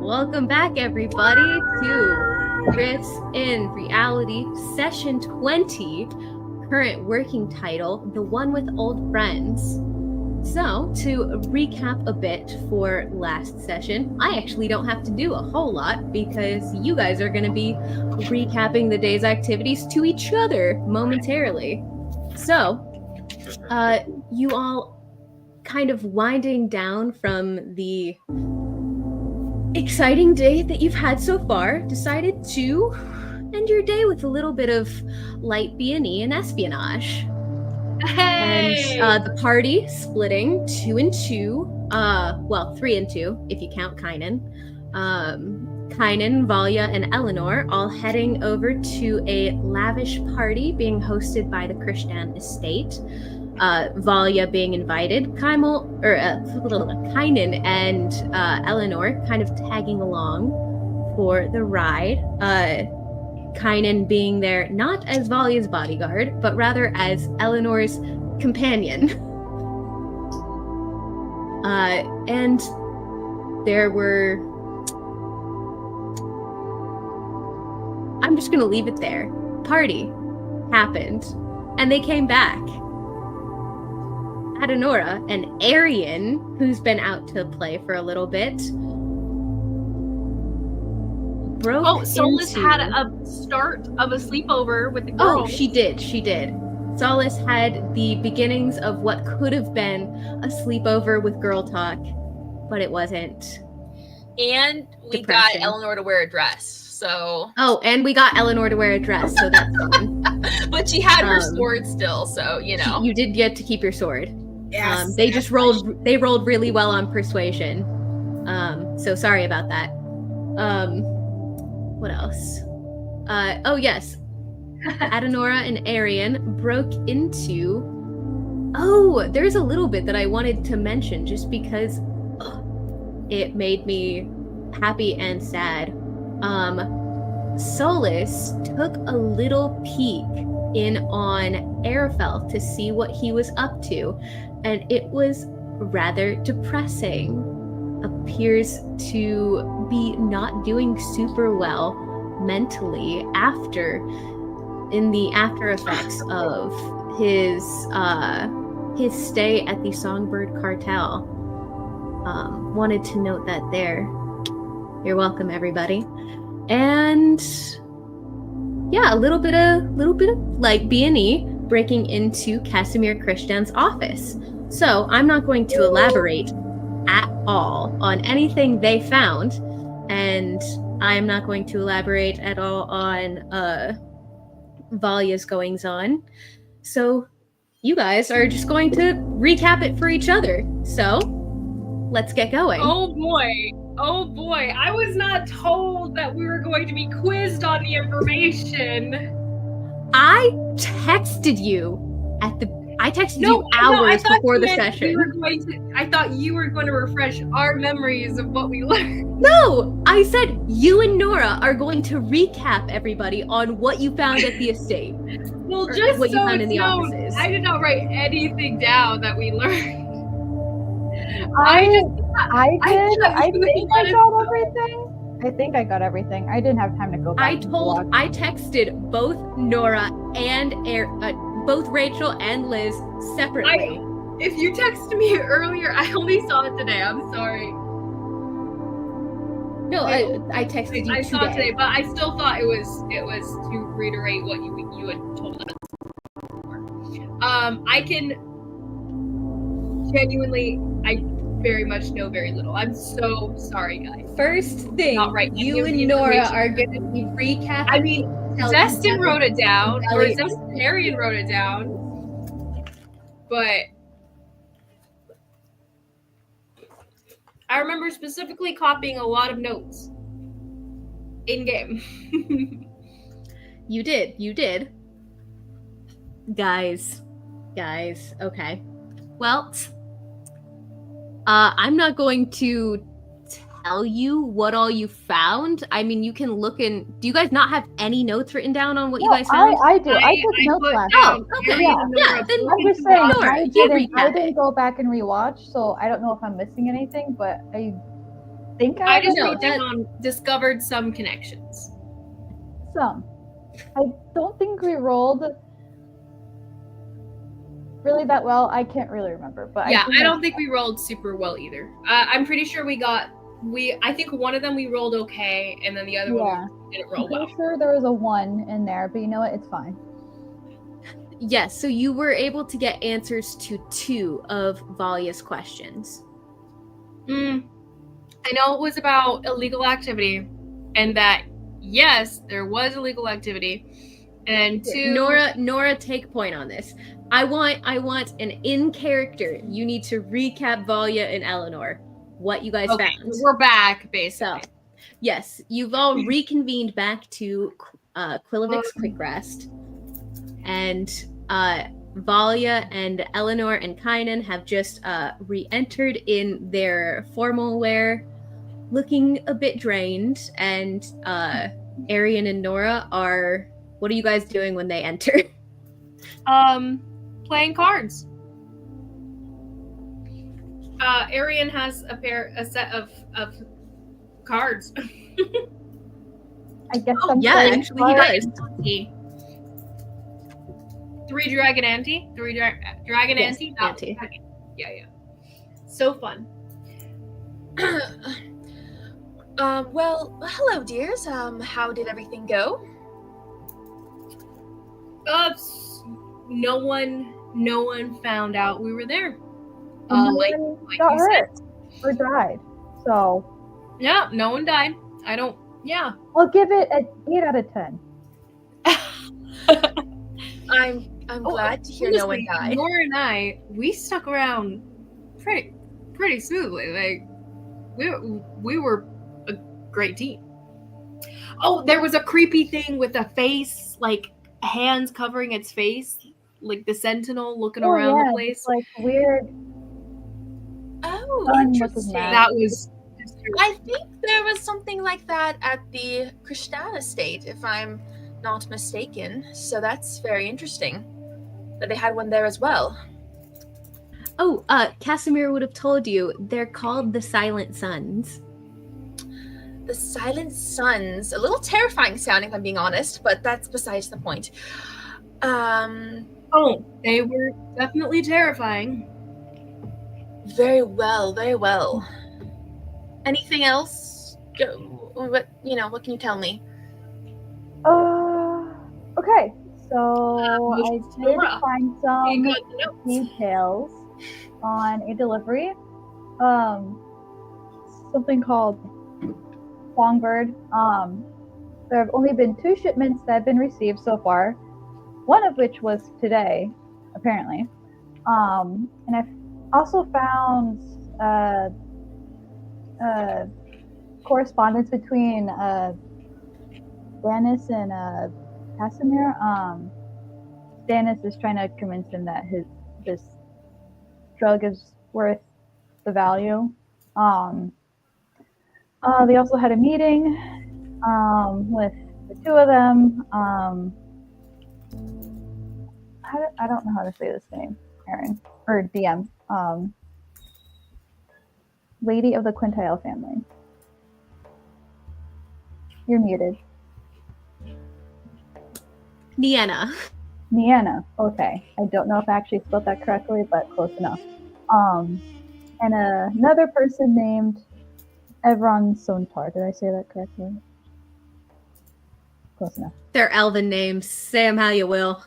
Welcome back, everybody, to Drifts in Reality, Session 20, current working title, The One with Old Friends. So, to recap a bit for last session, I actually don't have to do a whole lot because you guys are going to be recapping the day's activities to each other momentarily. So, you all kind of winding down from the exciting day that you've had so far, decided to end your day with a little bit of light B&E and espionage. Hey! And the party splitting 2 and 2, 3 and 2 if you count Kynan. Kynan, Valya, and Eleanor all heading over to a lavish party being hosted by the Christian estate. Valya being invited, Kynan and Eleanor kind of tagging along for the ride. Kynan being there not as Valya's bodyguard, but rather as Eleanor's companion. And there were... I'm just gonna leave it there. Party happened, and they came back. Adenora, an Aryan who's been out to play for a little bit, broke Solus had a start of a sleepover with the girl. Oh, she did. Solus had the beginnings of what could have been a sleepover with girl talk, but it wasn't. And we got Eleanor to wear a dress, so... Oh, and we got Eleanor to wear a dress, so that's fun. But she had her sword still, so, you know. You did get to keep your sword. Yes. They just rolled really well on persuasion. So sorry about that. What else? Oh yes. Adenora and Arian broke into... Oh, there's a little bit that I wanted to mention just because it made me happy and sad. Solus took a little peek in on Arafel to see what he was up to, and it was rather depressing. Appears to be not doing super well mentally in the after effects of his stay at the Songbird Cartel. Wanted to note that there. You're welcome, everybody. And yeah, a little bit of like B&E breaking into Casimir Christian's office. So I'm not going to elaborate at all on anything they found, and I'm not going to elaborate at all on Valya's goings on. So you guys are just going to recap it for each other. So let's get going. Oh boy, I was not told that we were going to be quizzed on the information. I texted you hours before the session. I thought you were going to refresh our memories of what we learned. No, I said you and Nora are going to recap everybody on what you found at the estate. Well, just what so you found in the known, offices. I did not write anything down that we learned. I think I got everything. I think I got everything. I didn't have time to go back. I texted both Nora and both Rachel and Liz separately. If you texted me earlier, I only saw it today. I'm sorry. No, I texted you today. I saw it today, but I still thought it was to reiterate what you had told us before. I can genuinely, I very much know very little. I'm so sorry, guys. First thing, you and Nora are going to be recapping. I mean, Zestin wrote it down, or Zestinarian wrote it down, but I remember specifically copying a lot of notes in-game. You did. Guys, okay. Well, I'm not going to tell you what all you found. I mean, you can look in. Do you guys not have any notes written down on what you guys found? I do. I took notes last time. Oh, okay. Yeah, then I'm just saying, I didn't go back and rewatch, so I don't know if I'm missing anything, but I think I I just know wrote down discovered some connections. some. I don't think we rolled really that well. I can't really remember, but Yeah, I don't think we rolled super well either. I'm pretty sure I think one of them we rolled okay, and then the other one we didn't roll I'm pretty well. sure there was a 1 in there, but you know what? It's fine. Yes, so you were able to get answers to 2 of Valia's questions. I know it was about illegal activity, and that yes, there was illegal activity, and 2. Nora, take point on this. I want an in character. You need to recap Valia and Eleanor what you guys found. We're back, basically. So, yes, you've all reconvened back to Quillivik's Quick Rest, and Valia and Eleanor and Kynan have just re-entered in their formal wear, looking a bit drained, and Arian and Nora are... What are you guys doing when they enter? Playing cards. Arian has a set of cards. I guess actually he does. 3 dragon ante. 3 dragon Yes, ante. ante. Yeah. So fun. Well, hello, dears. How did everything go? No one found out we were there. No Like one got hurt or died. So yeah, no one died. Yeah. I'll give it an 8 out of 10. I'm glad to hear no one died. Nora and we stuck around pretty smoothly. Like we were a great team. Oh, there was a creepy thing with a face, like hands covering its face, like the sentinel looking around the place. It's like weird. Oh, Fun interesting. looking That was. I think there was something like that at the Krishna estate, if I'm not mistaken. So that's very interesting that they had one there as well. Oh, Casimir would have told you they're called the Silent Sons. The Silent Sons. A little terrifying sounding, if I'm being honest, but that's besides the point. Oh, they were definitely terrifying. Very well, very well. Anything else? What can you tell me? Okay. So I did Nora. find some details on a delivery. Something called Songbird. There have only been 2 shipments that have been received so far. One of which was today, apparently. And I've also found correspondence between Stannis and Casimir. Stannis is trying to convince him that this drug is worth the value. They also had a meeting with the 2 of them. I don't know how to say this name, Aaron, or DM. Lady of the Quintile family. You're muted. Nienna. Okay. I don't know if I actually spelled that correctly, but close enough. And another person named Evron Sontar. Did I say that correctly? Close enough. They're elven names. Say them how you will.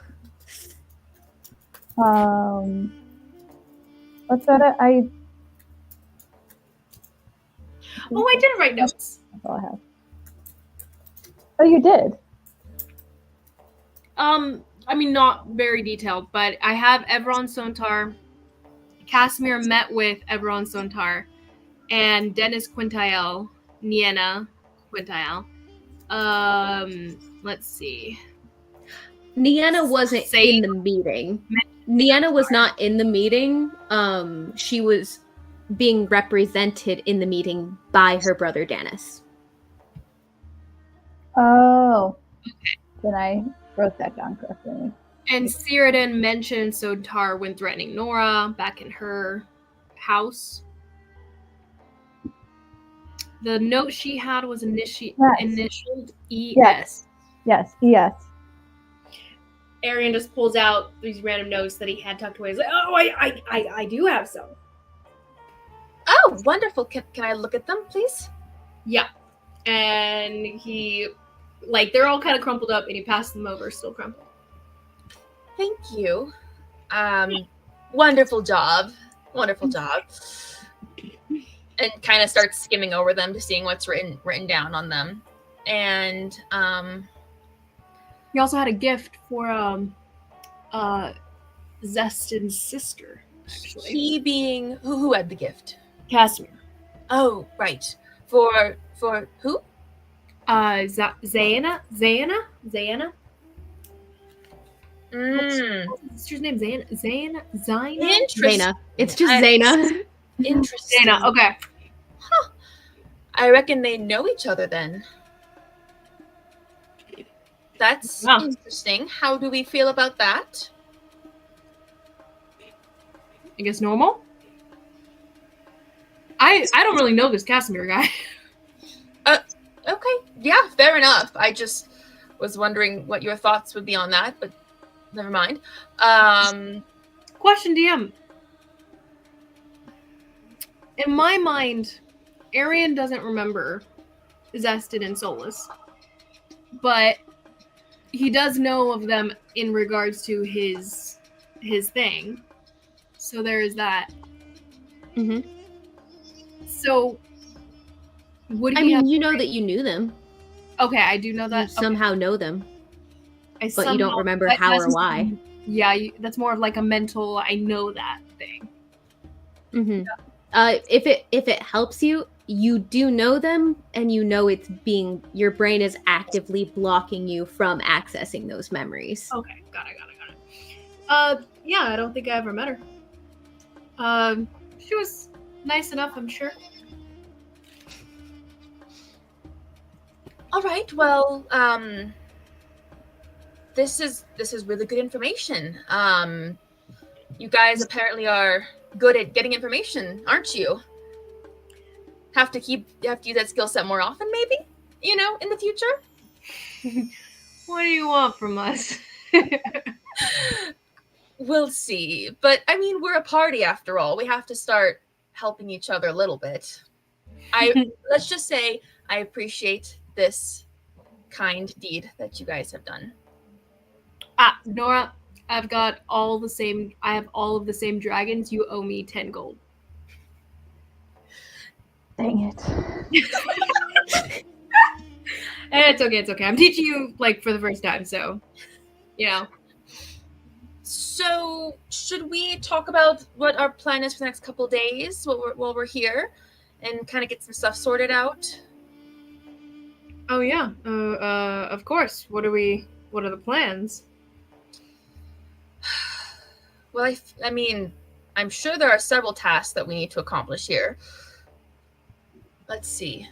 What's that? I did write notes. That's all I have. Oh, you did? I mean, not very detailed, but I have Evron Sontar. Casimir met with Evron Sontar and Dennis Quintile, Nienna Quintile. Let's see. Nienna wasn't in the meeting. Nienna was not in the meeting. She was being represented in the meeting by her brother Dennis. Oh. Okay. Then I wrote that down correctly. And Cyrodiil mentioned Sontar when threatening Nora back in her house. The note she had was Yes. initialed ES. Yes. Yes, yes. Arian just pulls out these random notes that he had tucked away. He's like, oh, I do have some. Oh, wonderful. Can I look at them, please? Yeah. And he, like, they're all kind of crumpled up, and he passes them over, still crumpled. Thank you. Wonderful job. Wonderful job. And kind of starts skimming over them to seeing what's written down on them. And He also had a gift for Zestin's sister, actually. he being who had the gift? Casimir. Oh, right. For who? Zaina? Mm. What's his sister's name? Zaina? Interesting. Zaina. It's just Zaina. Interesting. Zaina, okay. I reckon they know each other then. That's Yeah. interesting. How do we feel about that? I guess normal? I don't really know this Casimir guy. Okay, yeah, fair enough. I just was wondering what your thoughts would be on that, but never mind. Question DM. In my mind, Arian doesn't remember Zestin and Solus, but he does know of them in regards to his thing. So there is that. hmm So would he I mean, have, you know that you knew them. okay, I do know You that. somehow know them, Okay, but you don't remember how or why. Yeah, that's more of like a mental, I know that thing. hmm If it helps you, you do know them, and you know it's being your brain is actively blocking you from accessing those memories. Okay, got it. Yeah, I don't think I ever met her. She was nice enough, I'm sure. All right. Well, this is really good information. You guys apparently are good at getting information, aren't you? Have to use that skill set more often, maybe? You know, in the future? What do you want from us? We'll see. But I mean, we're a party after all. We have to start helping each other a little bit. Let's just say I appreciate this kind deed that you guys have done. Nora, I have all of the same dragons. You owe me 10 gold. Dang it. It's okay. I'm teaching you, like, for the first time, so, you know. So, should we talk about what our plan is for the next couple of days while we're here and kind of get some stuff sorted out? Oh, yeah. Of course. What are the plans? Well, I mean, I'm sure there are several tasks that we need to accomplish here. Let's see.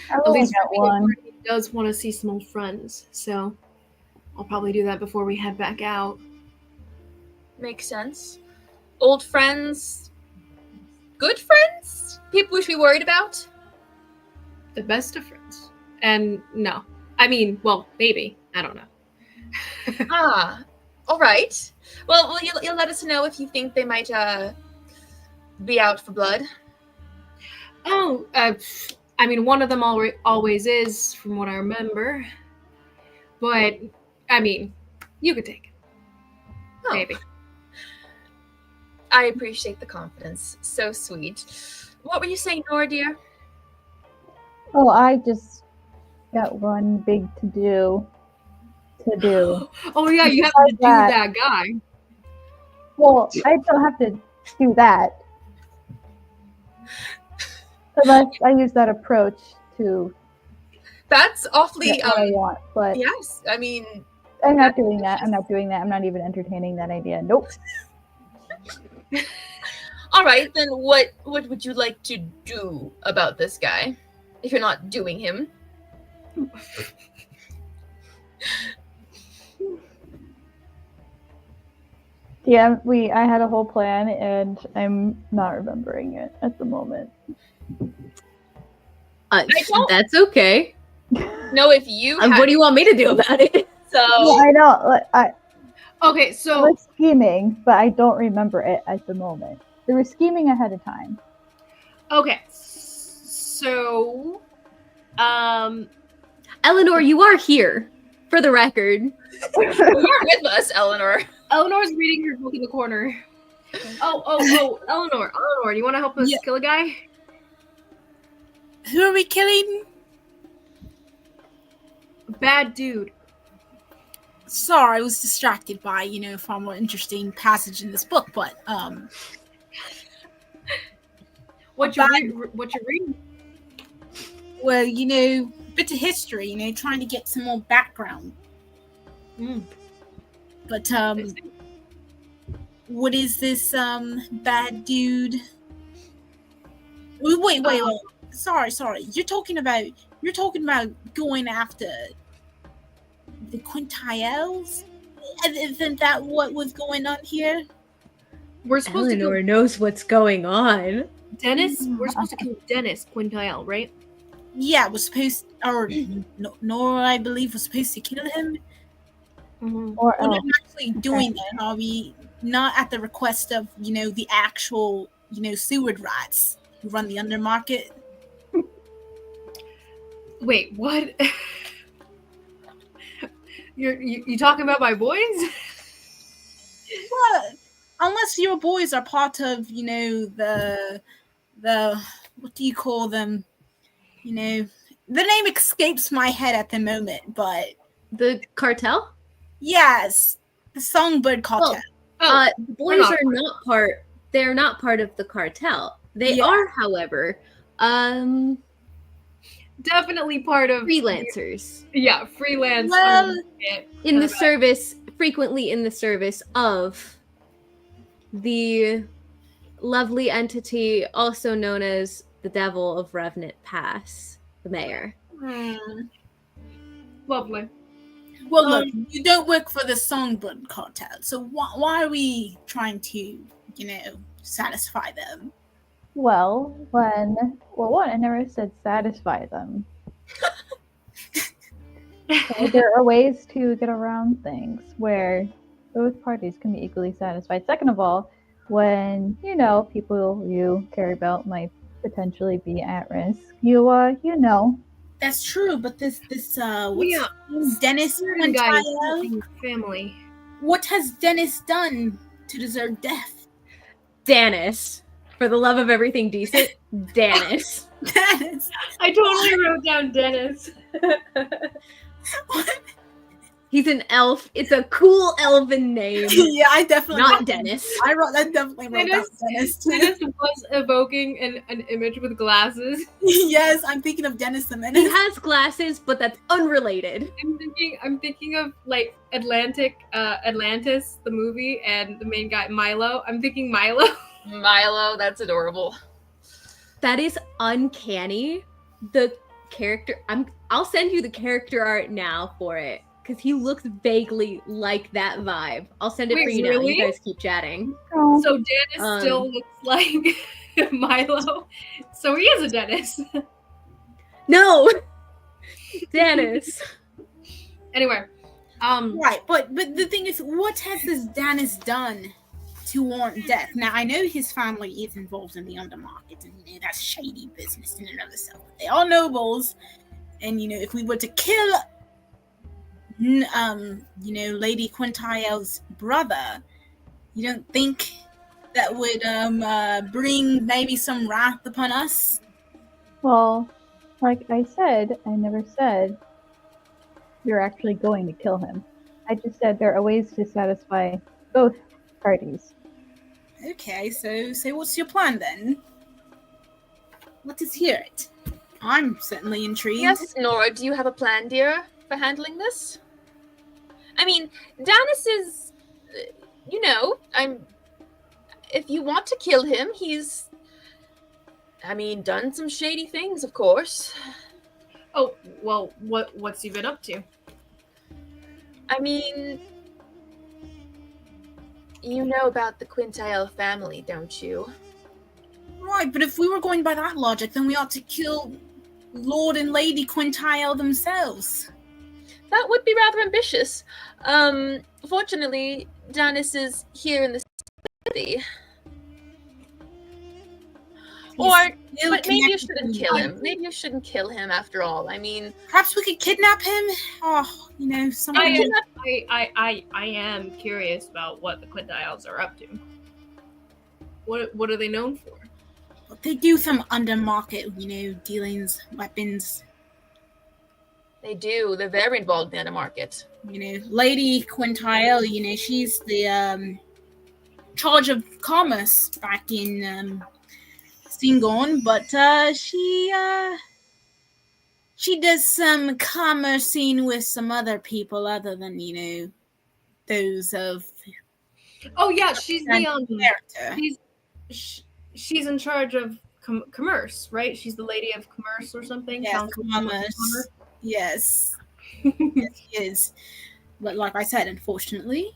At least he does want to see some old friends, so I'll probably do that before we head back out. Makes sense. Old friends? Good friends? People we should be worried about? The best of friends. And no. I mean, well, maybe. I don't know. All right. Well, you'll let us know if you think they might be out for blood. Oh, I mean, one of them always is, from what I remember. But, I mean, you could take it. Oh. Maybe. I appreciate the confidence. So sweet. What were you saying, Nora, dear? Oh, I just got one big to-do. Oh, yeah, you have to do that guy. Well, I don't have to do that. Unless I use that approach to That's awfully get what I want, but yes. I mean, I'm not doing that. I'm not even entertaining that idea. Nope. all right, then what would you like to do about this guy if you're not doing him? Yeah, I had a whole plan and I'm not remembering it at the moment. don't- That's okay. No, if you What do you want me to do about it? so Yeah, I know. Like, Okay, I so was scheming, but I don't remember it at the moment. They were scheming ahead of time. so Eleanor, you are here, for the record. you are with us, Eleanor. Eleanor's reading her book in the corner. Oh, Eleanor, do you want to help us Yeah. kill a guy? Who are we killing? Bad dude. Sorry, I was distracted by, a far more interesting passage in this book, but What you reading? well, bit of history, trying to get some more background. But what is this bad dude? Wait. Sorry. You're talking about going after the Quintiles? Isn't that what was going on here? We're supposed Eleanor to knows what's going on. kill Dennis. We're supposed to kill Dennis Quintile, right? Yeah, was supposed, or Nora, I believe, was supposed to kill him. Or We're not else. actually doing that, are we? Not at the request of, the actual, sewer rats who run the undermarket. Wait, what? You talking about my boys? Well, unless your boys are part of, the what do you call them? The name escapes my head at the moment, but The cartel? yes, the Songbird Cartel. The boys not are not part. They're not part of the cartel. They Yeah. are, however, Definitely part of freelancers Yeah, freelance. Well, in the service, frequently in the service of the lovely entity also known as the Devil of Revenant Pass, the mayor. Lovely. Well, look, you don't work for the Songbird Cartel, so why are we trying to, satisfy them? Well, one, I never said satisfy them. So there are ways to get around things where both parties can be equally satisfied. Second of all, when people you care about might potentially be at risk, you That's true, but this Yeah, Dennis certain guy is Quintile? helping family. What has Dennis done to deserve death? Danis. For the love of everything decent, Danis. Dennis. I totally wrote down Dennis. What? He's an elf. It's a cool elven name. Yeah, I definitely Not wrote- Dennis. I definitely wrote down Dennis too. Dennis was evoking an image with glasses. Yes, I'm thinking of Dennis the He Menace. has glasses, but that's unrelated. I'm thinking of like Atlantis, the movie, and the main guy Milo. I'm thinking Milo. Milo, that's adorable. That is uncanny. The character I'll send you the character art now for it, because he looks vaguely like that vibe. I'll send it Wait, for you now. really? You guys keep chatting. So Dennis still looks like Milo. So he is a Dennis. No! Danis. Anyway, Right, but the thing is, what has this Dennis done to warrant death? Now, I know his family is involved in the undermarket, and that's shady business in and of itself. They are nobles, and if we were to kill, Lady Quintile's brother, you don't think that would bring maybe some wrath upon us? Well, like I said, I never said you're actually going to kill him. I just said there are ways to satisfy both parties. Okay, so what's your plan then? Let us hear it. I'm certainly intrigued. Yes, Nora, do you have a plan, dear, for handling this? I mean, Danis is, if you want to kill him, he's, done some shady things, of course. oh well, what's he been up to? You know about the Quintile family, don't you? Right, but if we were going by that logic, then we ought to kill Lord and Lady Quintile themselves. That would be rather ambitious. Fortunately, Janice is here in the city. But maybe you shouldn't kill him. Maybe you shouldn't kill him after all. I mean, perhaps we could kidnap him. Oh, someone. I am curious about what the Quintiles are up to. What are they known for? They do some undermarket, dealings, weapons. They do. They're very involved in the market. Lady Quintile, she's the charge of commerce back in Singorn, but she does some commercing with some other people other than those of. Oh yeah, she's the character. She's in charge of commerce, right? She's the lady of commerce or something. Yes, commerce. Yes. Yes, she is. But like I said, unfortunately,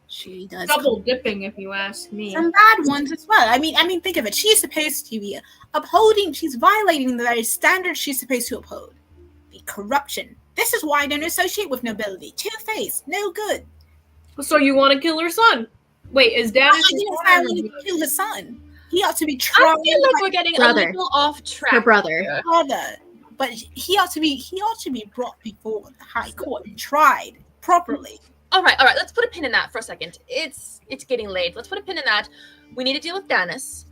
she does double dipping, if you ask me. Some bad ones as well. I mean, think of it. She's supposed to be she's violating the very standards she's supposed to uphold. The corruption. This is why I don't associate with nobility. Two-faced, no good. So you want to kill her son? Wait, is Dad? I want to kill his son. He ought to be tried. I feel like we're getting a little off track. Her brother. But he ought to be brought before the High Court and tried properly. All right. Let's put a pin in that for a second. It's getting late. Let's put a pin in that. We need to deal with Danis.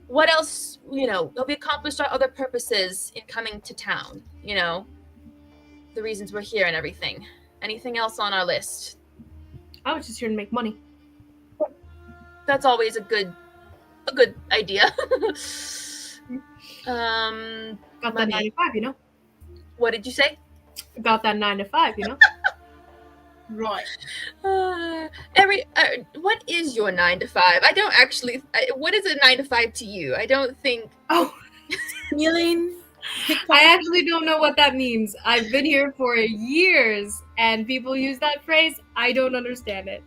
What else? Have we accomplished our other purposes in coming to town? The reasons we're here and everything. Anything else on our list? I was just here to make money. That's always a good idea. Got that 9 to 5, What did you say? Got that 9 to 5, Right. What is your 9 to 5? I don't actually. What is a 9 to 5 to you? I don't think. Oh, Stealing. I actually don't know what that means. I've been here for years, and people use that phrase. I don't understand it.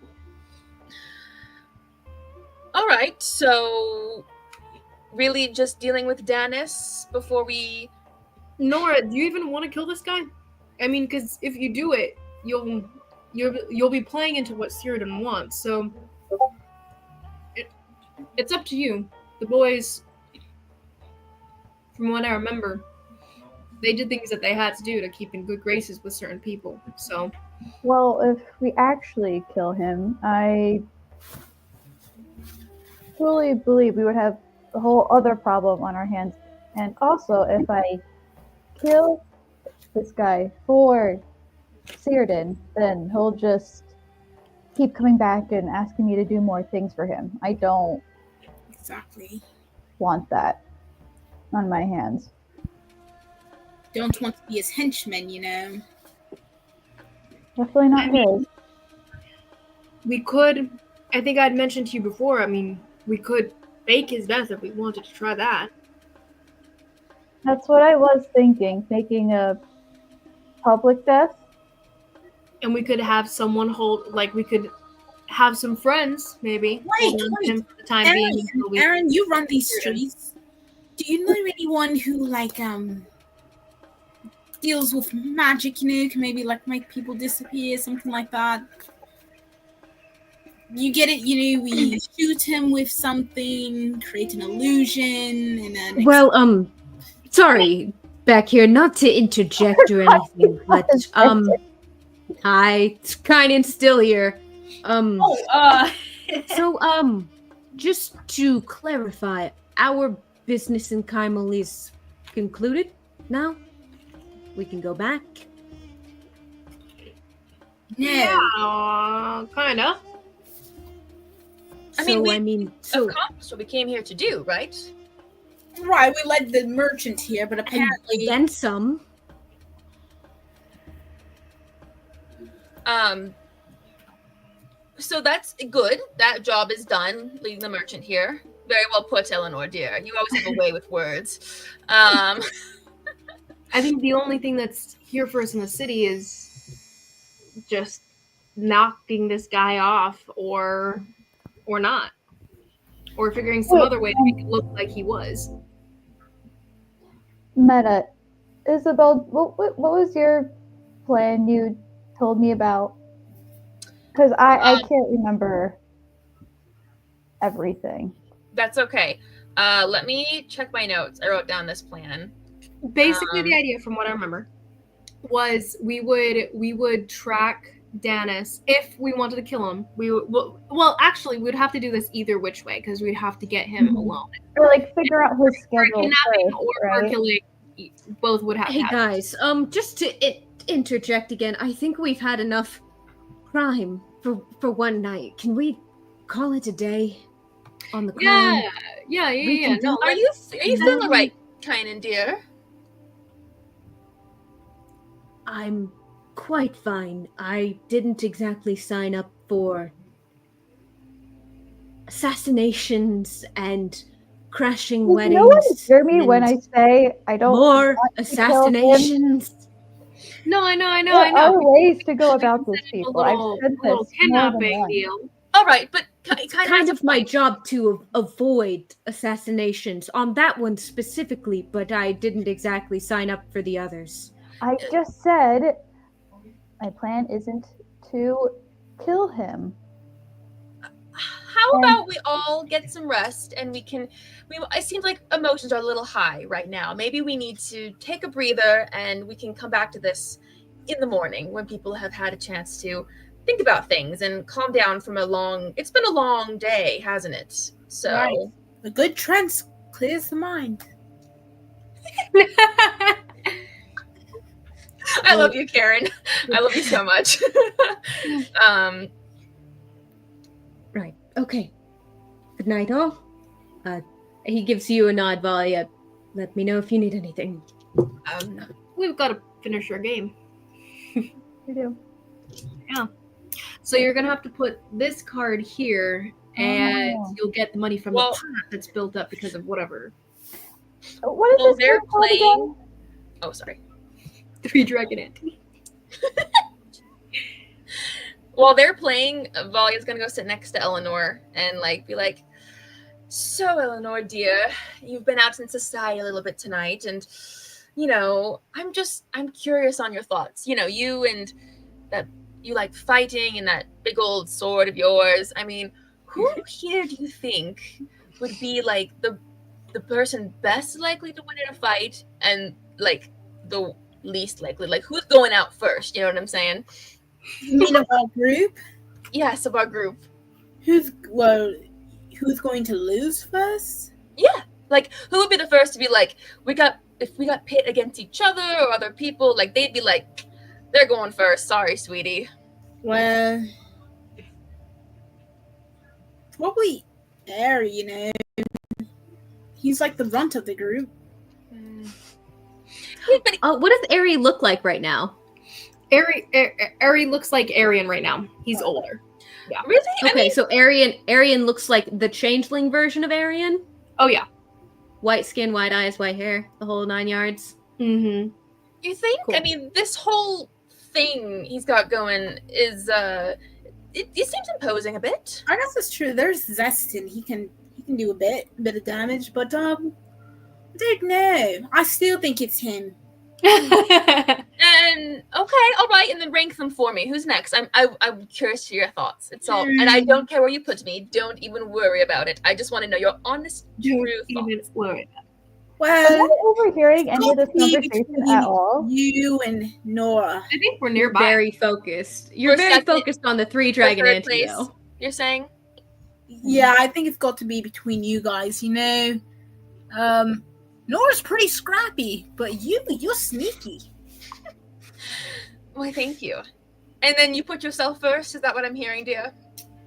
All right, so really just dealing with Danis before we. Nora, do you even want to kill this guy? I mean, because if you do it, you'll be playing into what Cyrodiil wants. So it's up to you. The boys, from what I remember, they did things that they had to do to keep in good graces with certain people. So, well, if we actually kill him, I truly believe we would have a whole other problem on our hands. And also, if I kill this guy for Cyrodiil, then he'll just keep coming back and asking me to do more things for him. I don't exactly want that on my hands. Don't want to be his henchman, Definitely not his. We could, I think I'd mentioned to you before, we could fake his death if we wanted to try that. That's what I was thinking, faking a public death. And we could have someone we could have some friends, maybe. Wait. For the time Aaron, being. Aaron, you run these streets. Do you know anyone who, deals with magic, can maybe, make people disappear, something like that? You get it, we shoot him with something, create an illusion, and then... Well, sorry, back here, not to interject or anything, but, hi, it's kind of still here. So, just to clarify, our business in Kymel is concluded now? We can go back? No. Yeah, kinda. We accomplished what we came here to do, right? Right, we led the merchant here, but apparently... Then some. So that's good. That job is done, leading the merchant here. Very well put, Eleanor, dear. You always have a way with words. I think the only thing that's here for us in the city is just knocking this guy off or or not. Or figuring some Wait, other way to make it look like he was. Meta, Isabel, what was your plan you told me about? Because I can't remember everything. That's okay. Let me check my notes. I wrote down this plan. Basically, the idea, from what I remember, was we would track Danis if we wanted to kill him. We would, well, actually, we'd have to do this either which way because we'd have to get him alone. Or like figure out his Or schedule kidnapping first, or right? killing, both would have to Hey happen. guys, just to interject again, I think we've had enough crime for one night. Can we call it a day on the crime? Yeah. We can No, Are you feeling all right, Kynan dear? I'm quite fine. I didn't exactly sign up for assassinations and crashing Does weddings. no one hear me when and I say I don't more want to kill him? assassinations? No, I know. There are ways to go about this, A people. I've little said this more than kidnapping once. deal. All right, but It's kind of my job to avoid assassinations on that one specifically, but I didn't exactly sign up for the others. I just said my plan isn't to kill him. How about we all get some rest and it seems like emotions are a little high right now. Maybe we need to take a breather and we can come back to this in the morning when people have had a chance to think about things and calm down from it's been a long day, hasn't it? So Right. A good trance clears the mind. I love you, Karen. I love you so much. Right. Okay. Good night, all. He gives you a nod while you let me know if you need anything. We've got to finish our game. We do. So you're gonna have to put this card here, and Oh. you'll get the money from Well- the pot that's built up because of whatever. What is Well, this they're thing called again? playing. Oh, sorry. 3 Dragon Ante. While they're playing, Valia's gonna go sit next to Eleanor and be like, "So, Eleanor, dear, you've been out in society a little bit tonight, and I'm curious on your thoughts. You and that you like fighting and that big old sword of yours. I mean, who here do you think would be like the person best likely to win in a fight, and the least likely? Like, who's going out first? You know what I'm saying?" You mean of our group? Yes, of our group. Who's going to lose first? Yeah. Like, who would be the first to be like, if we got pit against each other or other people, they'd be like, they're going first. Sorry, sweetie. Well, probably Air, He's like the runt of the group. Yeah, but What does Ari look like right now? Ari looks like Arian right now. He's older. really? Okay, so Arian looks like the changeling version of Arian. Oh yeah. White skin, white eyes, white hair, the whole 9 yards. Mm-hmm. You think? Cool. I mean, this whole thing he's got going is, it seems imposing a bit. I guess it's true. There's Zestin. He can do a bit of damage, but I don't know. I still think it's him. And okay, all right, and then rank them for me. Who's next? I'm curious to your thoughts. It's all, and I don't care where you put me. Don't even worry about it. I just want to know your honest, true Even thoughts. worry. Am Well, I overhearing any of this Be conversation between at all? You and Nora. I think we're nearby. Very focused. You're For very second- focused on the 3 Dragon third Ante, place. though. You're saying? Yeah, I think it's got to be between you guys. Nora's pretty scrappy, but you're sneaky. Why, thank you. And then you put yourself first. Is that what I'm hearing, dear?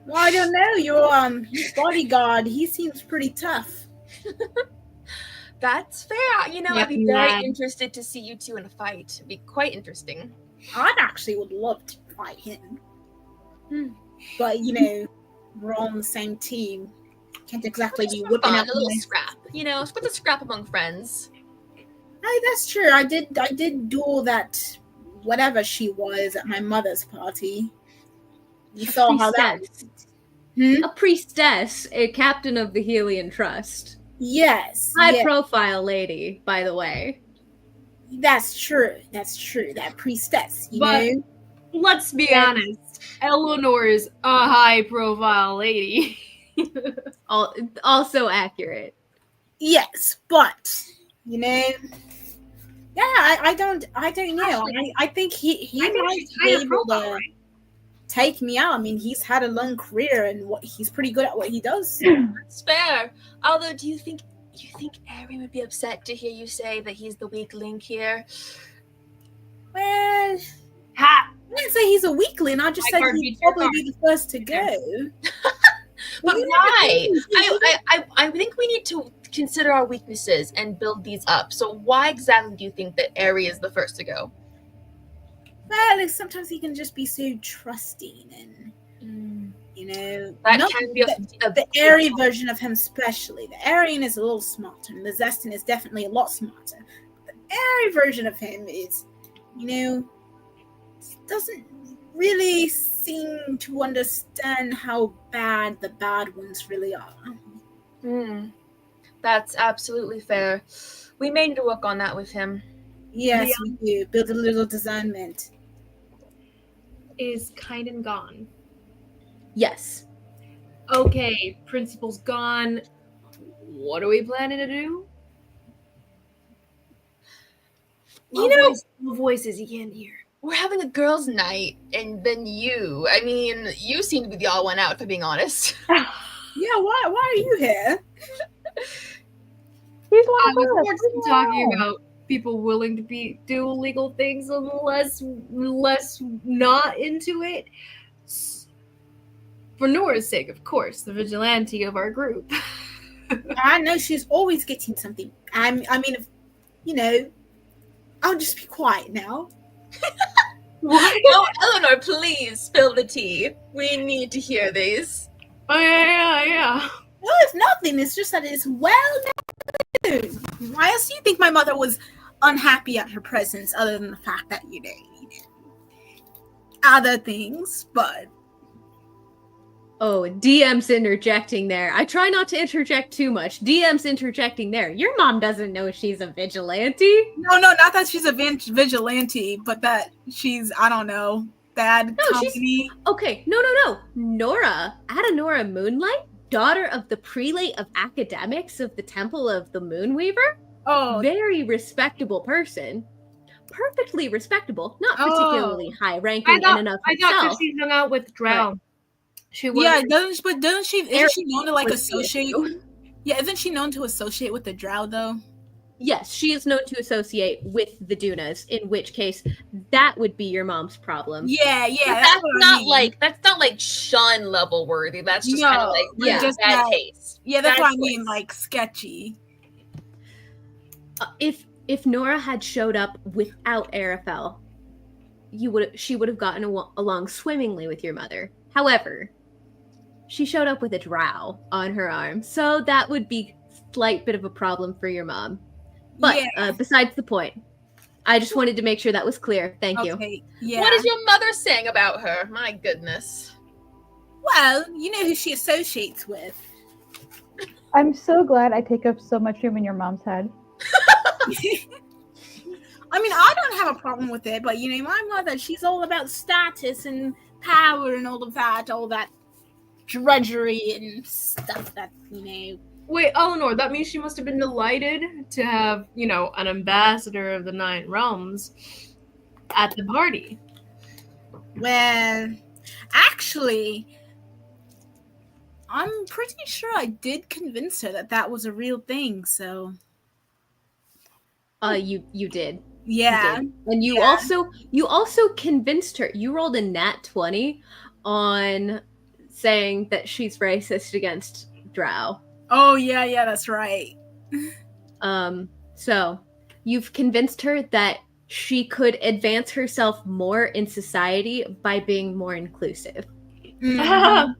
Well, I don't know. Your bodyguard. He seems pretty tough. That's fair. Yeah, I'd be very yeah. interested to see you two in a fight. It'd be quite interesting. I actually would love to fight him. But we're all on the same team. Can't exactly Just be for whipping fun, out a little my... scrap. Split the scrap among friends. Hey, that's true. I did do all that, whatever she was, at my mother's party. You saw how that. a priestess, a captain of the Helian Trust. Yes. High yeah. profile lady, by the way. That's true. That's true. That priestess, you But- know? Let's be honest. Eleanor is a high-profile lady. Also accurate. Yes, but you know, yeah, I don't know. Actually, I think he I think might she's be higher able profile, to right? take me out. I mean, he's had a long career and he's pretty good at what he does. It's fair. Although, do you think Erin would be upset to hear you say that he's the weak link here? Well, Ha! I didn't say he's a weakling. I just My said card he'd beats your probably be the first to go. But You know, why? the thing is, I think we need to consider our weaknesses and build these up. So why exactly do you think that Eri is the first to go? well, like, sometimes he can just be so trusting and you know, That not can be the Aryan version of him especially. The Aryan is a little smarter, and the Zestin is definitely a lot smarter. The Aryan version of him is, you know, doesn't really seem to understand how bad the bad ones really are. That's absolutely fair. We may need to work on that with him. Yes, we do. Build a little discernment. Is Kynan gone? Yes. Okay, principal's gone. What are we planning to do? You know- Low voices you can't hear. We're having a girls' night, and then you. I mean, you seem to be the all one out, if I'm being honest. Yeah, why are you here? He's I one of was us. more talking about people willing to do illegal things unless less not into it. For Nora's sake, of course, the vigilante of our group. I know she's always getting something. I mean, if, you know, I'll just be quiet now. What? Oh, Eleanor, please spill the tea. We need to hear these. Oh yeah. No, it's nothing. It's just that it's well known. Why else do you think my mother was unhappy at her presence, other than the fact that you know other things? But Oh, DM's interjecting there. I try not to interject too much. DM's interjecting there. Your mom doesn't know she's a vigilante. no, not that she's a vigilante, but that she's, I don't know, bad No, she's- company. Okay, no. Nora, Adanora Moonlight, daughter of the prelate of academics of the Temple of the Moonweaver. Oh, Very respectable person. Perfectly respectable, not Oh. particularly high ranking in and of I thought herself. because she hung out with Drow. She was yeah. Doesn't she? Isn't she known to like was associate? you. Yeah, isn't she known to associate with the Drow though? Yes, she is known to associate with the Dunas, in which case that would be your mom's problem. Yeah. But That's what I mean. that's not like shun level worthy. That's just No, kind of like yeah. just bad that- taste. Yeah, that's Bad what I mean. choice. Like sketchy. If Nora had showed up without Arafel, she would have gotten along swimmingly with your mother. However, she showed up with a drow on her arm, so that would be a slight bit of a problem for your mom. But besides the point, I just wanted to make sure that was clear. Thank you. Okay. Yeah. What is your mother saying about her? My goodness. Well, you know who she associates with. I'm so glad I take up so much room in your mom's head. I mean, I don't have a problem with it, but you know, my mother, she's all about status and power and all that drudgery and stuff that, you know. Wait, Eleanor, that means she must have been delighted to have, an ambassador of the Nine Realms at the party. Well, actually, I'm pretty sure I did convince her that was a real thing, so. You did. Yeah. You did. And you also convinced her. You rolled a nat 20 on saying that she's racist against Drow. Oh, yeah, that's right. So you've convinced her that she could advance herself more in society by being more inclusive. Mhm.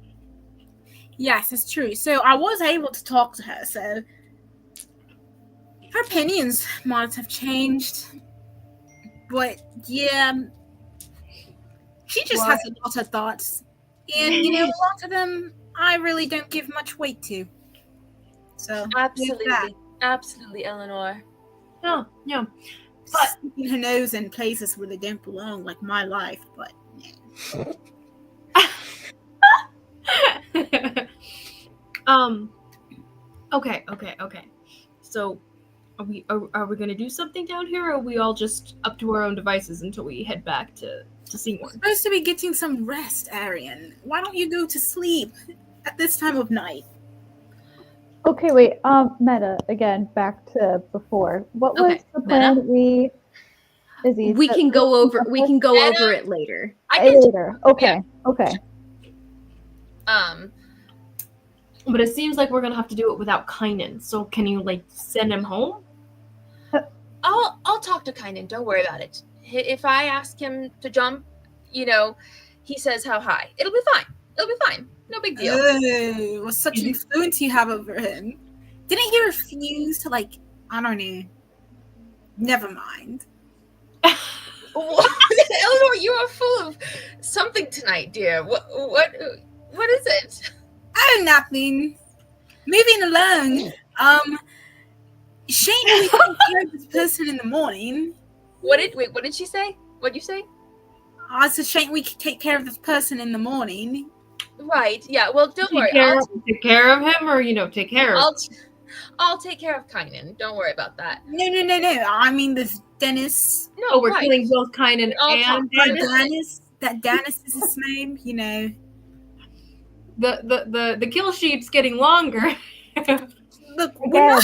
Yes, it's true. So I was able to talk to her, so her opinions might have changed. But yeah, she just has a lot of thoughts. And a lot of them I really don't give much weight to. So there's that. Absolutely, Eleanor. Yeah, yeah. But sticking her nose in places where they don't belong, like my life. But Okay. So, are we gonna do something down here, or are we all just up to our own devices until we head back to we're Seymour? supposed to be getting some rest, Arian. Why don't you go to sleep at this time of night? Okay, wait. Meta again. Back to before. What was Okay, the plan? Meta? Izzy, We that can go over. We can go Meta? over it later. I can. later. Okay. Okay. But it seems like we're gonna have to do it without Kynan. So can you like send him home? I'll talk to Kynan. Don't worry about it. If I ask him to jump, he says how high. It'll be fine. No big deal. Oh, what such influence you have over him. Didn't he refuse to, like, I don't know. Never mind. What? Eleanor, you are full of something tonight, dear. What is it? Oh, nothing. Moving along. Shane, we take care of this person in the morning. What did she say? What'd you say? I said, Shane, we can take care of this person in the morning. Right. Yeah. Well, don't worry. Take care of him, or take care of. I'll take care of Kynan. Don't worry about that. No. I mean this Dennis. No, Oh, we're right. killing both Kynan and Dennis. That Dennis is his name. The kill sheet's getting longer. Look, Again,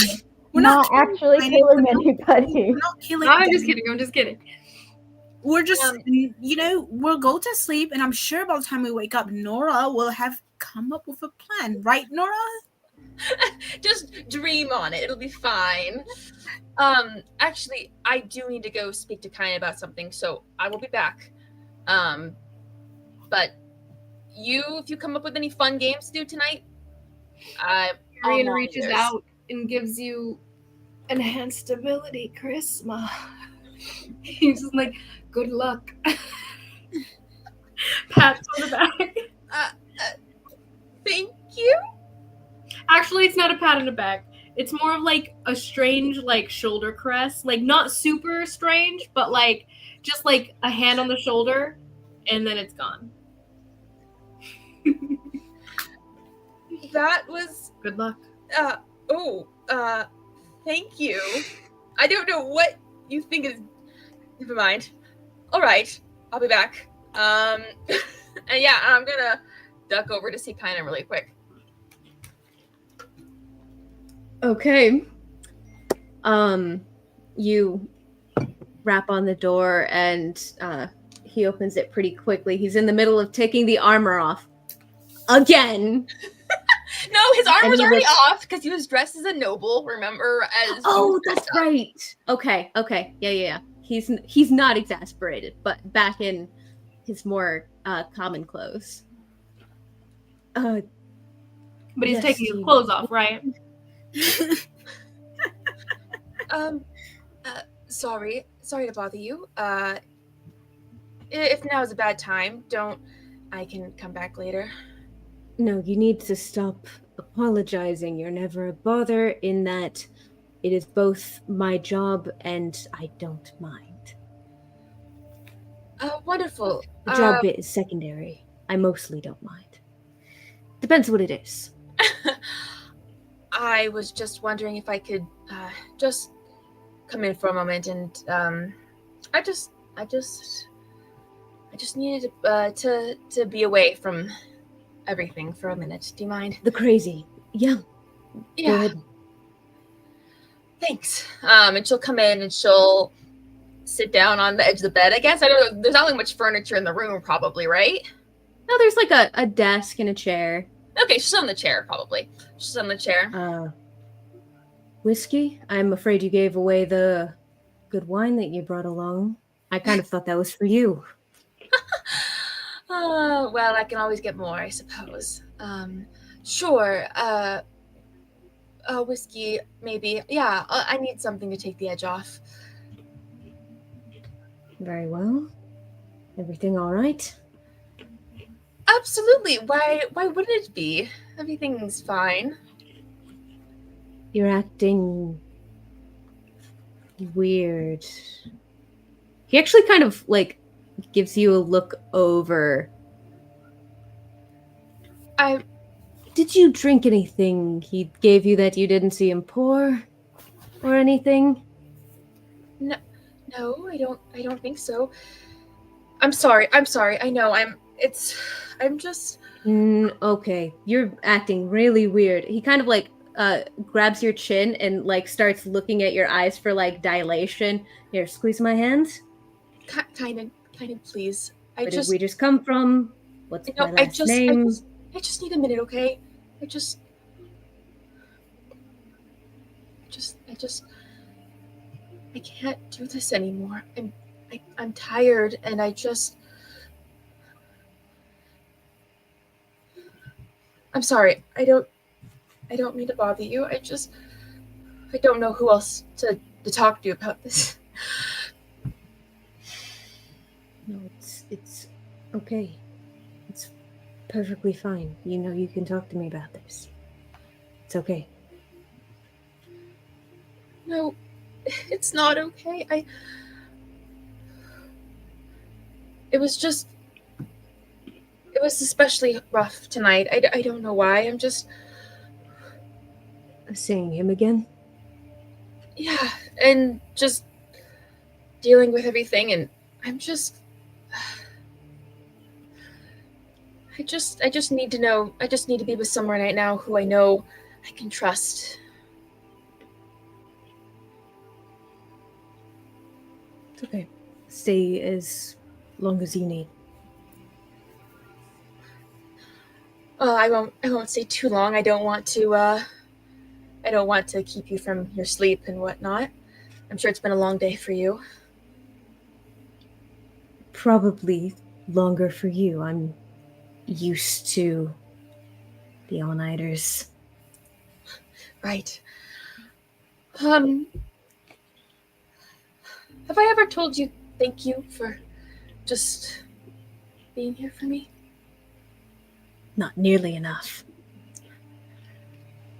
we're not killing actually Kynan. killing anybody. We're not killing. I'm just Dennis. kidding. We're just, we'll go to sleep, and I'm sure by the time we wake up, Nora will have come up with a plan. Right, Nora? Just dream on it. It'll be fine. Actually, I do need to go speak to Kynan about something, so I will be back. But if you come up with any fun games to do tonight, Arian reaches out and gives you enhanced ability charisma. He's just like, good luck. Pats on the back. Thank you. Actually, it's not a pat on the back. It's more of like a strange like shoulder caress. Like not super strange, but like just like a hand on the shoulder and then it's gone. That was Good luck. Thank you. I don't know what you think is. Never mind. All right, I'll be back. And yeah, I'm gonna duck over to see Kynan really quick. Okay. You rap on the door and he opens it pretty quickly. He's in the middle of taking the armor off. Again. No, his armor's he already looks- off because he was dressed as a noble, remember? Oh, that's right. Okay. Yeah. He's not exasperated, but back in his more common clothes. But he's Yes, taking his you- clothes off, right? Sorry to bother you. If now is a bad time, I can come back later. No, you need to stop apologizing. You're never a bother in that it is both my job and I don't mind. Wonderful. The job bit is secondary. I mostly don't mind. Depends what it is. I was just wondering if I could just come in for a moment, and I just needed to be away from everything for a minute. Do you mind? The crazy. Yeah. Yeah. Good. Thanks. And she'll come in and she'll sit down on the edge of the bed. I guess I don't know. There's not really much furniture in the room, probably, right? No, there's like a desk and a chair. Okay, she's on the chair, probably. She's on the chair. Whiskey? I'm afraid you gave away the good wine that you brought along. I kind of thought that was for you. Well, I can always get more, I suppose. Sure. Whiskey, maybe. Yeah, I need something to take the edge off. Very well. Everything all right? Absolutely. Why wouldn't it be? Everything's fine. You're acting weird. He actually kind of like gives you a look over. Did you drink anything he gave you that you didn't see him pour? Or anything? No, I don't think so. I'm sorry. I know. I'm just. Okay. You're acting really weird. He kind of like grabs your chin and like starts looking at your eyes for like dilation. Here, squeeze my hands. Kind of, please. Where did we just come from? What's my I last name? just need a minute, okay? I can't do this anymore. I'm tired, and I'm sorry. I don't mean to bother you. I don't know who else to talk to about this. No, it's okay. It's perfectly fine. You know you can talk to me about this. It's okay. No, it's not okay. It was especially rough tonight. I don't know why. I'm just Seeing him again? yeah, and just dealing with everything, and I'm just I just need to know. I just need to be with someone right now who I know I can trust. It's okay. Stay as long as you need. I won't stay too long. I don't want to keep you from your sleep and whatnot. I'm sure it's been a long day for you. Probably longer for you. I'm used to the all-nighters. Right. Have I ever told you thank you for just being here for me? Not nearly enough.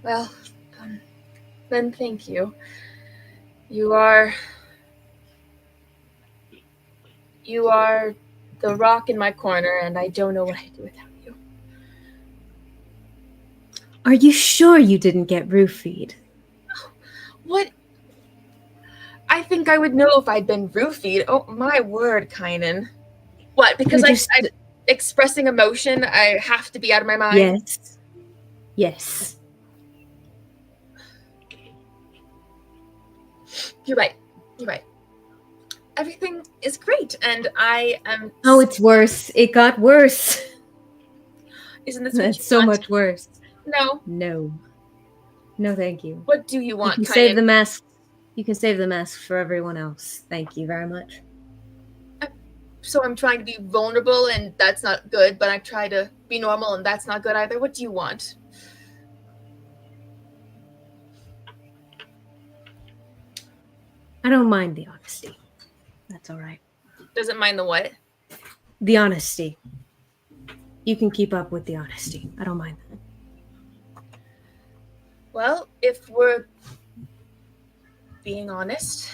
Well, then thank you. You are the rock in my corner, and I don't know what I'd do without you. Are you sure you didn't get roofied? What? I think I would know if I'd been roofied. Oh, my word, Kynan. What, because I'm expressing emotion, I have to be out of my mind? Yes. You're right. Everything is great, and I am... Oh, it's worse. It got worse. Isn't this what That's you so want? much worse. No. No, thank you. What do you want, You can Kynan? save the mask. You can save the mask for everyone else. Thank you very much. So I'm trying to be vulnerable, and that's not good, but I try to be normal, and that's not good either. What do you want? I don't mind the honesty. That's all right. Doesn't mind the what? The honesty. You can keep up with the honesty. I don't mind that. Well, if we're being honest,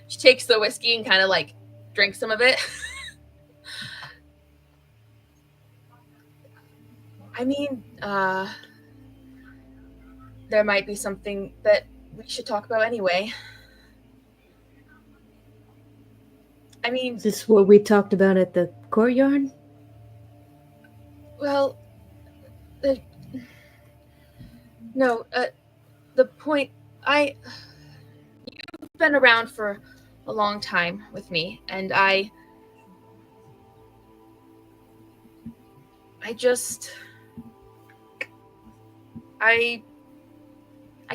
she takes the whiskey and kind of like drinks some of it. I mean, there might be something that we should talk about anyway. I mean... Is this what we talked about at the courtyard? Well, no, the point... You've been around for a long time with me, and I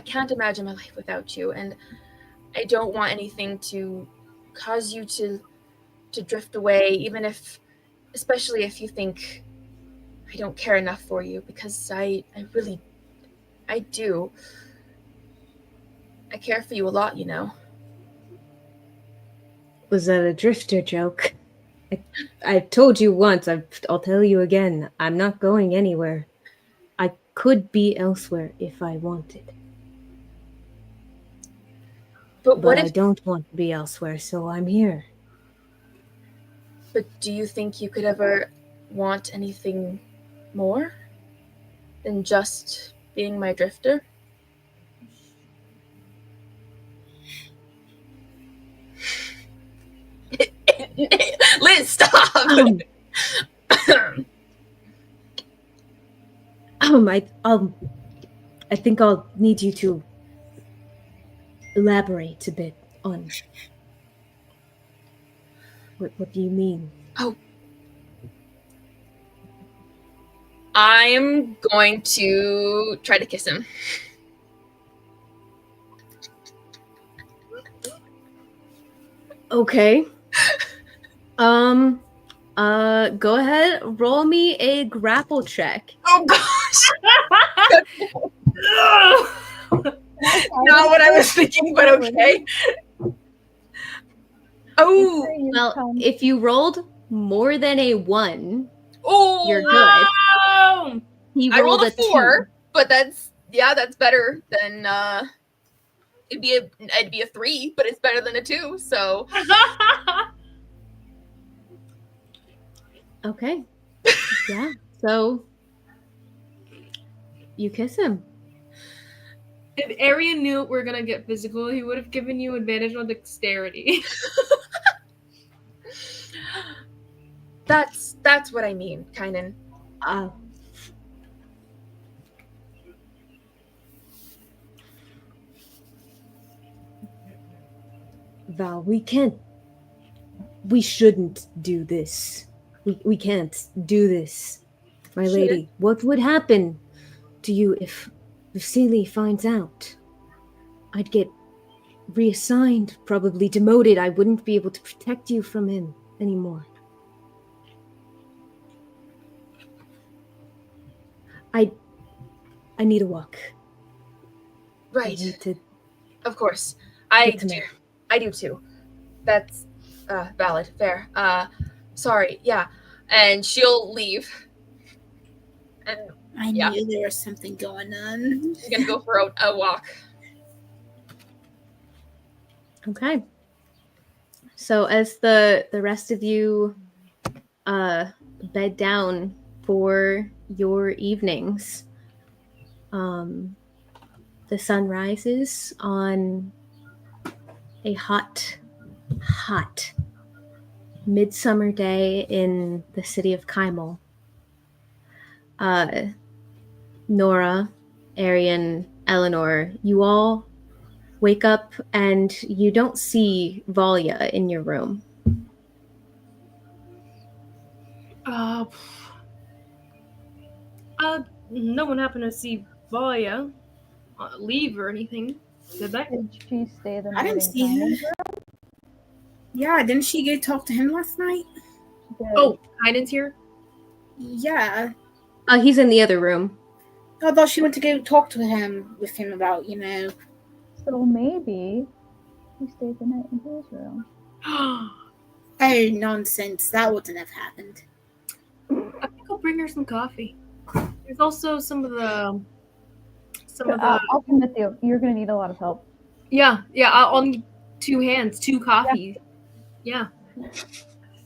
can't imagine my life without you, and I don't want anything to cause you to drift away, especially if you think I don't care enough for you, because I really do. I care for you a lot, you know. Was that a drifter joke? I've told you once, I'll tell you again, I'm not going anywhere. I could be elsewhere if I wanted. But what But I if? don't want to be elsewhere, so I'm here. But do you think you could ever want anything more than just being my drifter? Liz, stop! I think I'll need you to elaborate a bit on what do you mean? Oh. I'm going to try to kiss him. Okay. Go ahead, roll me a grapple check. Oh gosh! Not what I was thinking, but okay. Oh, Well, if you rolled more than a 1, oh, you're good. Oh! He I rolled a 4, 2. but that's better than it'd be a 3, but it's better than a 2. So Okay. Yeah. So you kiss him. If Arian knew we're gonna get physical, he would have given you advantage on dexterity. that's what I mean, Kynan. Val, we shouldn't do this. We can't do this. My lady, what would happen to you if Seeley finds out? I'd get reassigned, probably demoted. I wouldn't be able to protect you from him anymore. I need a walk. Right. I need to Of course. I get to Mary. I do too. That's valid. Fair. Sorry. Yeah. And she'll leave. And I knew there was something going on. she's gonna go for a walk. Okay. So as the rest of you bed down for your evenings, the sun rises on a hot midsummer day in the city of Kymel. Nora, Arian, Eleanor, you all wake up and you don't see Valia in your room. No one happened to see Valia leave or anything, did they? Did she stay the night? I didn't see her. Yeah, didn't she go talk to him last night? Oh, Kynan's here? Yeah. He's in the other room. I thought she went to go talk to him about, So maybe he stayed the night in his room. Oh, nonsense. That wouldn't have happened. I think I'll bring her some coffee. There's also some of the I'll come with you. You're gonna need a lot of help. yeah, I'll need 2 hands, 2 coffees. Yeah.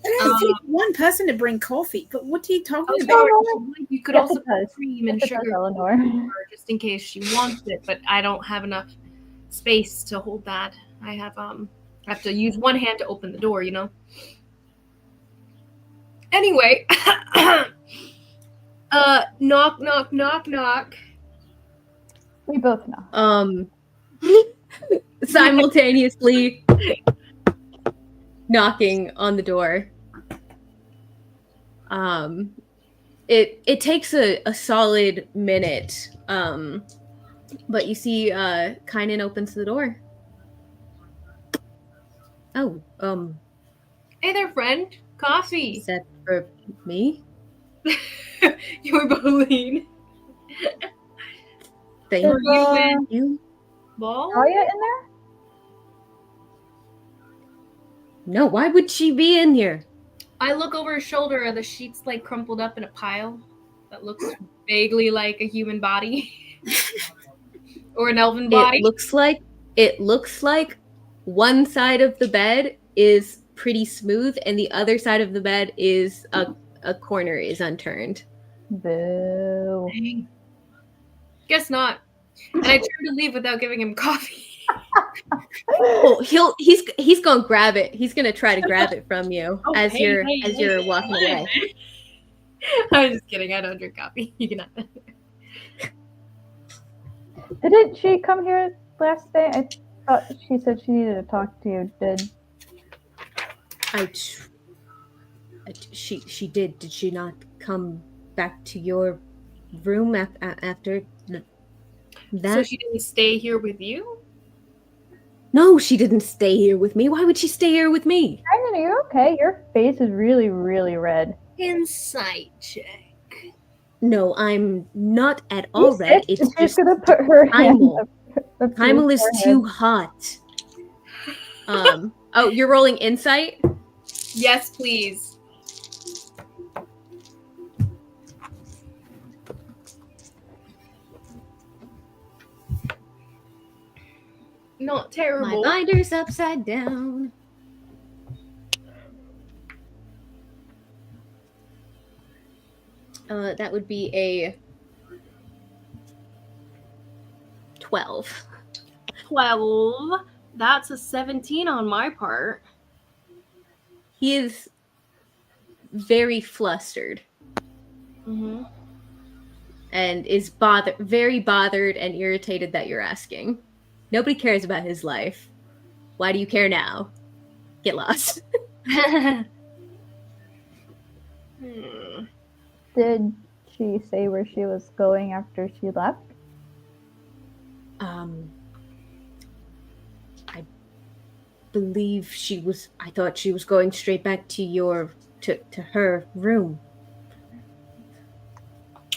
It only takes one person to bring coffee, but what are you talking Oh, about? sorry. You could Yes, also it does. put cream and Yes, it does, sugar Eleanor. for her just in case she wants it, but I don't have enough space to hold that. I have to use one hand to open the door, Anyway, knock, knock, knock, knock. We both know. Simultaneously knocking on the door. It takes a solid minute, but you see Kynan opens the door. Oh, Hey there, friend. Coffee. is that for me? You were both lean. Thank you. Ball? Are you in there? No, why would she be in here? I look over his shoulder. Are the sheets like crumpled up in a pile that looks vaguely like a human body or an elven body? It looks like one side of the bed is pretty smooth and the other side of the bed is a corner is unturned. Boo. Dang. Guess not. And I turned to leave without giving him coffee. Oh, he's gonna grab it. He's gonna try to grab it from you as you're walking away. I was just kidding. I don't drink coffee. You cannot. Didn't she come here last day? I thought she said she needed to talk to you. She did. Did she not come back to your room after that? So she didn't stay here with you? No, she didn't stay here with me. Why would she stay here with me? Brandon, are you okay? Your face is really, really red. Insight check. No, I'm not at all red. It's She's just gonna put her hand Primal. up Primal to is his too forehead. hot. Oh, you're rolling insight? Yes, please. Not My terrible. binder's upside down. That would be a 12. 12. That's a 17 on my part. He is very flustered Mm-hmm. and is very bothered and irritated that you're asking. Nobody cares about his life. Why do you care now? Get lost. Did she say where she was going after she left? I believe I thought she was going straight back to her room.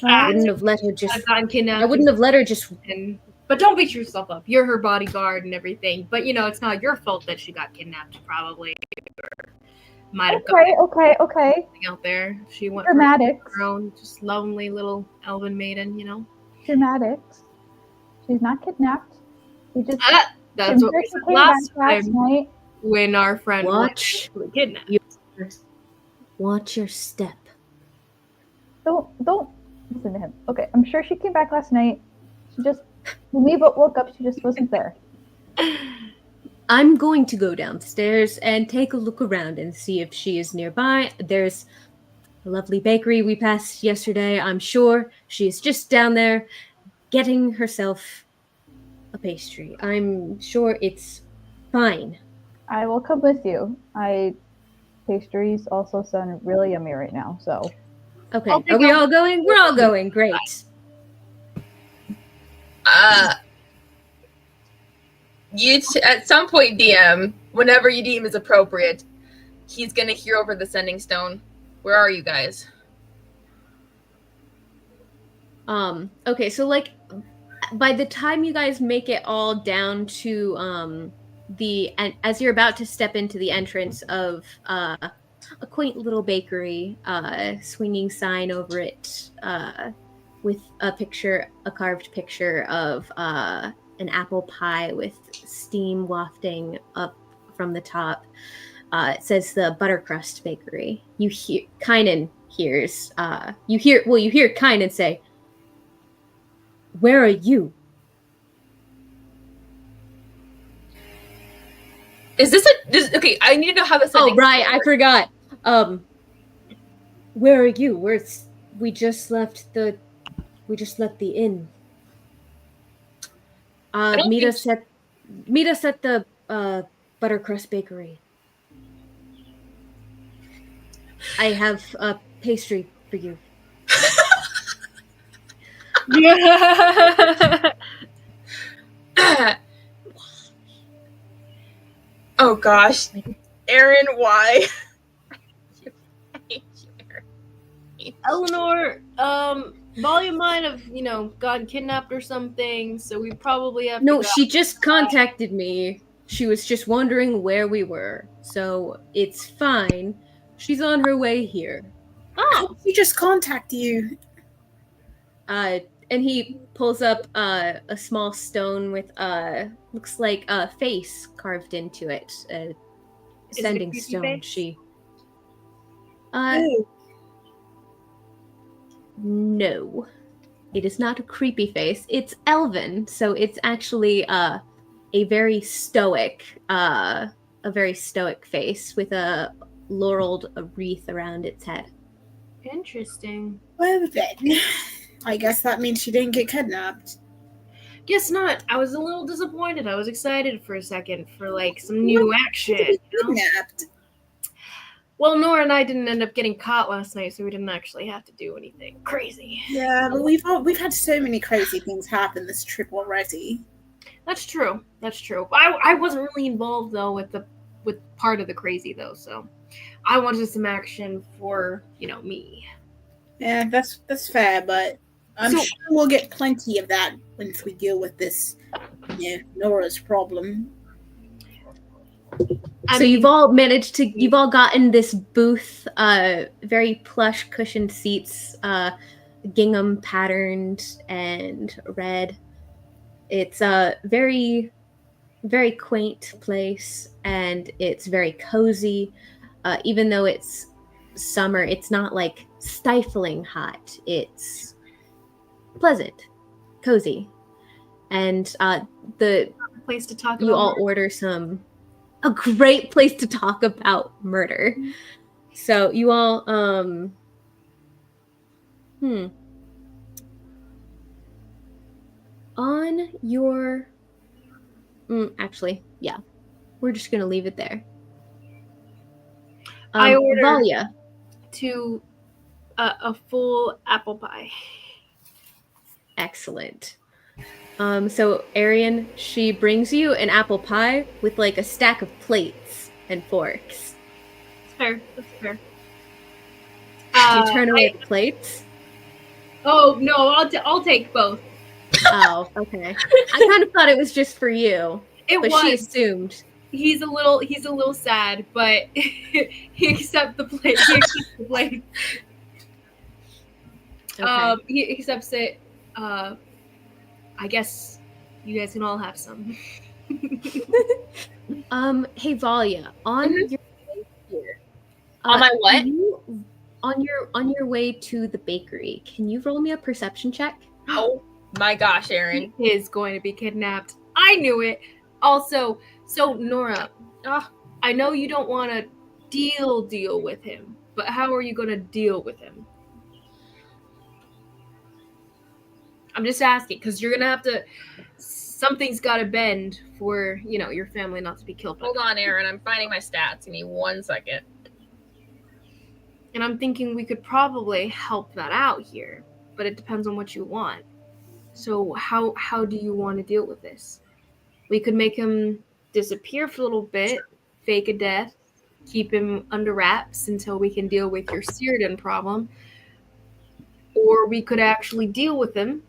I wouldn't have let her just I've gotten kidnapped. I wouldn't have let her just But don't beat yourself up. You're her bodyguard and everything. But it's not your fault that she got kidnapped. Probably, or might have got Okay. something out there. She went Dramatics. for her own, just lonely little elven maiden. Dramatics. She's not kidnapped. She just That's what we said last time night. when our friend Watch was kidnapped. watch your step. Don't listen to him. Okay, I'm sure she came back last night. She just when we woke up, she just wasn't there. I'm going to go downstairs and take a look around and see if she is nearby. There's a lovely bakery we passed yesterday. I'm sure she is just down there getting herself a pastry. I'm sure it's fine. I will come with you. Pastries also sound really yummy right now, so Okay, I'll are we go. all going? We're all going. Great. At some point, DM, whenever you deem is appropriate, he's gonna hear over the sending stone. Where are you guys? Okay, so by the time you guys make it all down to as you're about to step into the entrance of a quaint little bakery, swinging sign over it with a carved picture of an apple pie with steam wafting up from the top. It says the Buttercrust Bakery. You hear Kynan hears. You hear Kynan say, "Where are you?" Is this okay? I need to know how this. Oh, right, I forgot. Where are you? We just left the inn. Meet us at the Buttercrust Bakery. I have a pastry for you. Oh gosh, Aaron, why? Eleanor, Volume might have, gotten kidnapped or something, so we probably have No, to go. she just contacted me. She was just wondering where we were. So it's fine. She's on her way here. Oh, she just contact you. And he pulls up a small stone with looks like a face carved into it. A Is it a sending creepy stone. face? She. Ooh. No, it is not a creepy face. It's elven, so it's actually a very stoic face with a laureled wreath around its head. Interesting. Well then, I guess that means she didn't get kidnapped. Guess not. I was a little disappointed. I was excited for a second for like some new action. you know? Kidnapped. Well, Nora and I didn't end up getting caught last night, so we didn't actually have to do anything crazy. Yeah, but we've had so many crazy things happen this trip already. That's true. That's true. I wasn't really involved though with part of the crazy though, so I wanted some action for me. Yeah, that's fair, but I'm So- sure we'll get plenty of that once we deal with this, Nora's problem. So you've all managed to, you've all gotten this booth, very plush cushioned seats, gingham patterned and red. It's a very, very quaint place, and it's very cozy. Even though it's summer, it's not like stifling hot. It's pleasant, cozy, and the Place to talk you about. all order a great place to talk about murder. So you all on your actually, yeah. We're just going to leave it there. I ordered- Valia. to a full apple pie. Excellent. So Arian, she brings you an apple pie with like a stack of plates and forks. That's fair. That's fair. Do you turn away the plates? Oh no, I'll take both. Oh, okay. I kind of thought it was just for you, It but was. she assumed. He's a little sad, but he accepts the plate. He accepts the plate. Okay. He accepts it. I guess you guys can all have some. Hey Valia, on Mhm. your way here. On my what? can you- on your way to the bakery, can you roll me a perception check? Oh my gosh, Aaron. He is going to be kidnapped. I knew it. Also, so Nora, I know you don't want to deal with him, but how are you going to deal with him? I'm just asking because you're gonna have to. Something's got to bend for your family not to be killed. Hold on, Aaron. I'm finding my stats. Give me 1 second. And I'm thinking we could probably help that out here, but it depends on what you want. So how do you want to deal with this? We could make him disappear for a little bit, fake a death, keep him under wraps until we can deal with your Cyrodiil problem. Or we could actually deal with him,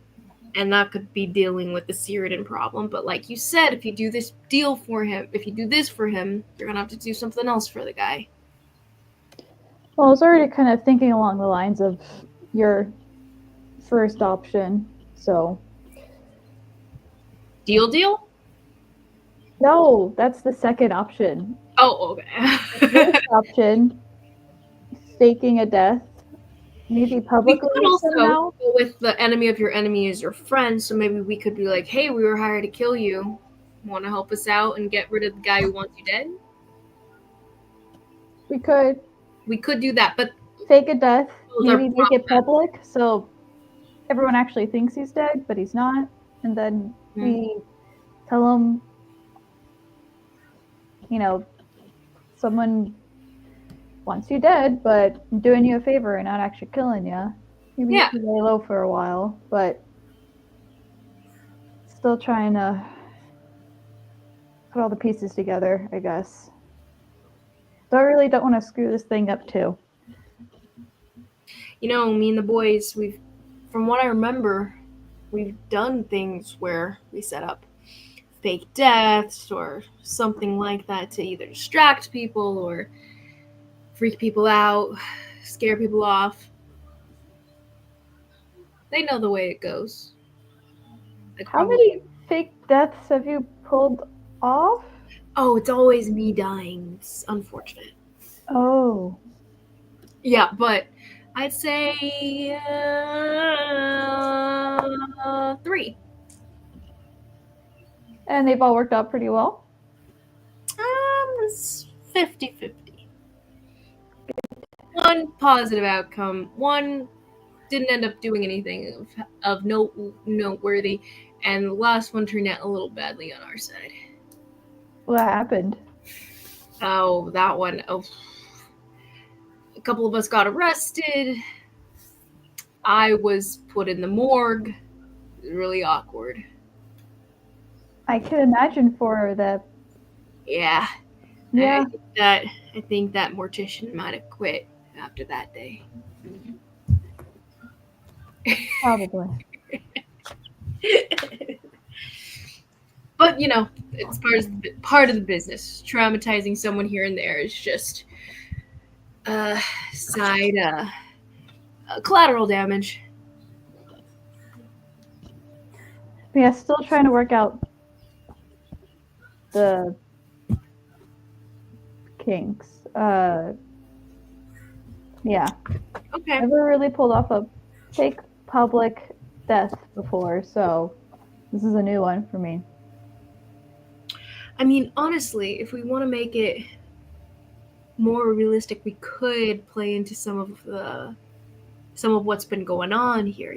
and that could be dealing with the Cyrodiil problem. But like you said, if you do this for him, you're gonna have to do something else for the guy. Well, I was already kind of thinking along the lines of your first option, so. Deal? No, that's the second option. Oh, okay. First option, staking a death, maybe We publicly could also somehow. go with the enemy of your enemy is your friend, so maybe we could be like, hey, we were hired to kill you. Want to help us out and get rid of the guy who wants you dead? We could We could do that, but fake a death, those are maybe make it public, so everyone actually thinks he's dead, but he's not, and then we tell him, someone wants you dead, but I'm doing you a favor and not actually killing you. Maybe Yeah. you can lay low for a while, but still trying to put all the pieces together, I guess. Though I really don't want to screw this thing up too. me and the boys, from what I remember, we've done things where we set up fake deaths or something like that to either distract people or freak people out, scare people off. They know the way it goes. Like, How many fake deaths have you pulled off? Oh, it's always me dying. It's unfortunate. Oh. Yeah, but I'd say 3. And they've all worked out pretty well? It's 50-50. One positive outcome. One didn't end up doing anything of noteworthy, and the last one turned out a little badly on our side. What happened? Oh, that one. Oh, a couple of us got arrested. I was put in the morgue. It was really awkward. I can imagine for the... Yeah. Yeah. I think that mortician might have quit after that day. Probably. But it's part of the business. Traumatizing someone here and there is just collateral damage. Yeah, still trying to work out the kinks. Yeah. Okay. Never really pulled off a fake public death before, so this is a new one for me. I mean, honestly, if we want to make it more realistic, we could play into some of what's been going on here,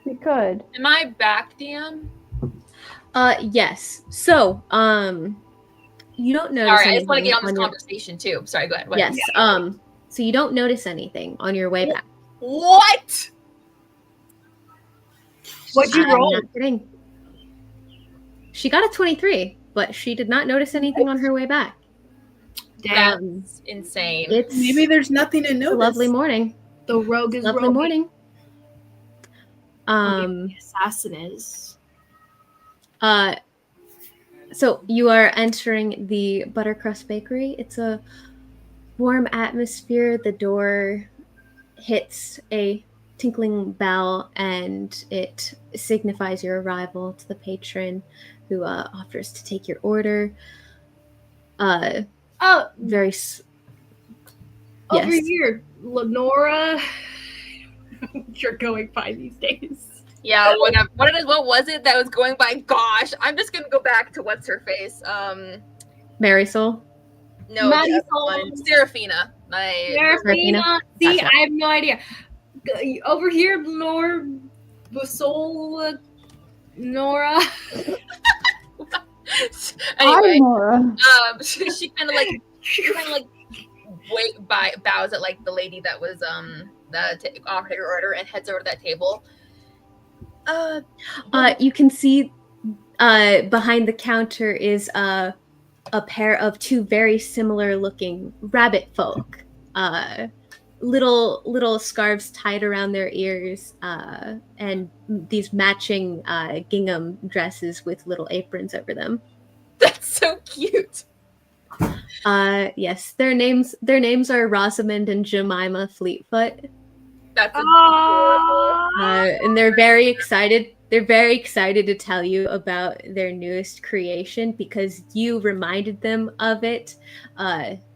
We could. Am I back, DM? Yes. So, you don't notice Sorry, I anything just want to get on this your- conversation too. Sorry, go ahead. What? Yes. So you don't notice anything on your way back. What? What'd you I'm roll? not kidding. She got a 23, but she did not notice anything on her way back. Damn. That's insane. It's Maybe there's nothing to a notice. lovely morning. The rogue is Lovely rogue. morning. The assassin is. So you are entering the Buttercrust Bakery. It's a warm atmosphere. The door hits a tinkling bell, and it signifies your arrival to the patron, who offers to take your order. Oh, Very over yes. here, Lenora. You're going by these days. Yeah, what was it that was going by? Gosh, I'm just gonna go back to what's her face. Marisol. No, the other one, Serafina. Serafina. See, Gotcha. I have no idea. Over here, Lenore, Basol, Nora. Anyway, Hi, Nora. she kind of like bows at like the lady that was offered her order and heads over to that table. You can see behind the counter is a pair of two very similar looking rabbit folk. Little scarves tied around their ears, and these matching gingham dresses with little aprons over them. That's so cute. Yes, their names are Rosamond and Jemima Fleetfoot. That's And they're very excited. They're very excited to tell you about their newest creation because you reminded them of it.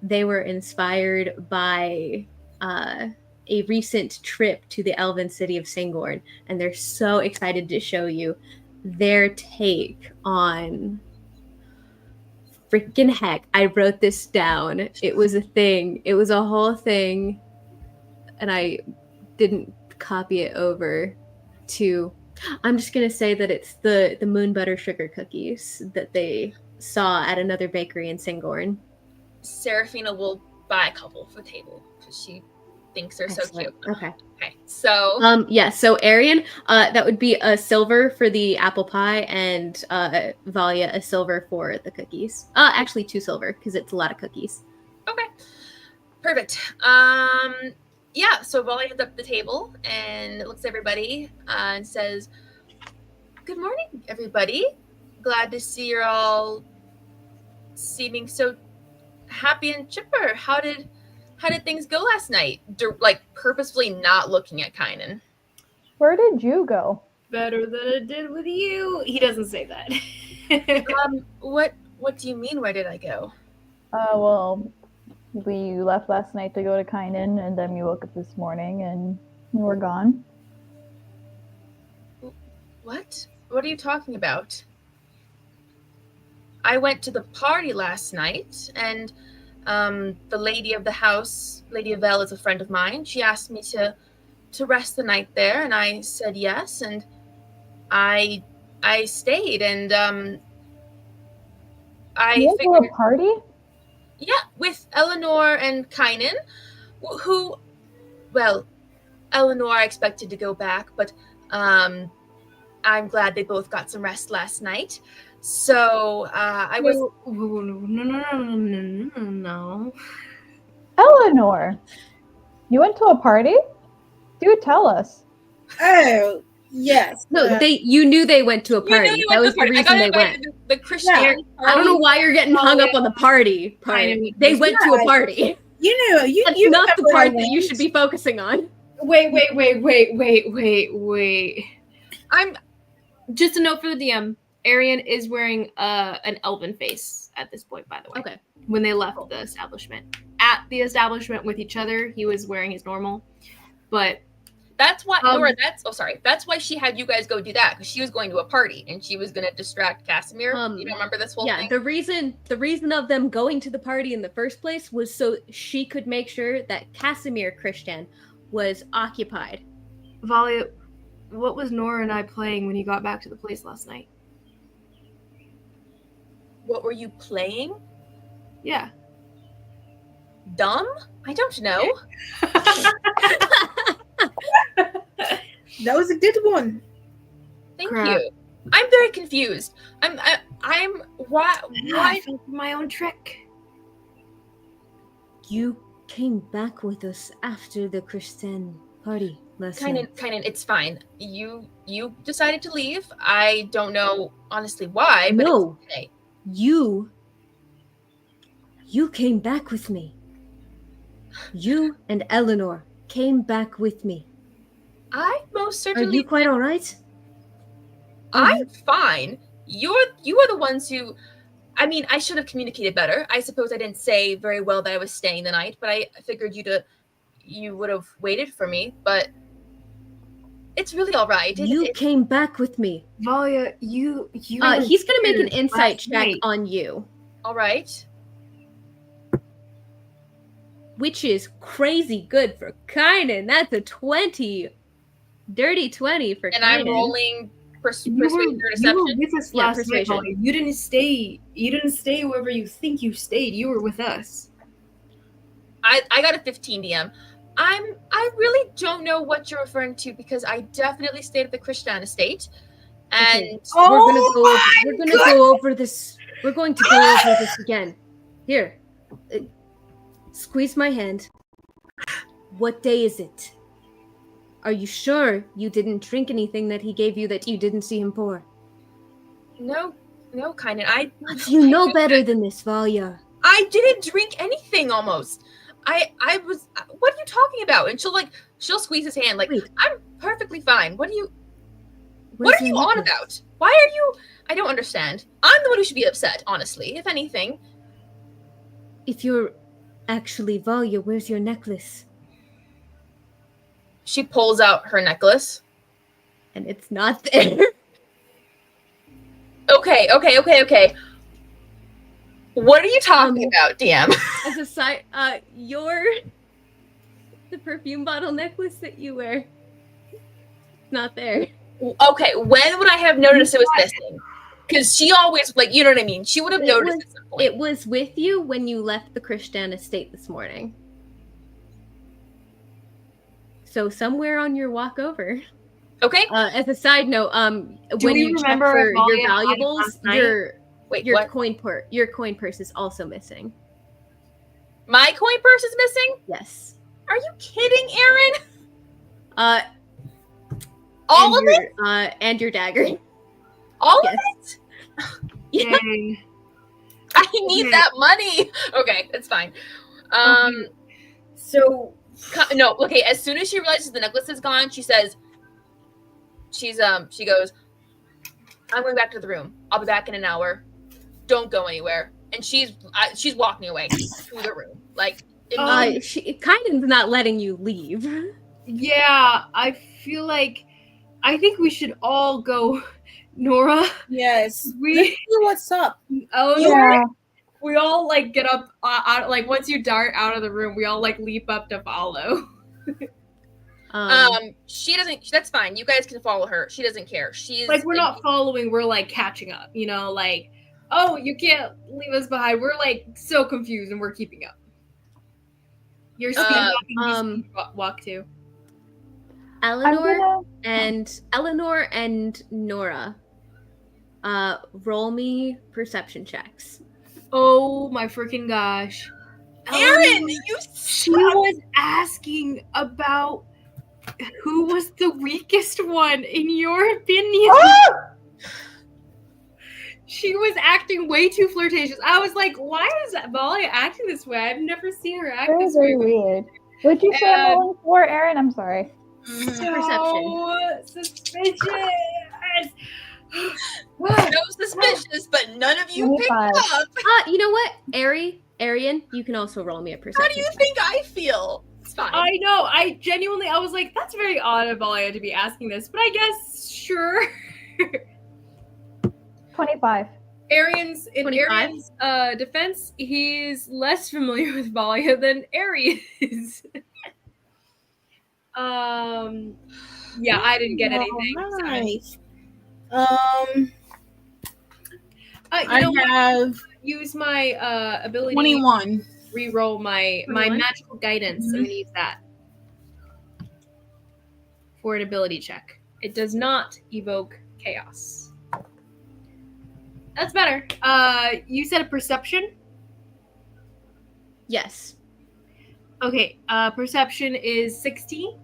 They were inspired by a recent trip to the elven city of Singorn, and they're so excited to show you their take on. Freaking heck, I wrote this down. It was a thing. It was a whole thing, and I didn't copy it over to. I'm just gonna say that it's the moon butter sugar cookies that they saw at another bakery in Singorn. Serafina will buy a couple for the table because she thinks they're Excellent. so cute. Okay. Okay, so Yeah, so Arian, that would be a silver for the apple pie, and Valia a silver for the cookies. Actually 2 silver because it's a lot of cookies. okay, perfect. Yeah, so Volley heads up the table and looks at everybody and says, "Good morning, everybody. Glad to see you're all seeming so happy and chipper. How did things go last night? Like purposefully not looking at Kynan. Where did you go? Better than it did with you. He doesn't say that. What do you mean? Where did I go? Well, we left last night to go to Kynan, and then we woke up this morning and you were gone. What? What are you talking about? I went to the party last night, and the lady of the house, Lady Avelle, is a friend of mine. She asked me to rest the night there, and I said yes, and I stayed, and You went to a party? Yeah, with Eleanor and Kynan, who, well, Eleanor I expected to go back, but I'm glad they both got some rest last night. So I was. No. Eleanor, you went to a party? Do tell us. Oh, yes. No, you knew they went to a You knew party. you That went was to the the party. I got reason they invited went. to the Christianity party. I don't know why you're getting hung up on the party part. They went to a party. You know, That's you not the remember part I that you went. should be focusing on. Wait. I'm just a note for the DM. Arian is wearing an elven face at this point, by the way. Okay. When they left the establishment. At the establishment with each other, he was wearing his normal. But That's why, Nora, that's why she had you guys go do that, because she was going to a party and she was going to distract Casimir. You don't remember this whole thing? The reason of them going to the party in the first place was so she could make sure that Casimir Christian was occupied. Valia, what was Nora and I playing when you got back to the place last night? What were you playing? Yeah. Dumb? I don't know. That was a good one. Thank Crap. you. I'm very confused. Why? I fell for my own trick. You came back with us after the Christian party last night. Kynan, it's fine. You decided to leave. I don't know honestly why, but No. it's okay. You came back with me. You and Eleanor came back with me. I most Are certainly. you quite all right? I'm fine. You are the ones who. I mean, I should have communicated better. I suppose I didn't say very well that I was staying the night, but I figured you would have waited for me. But it's really all right. You came back with me. Valia, you. He's gonna make an insight last check night. on you, all right. which is crazy good for Kynan. That's a 20. Dirty 20 for And Kynan. I'm rolling persuasion or You were deception. with us Yeah, last night, persuasion. Valia. You didn't stay wherever you think you stayed. You were with us. I got a 15 DM. I really don't know what you're referring to, because I definitely stayed at the Christian estate, and Okay, we're going to go over this. We're going to go over this again. Here, squeeze my hand. What day is it? Are you sure you didn't drink anything that he gave you that you didn't see him pour? no, Kynan, You know better than this, Valia. I didn't drink anything almost. I was. What are you talking about? And she'll squeeze his hand like, Wait. I'm perfectly fine. What are you Where's your on necklace? about? Why are you? I don't understand. I'm the one who should be upset, honestly. If anything, If you're actually Valia, where's your necklace? she pulls out her necklace. And it's not there. Okay. What are you talking about, DM? As a side, the perfume bottle necklace that you wear, it's not there. Okay, when would I have noticed it was missing? Because she always, you know what I mean? She would have noticed at some point. It was with you when you left the Christian estate this morning. So somewhere on your walk over. Okay. As a side note, Do when we you check remember for if Valia your had it valuables, last night? your What? your coin purse is also missing. My coin purse is missing? Yes. Are you kidding, Aaron? All of it? And your dagger. All Yes. of it? Yeah. Dang. I need Okay. that money. Okay, it's fine. So No, okay, as soon as she realizes the necklace is gone, she says, she goes, I'm going back to the room. I'll be back in an hour. Don't go anywhere. And she's walking away to the room. Like, She kind of not letting you leave. yeah, I feel like I think we should all go, Nora. Yes. We- Let's see what's up. Eleanor. Yeah. We all like get up out like once you dart out of the room, we all like leap up to follow. she doesn't. That's fine. You guys can follow her. She doesn't care. She's Like we're not following, we're like catching up. You know, like oh, you can't leave us behind. We're like so confused and we're keeping up. You're speed walking, walk too. Eleanor and Nora. Roll me perception checks. Oh my freaking gosh. Aaron, She was asking about who was the weakest one in your opinion. She was acting way too flirtatious. I was like, why is Molly acting this way? I've never seen her act Very, this way. very weird. What'd you say I'm rolling for, Aaron? I'm sorry. So suspicious. no suspicious, but none of you picked 25. up. You know what? Arian, you can also roll me a perception. How do you check. think I feel? It's fine. I know. I genuinely, I was like, that's very odd of Molly to be asking this, but I guess sure. 25. Arian's in 25? Arian's defense, he's less familiar with Valia than Ari is. Yeah, I didn't get anything. Oh, so- nice. You know what? have Use my ability 21. to re-roll my 21? magical guidance. I'm gonna use that for an ability check. It does not evoke chaos. That's better. You said a perception? Yes. Okay, perception is 16.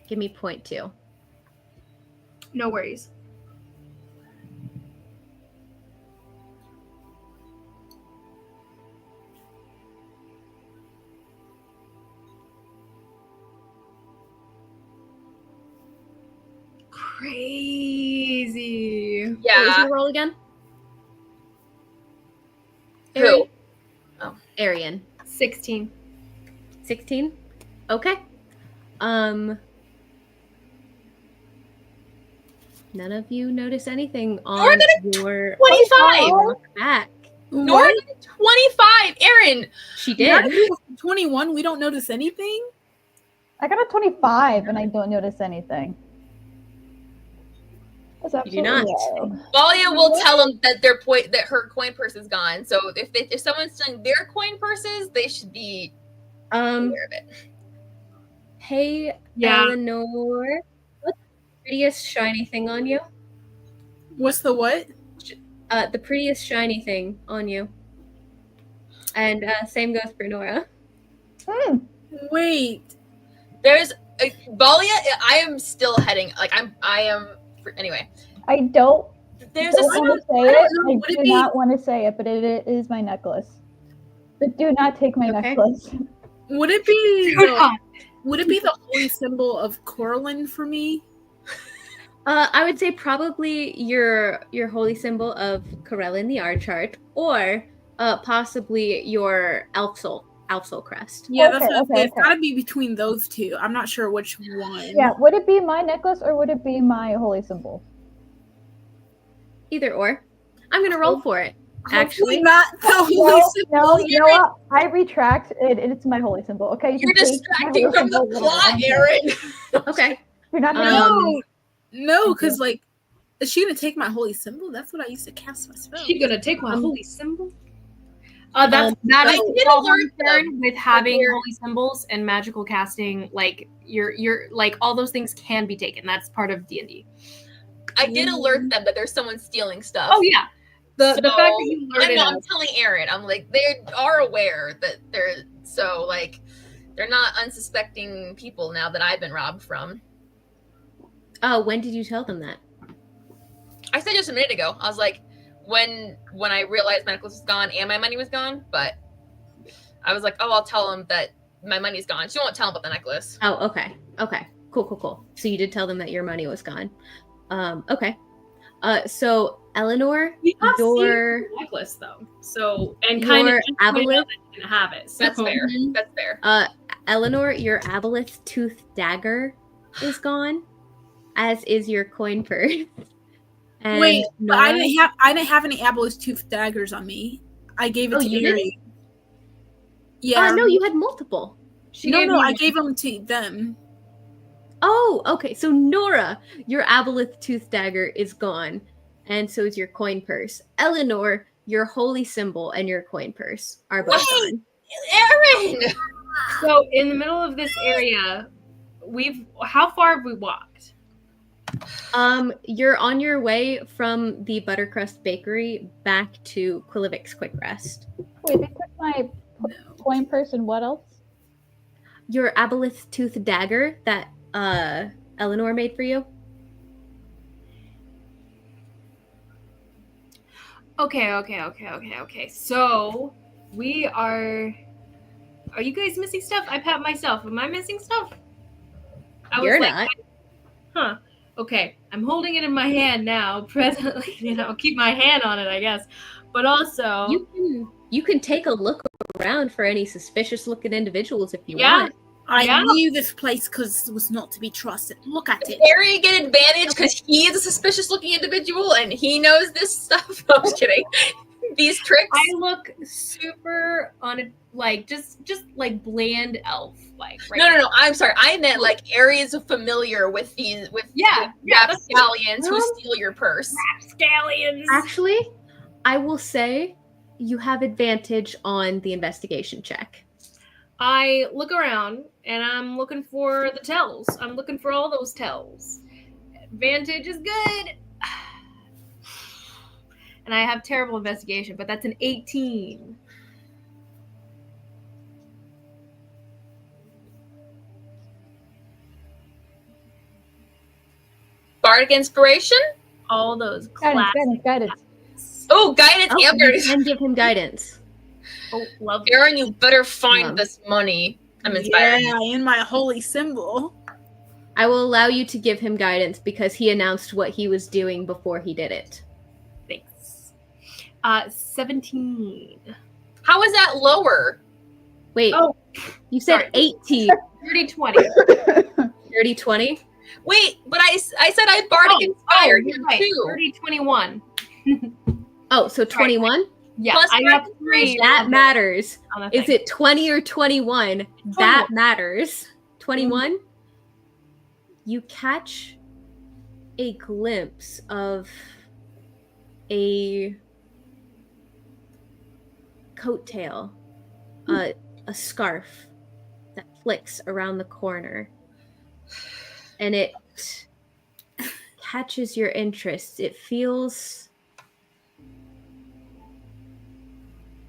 Give me 0.2. No worries. Crazy. What was yeah. your roll again? Who? Arian. 16. 16? Okay. None of you notice anything on your 25. back. Nora got 25. Aaron. She Not did. if it was 21. We don't notice anything. I got a 25 and I don't notice anything. That's You do not. absolutely wild. Valia will tell them that that her coin purse is gone. So if someone's stealing their coin purses, they should be aware of it. Hey, Yeah. Eleanor. What's the prettiest shiny thing on you? What's the what? The prettiest shiny thing on you. And same goes for Nora. Wait. There's Valia. I am still heading. Like I am. Anyway, I don't there's want to say I it. don't know. I Would it do be- not want to say it, but it is my necklace. But do not take my Okay. necklace. Would it be Hold the, on. would it be the holy symbol of Corlin for me? I would say probably your holy symbol of Corellin the Archart, or possibly your elf soul crest. Yeah, Okay, that's what okay, it's okay. gotta be between those two. I'm not sure which one. Yeah, would it be my necklace or would it be my holy symbol? Either or. I'm gonna roll for it. Hopefully Actually, not the holy No, symbol. you know what? I retract. It's my holy symbol. Okay, you You're can take my distracting holy from the symbol, plot, whatever. Aaron. okay. You're not gonna No, because like, is she gonna take my holy symbol? That's what I used to cast my spell. She gonna take my holy symbol? That I is did the problem, alert them Karen, with having we're- holy symbols and magical casting. Like you're like all those things can be taken. That's part of D&D. I did alert them that there's someone stealing stuff. Oh yeah, the fact that So, you I alerted know, I'm us. telling Aaron. I'm like, they are aware that they're so like they're not unsuspecting people now that I've been robbed from. Oh, when did you tell them that? I said just a minute ago. I was like, when I realized my necklace was gone and my money was gone, but I was like, oh, I'll tell him that my money's gone. She won't tell him about the necklace. Oh, okay. Okay. Cool. So you did tell them that your money was gone. Okay. So Eleanor, We have your seen the necklace though. So and kind of your aboleth. didn't have it. So. That's fair. Mhm. That's fair. Eleanor, your aboleth tooth dagger is gone, as is your coin purse. And Wait, but Nora, I didn't have any Aboleth tooth daggers on me. I gave it Oh, to you Yuri. Yeah. no, you had multiple. I gave them to them. Oh, okay. So Nora, your aboleth tooth dagger is gone, and so is your coin purse. Eleanor, your holy symbol and your coin purse are both Wait! gone. Erin! So in the middle of this area, how far have we walked? You're on your way from the Buttercrust Bakery back to Quillivik's Quick Rest. Wait, they took my coin purse and what else? Your aboleth tooth dagger that Eleanor made for you. Okay. So we are you guys missing stuff? I pat myself. Am I missing stuff? You're not. Huh. Okay. I'm holding it in my hand now, presently. Keep my hand on it, I guess. But also You can take a look around for any suspicious looking individuals if you Yeah. want. I knew this place because it was not to be trusted. Look at Does it. Harry get advantage because he is a suspicious looking individual and he knows this stuff? No, I'm just kidding. These tricks. I look super just like bland elf right No. I'm sorry. I meant like areas of familiar with these Yeah, that's good. rapscallions who steal your purse. Scallions. Actually, I will say you have advantage on the investigation check. I look around and I'm looking for the tells. I'm looking for all those tells. Advantage is good. And I have terrible investigation, but that's an 18. Bardic inspiration. All those Guidance, classic. guidance. Oh, guidance. Oh, Amber. you can give him guidance. Oh, love Aaron, you better find Love. this money. I'm inspired. Yeah, in my holy symbol. I will allow you to give him guidance because he announced what he was doing before he did it. Thanks. 17. How is that lower? Wait, Oh, you said sorry. 18. 30, 20. 30, 20? Wait, but I said I bardic inspired you're him right. too. 30, 21. Oh, so 21? Yeah, Plus I got 3. That matters. on the Is thing. it 20 or 21? That matters. 21? You catch a glimpse of a coattail, a scarf that flicks around the corner, and it catches your interest. It feels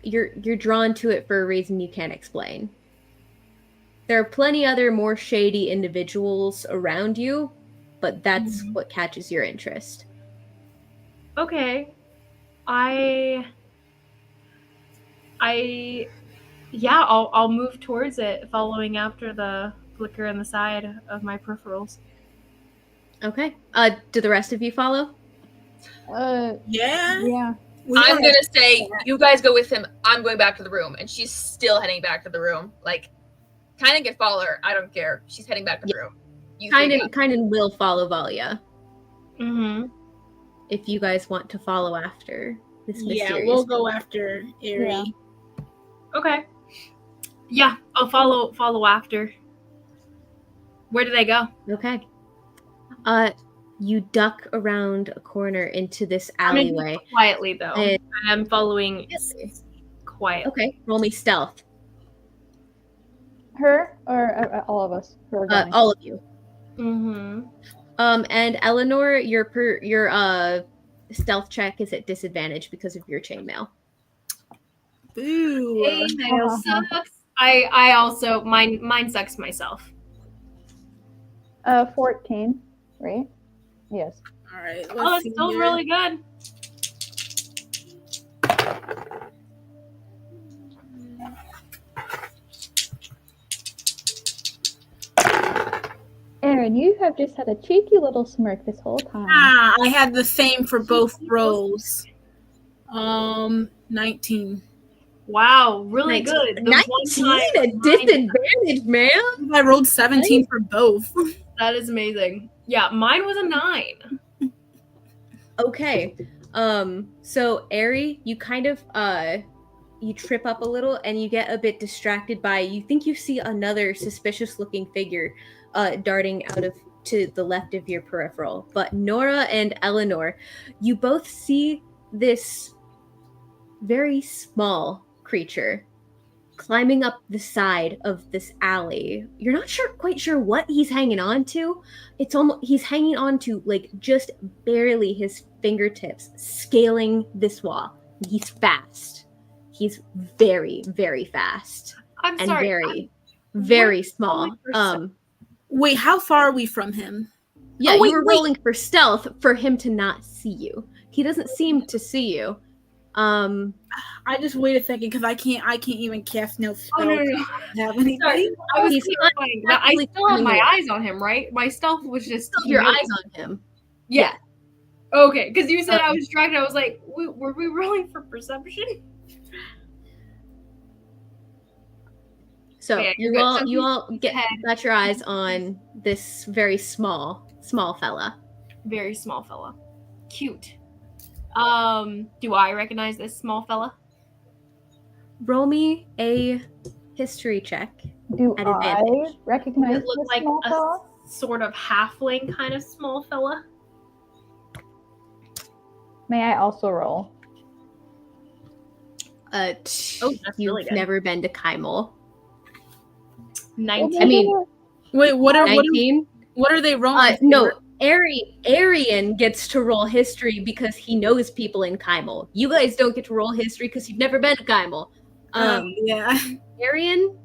you're drawn to it for a reason you can't explain. There are plenty other more shady individuals around you, but that's what catches your interest. Okay. I'll move towards it, following after the flicker in the side of my peripherals. Okay. Do the rest of you follow? Yeah. Yeah. I'm gonna say you guys go with him. I'm going back to the room, and she's still heading back to the room. Like, kind of get follow her. I don't care. She's heading back to the room. You Kind three of will follow Valia Mm-hmm. if you guys want to follow after this Yeah, mysterious. we'll go after Ari. Yeah. Okay. Yeah, I'll follow after. Where do they go? Okay. You duck around a corner into this I'm gonna alleyway. go quietly though. And- I'm following quietly. Okay, roll me stealth. Her or all of us? Who are going? All of you. Mm-hmm. And Eleanor, your stealth check is at disadvantage because of your chainmail. Boo. Hey, mail sucks. I also mine sucks myself. 14, right? Yes. All right. Oh, Let's it's see still here. really good. Aaron, you have just had a cheeky little smirk this whole time. Ah, I had the same for both rolls. 19. Wow, really 19. good. The one 19 time at disadvantage, man. I rolled 17 for both. that is amazing. Yeah, mine was a 9. Okay. So Ari, you kind of you trip up a little and you get a bit distracted by, you think you see another suspicious looking figure darting out of to the left of your peripheral. But Nora and Eleanor, you both see this very small creature climbing up the side of this alley. You're not quite sure what he's hanging on to. It's almost, he's hanging on to like just barely his fingertips, scaling this wall. He's fast. He's very, very fast. I'm and sorry. very, very small. Wait, how far are we from him? Yeah, Oh, wait, you were wait. rolling for stealth for him to not see you. He doesn't seem to see you. I just wait a second because I can't even cast no spells. Oh, no. I don't have anything. Sorry, I was He's clarifying that I actively still have my coming away. eyes on him, right? My stealth was just Still your eyes on him. Yeah. Okay, because you said I Um, was distracted. I was like, were we rolling for perception? So Yeah, you're you good. all So you all ahead. got your eyes on this very small fella. Very small fella. Cute. Do I recognize this small fella? Roll me a history check. Do At I advantage. recognize It looked this like small a fella? sort of halfling kind of small fella. May I also roll? that's You've really good. never been to Kaimol. 19. I mean, Wait, what are 19? what are they rolling? No, Arian gets to roll history because he knows people in Kaimol. You guys don't get to roll history because you've never been to Kaimol. Yeah. Arian,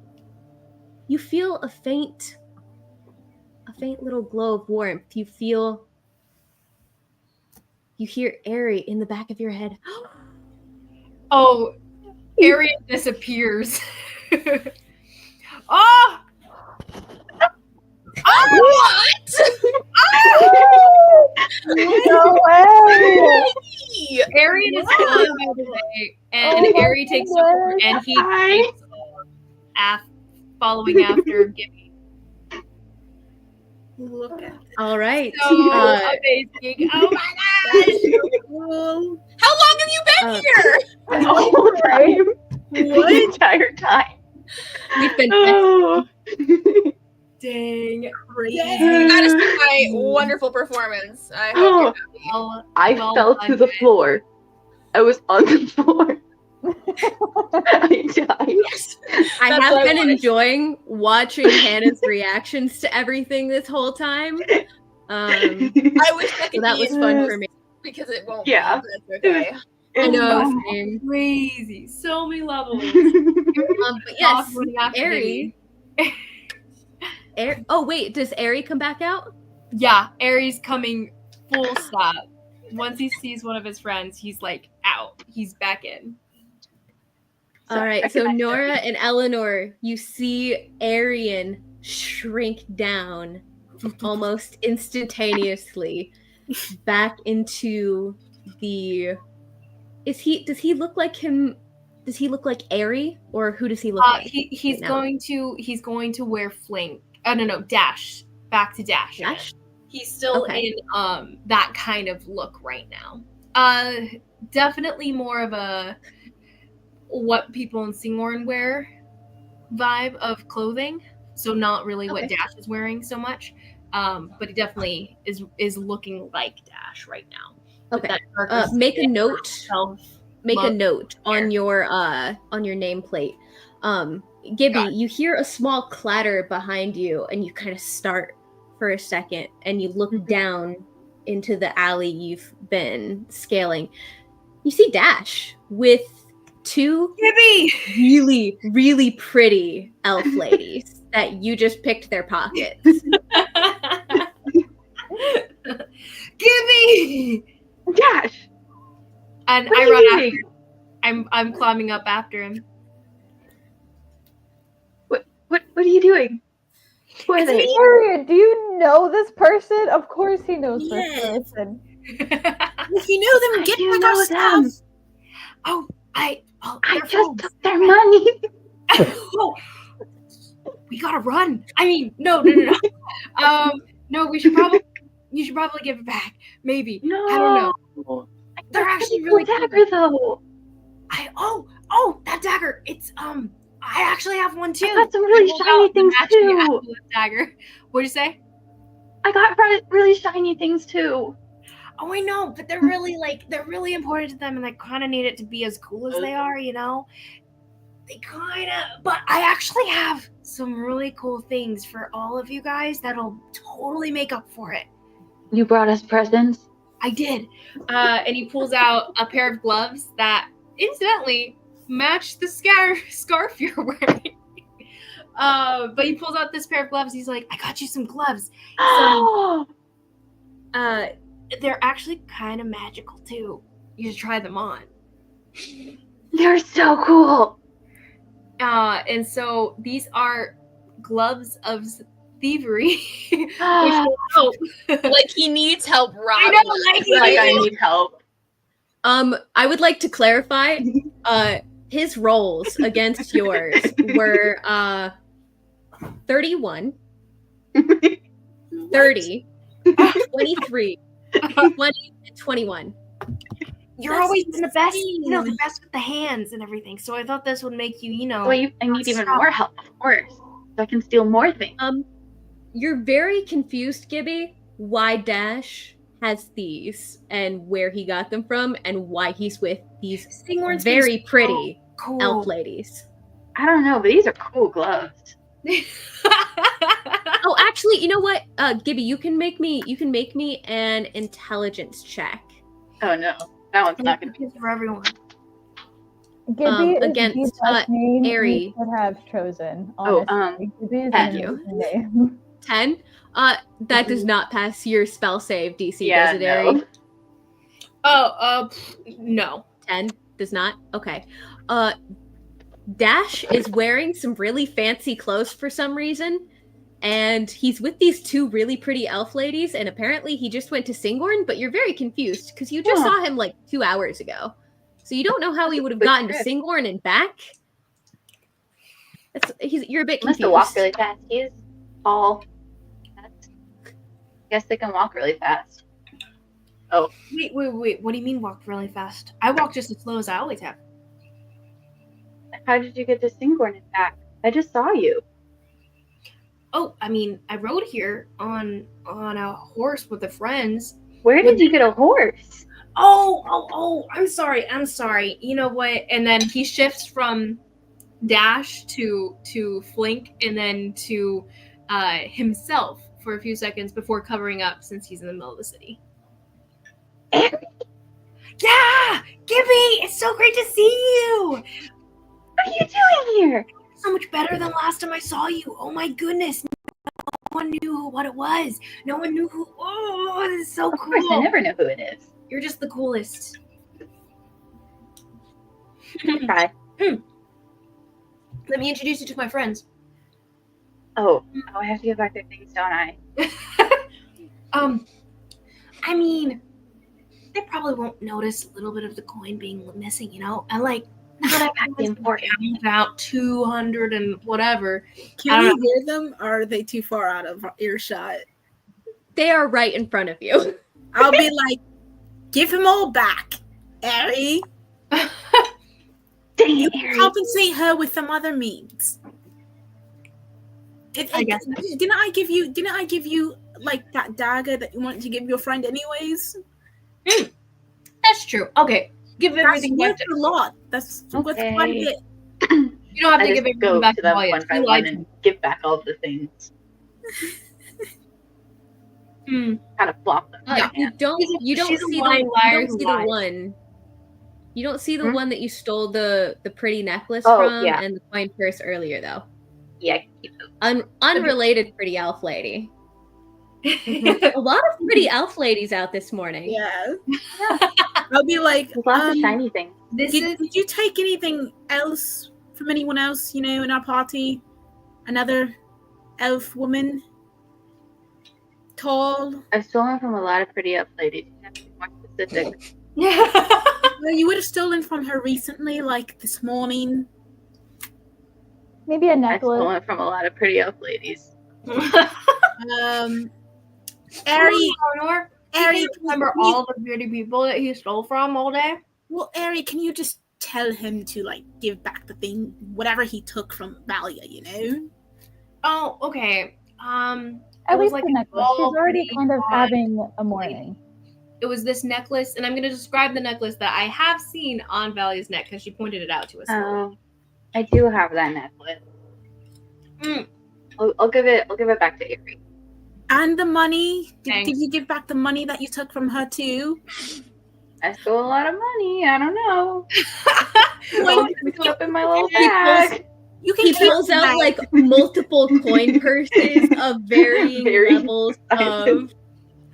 you feel a faint little glow of warmth. You hear Ari in the back of your head. Oh, Arian disappears. Oh! What? No way! Arian is gone by the way, and Oh my Ari takes over, goodness. and he takes following after Gibby. Look at All right. So amazing! Oh my gosh! How long have you been here? The whole time. The entire time. We've been Oh. Dang! crazy. That is my wonderful performance. I hope you're happy. Well, I well fell done, to the guys. floor. I was on the floor. I died. Yes. I That's have what I been wanted. enjoying watching Hannah's reactions to everything this whole time. I wish that So could that be was fun for me. because it won't. Yeah. Be, but that's okay. I know. Wow. Same. Crazy! So many levels. But yes, Off running after Ari. Gibby. Oh wait, does Ari come back out? Yeah, Aries coming full stop. Once he sees one of his friends, he's like out. He's back in. All right, so Nora and Eleanor, you see Arian shrink down almost instantaneously back into the. Does he look like him? Does he look like Ari, or who does he look like? He's right now? going to wear flank. No, Dash. Back to Dash. again. Dash? He's still Okay. in that kind of look right now. Definitely more of a what people in Singorn wear vibe of clothing. So not really what Okay. Dash is wearing so much. But he definitely is looking like Dash right now. With Okay. that darker Make a skin, note. self- Make a Love note on your nameplate. Gibby, Got it. you hear a small clatter behind you, and you kind of start for a second, and you look down into the alley you've been scaling. You see Dash with two Gibby! really, really pretty elf ladies that you just picked their pockets. Gibby! And What I are run you after. doing? I'm climbing up after him. What are you doing? Who are It's they? me. Harriet, do you know this person? Of course he knows Yes. this person. If you know them, I get do back know our them. stuff. I they're just friends. took their money. Oh, we gotta run. I mean, no. No, you should probably give it back. Maybe. No. I don't know. They're That's actually pretty cool really cool. dagger though. That dagger. It's I actually have one too. I got some really I pulled shiny out the things matching too. amulet dagger. What'd you say? I got really shiny things too. Oh, I know, but they're really important to them, and they kind of need it to be as cool as they are, you know. But I actually have some really cool things for all of you guys that'll totally make up for it. You brought us presents. I did. And he pulls out a pair of gloves that incidentally match the scarf you're wearing. But he pulls out this pair of gloves. He's like, I got you some gloves. Oh, They're actually kind of magical too. You should try them on. they're so cool. And so these are gloves of thievery. Which I will help. Like he needs help, Rob. I know, like feel like I need help. I would like to clarify, his rolls against yours were 31, 30, 23, 20, and 21. You're That's always the best, insane. the best with the hands and everything. So I thought this would make you, Well, I need even more help, of course. So I can steal more things. You're very confused, Gibby, why Dash has these and where he got them from and why he's with these Stinghorn's very pretty cool. elf ladies. I don't know, but these are cool gloves. Oh, actually, you know what? Gibby, you can make me an intelligence check. Oh no, that one's not gonna be. It's for everyone. Gibby is against, the best name Airy. you could have chosen. Oh, Honestly. Gibby is thank an you. amazing name. 10. That does not pass your spell save DC, Yeah, does it, Airy? no. No. 10 does not. Okay. Dash is wearing some really fancy clothes for some reason, and he's with these two really pretty elf ladies, and apparently he just went to Singorn, but you're very confused because you just Huh. saw him like 2 hours ago. So you don't know how he would have Quick gotten to trip. Singorn and back. You're a bit He must confused. have walked really fast. He is tall. Guess they can walk really fast. Wait. What do you mean walked really fast? I walk just as slow as I always have. How did you get to Singorn and back? I just saw you. Oh, I mean, I rode here on a horse with the friends. Where did you get a horse? Oh, I'm sorry. You know what? And then he shifts from Dash to Flink and then to himself for a few seconds before covering up since he's in the middle of the city. Yeah! Gibby! It's so great to see you! What are you doing here? So much better than last time I saw you. Oh my goodness. No one knew what it was. No one knew who. Oh, this is so Of cool. course, I never know who it is. You're just the coolest. Try. Let me introduce you to my friends. Oh, I have to give back their things, don't I? I mean, they probably won't notice a little bit of the coin being missing, you know? And like, But I got the important. about 200 and whatever. Can we hear them, or are they too far out of earshot? They are right in front of you. I'll be like, give him all back, Ari. Dang You it, Harry. compensate her with some other means. I guess. Didn't I give you like that dagger that you wanted to give your friend anyways? That's true. Okay. Give That's everything back worth to a lot. That's worth Okay. quite a bit. You don't have I to give just everything go back to to them Malia. one by You one lied to and give back all the things. me. Kind of flop them. Yeah. You don't she's a see lying liar who the lies. one. You don't see the Hmm? one that you stole the pretty necklace Oh, from yeah. and the coin purse earlier, though. Yeah, I can keep them. Unrelated pretty elf lady. A lot of pretty elf ladies out this morning. Yeah. I'll be like, There's lots of shiny things. This did, is did you take anything else from anyone else, in our party? Another elf woman? Tall? I've stolen from a lot of pretty elf ladies. You have to be more specific. Well, you would have stolen from her recently, like this morning. Maybe a I've necklace. stolen from a lot of pretty elf ladies. Ari, Eleanor. Ari, Ari, remember can you- all the beauty people that he stole from all day? Well, Ari, can you just tell him to give back the thing, whatever he took from Valia? Oh, okay. At it was least like the necklace. She's all already pretty kind of fun. having a morning. It was this necklace, and I'm going to describe the necklace that I have seen on Valley's neck because she pointed it out to us. Oh, I do have that necklace. Mm. I'll give it back to Avery. And the money? Did Thanks. you give back the money that you took from her too? I stole a lot of money. I don't know. Well, It's mixed up in my little He pulls- bag. You can He keep pulls out that. like multiple coin purses of varying Very levels sizes.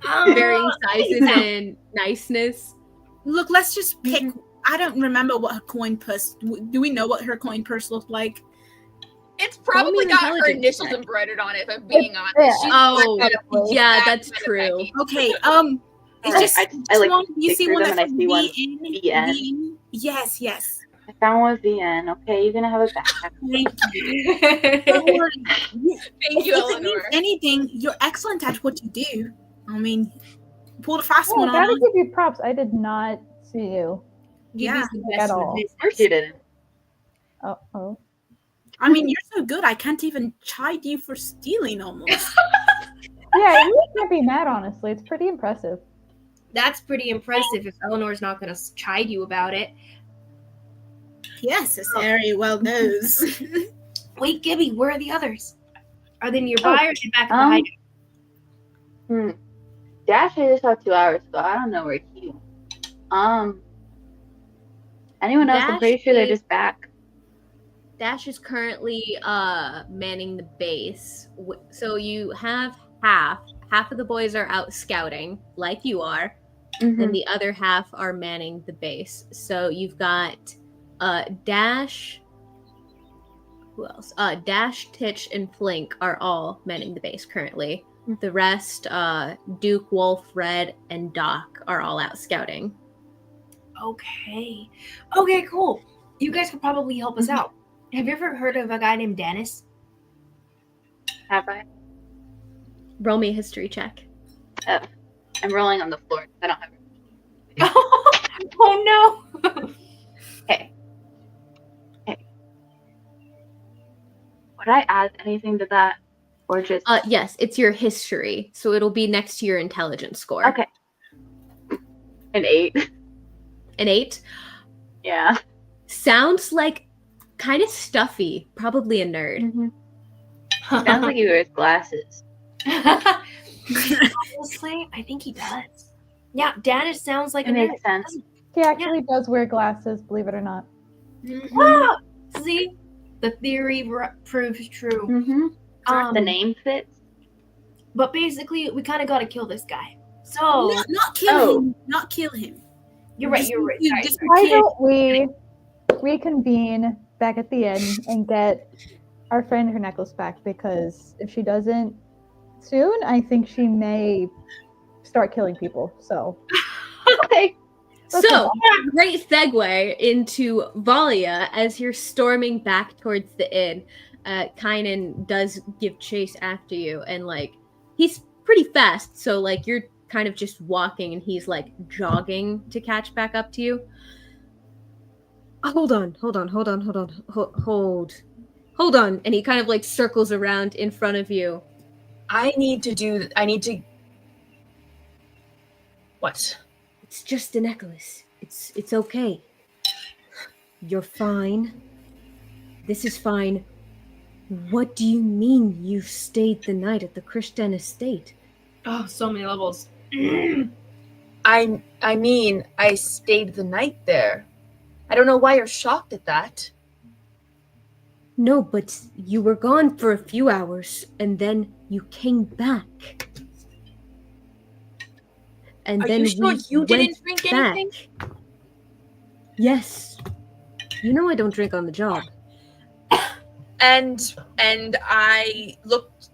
of varying sizes and niceness. Look, let's just pick. I don't remember what her coin purse. Do we know what her coin purse looked like? It's Roll me probably an got her intelligence initials check. embroidered on it, if I'm being honest. Yeah. She's Oh, Definitely. yeah, that that's kind of true. Becky. Okay. It's Right, just. I like one, you dig see through one them that's and I see one VN? VN. VN? Yes. I found one VN. Okay, you're gonna have it back. Thank you. Don't worry. Thank you, If it means Eleanor. anything, you're excellent at what you do. I mean, you pulled a fast Oh, one I on gotta us. give you props. I did not see you. Yeah. the At best all. of Of course you didn't. Oh. I mean, you're so good. I can't even chide you for stealing almost. Yeah, you can't be mad, honestly. It's pretty impressive. That's pretty impressive if Eleanor's not going to chide you about it. Yes, as Harry well knows. Wait, Gibby, where are the others? Are they nearby or are they back at the Um, hideout? Dash I just saw 2 hours ago. I don't know where he went. Anyone else? I'm Dash pretty sure they're is- just back. Dash is currently manning the base. So you have half of the boys are out scouting, like you are, and the other half are manning the base. So you've got Dash. Who else? Dash, Titch, and Flink are all manning the base currently. The rest, Duke, Wolf, Red, and Doc are all out scouting. Okay. Okay, cool. You guys could probably help us out. Have you ever heard of a guy named Dennis? Have I? Roll me a history check. I'm rolling on the floor. I don't have it. Oh no. Hey. Would I add anything to that? Or just Yes, it's your history, so it'll be next to your intelligence score. okay. An 8. An 8. Yeah. Sounds like kind of stuffy. Probably a nerd. Sounds like he wears glasses. Honestly, I think he does. Yeah, Dennis sounds like It a nerd. makes sense. He actually does wear glasses, believe it or not. Ah, see, the theory proves true. Mm-hmm. The name fits. But basically, we kind of got to kill this guy. So Not kill him. Not kill him. you're right. Just- You're right. you Sorry, just- sorry. Why Kid. don't we reconvene back at the inn and get our friend her necklace back? Because if she doesn't soon, I think she may start killing people. So Okay. So, great segue into Valia as you're storming back towards the inn. Kynan does give chase after you, and he's pretty fast. So you're kind of just walking, and he's jogging to catch back up to you. Hold on, and he kind of circles around in front of you. I need to. What? It's just a necklace. It's okay. You're fine. This is fine. What do you mean you stayed the night at the Christian estate? Oh, so many levels. I mean, I stayed the night there. I don't know why you're shocked at that. No, but you were gone for a few hours, and then you came back. And Are then you sure we you didn't went drink back. anything? Yes. You know I don't drink on the job. And I looked.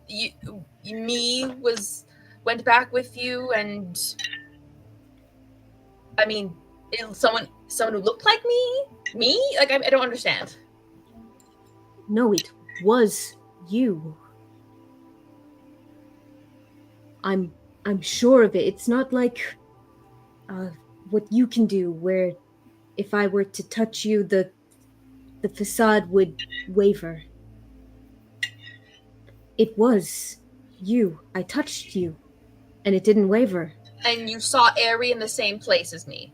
Went back with you, and I mean, someone who looked like me. Me? Like I don't understand. No, it was you. I'm sure of it. It's not like what you can do, where if I were to touch you, the facade would waver. It was you. I touched you, and it didn't waver. And you saw Airy in the same place as me.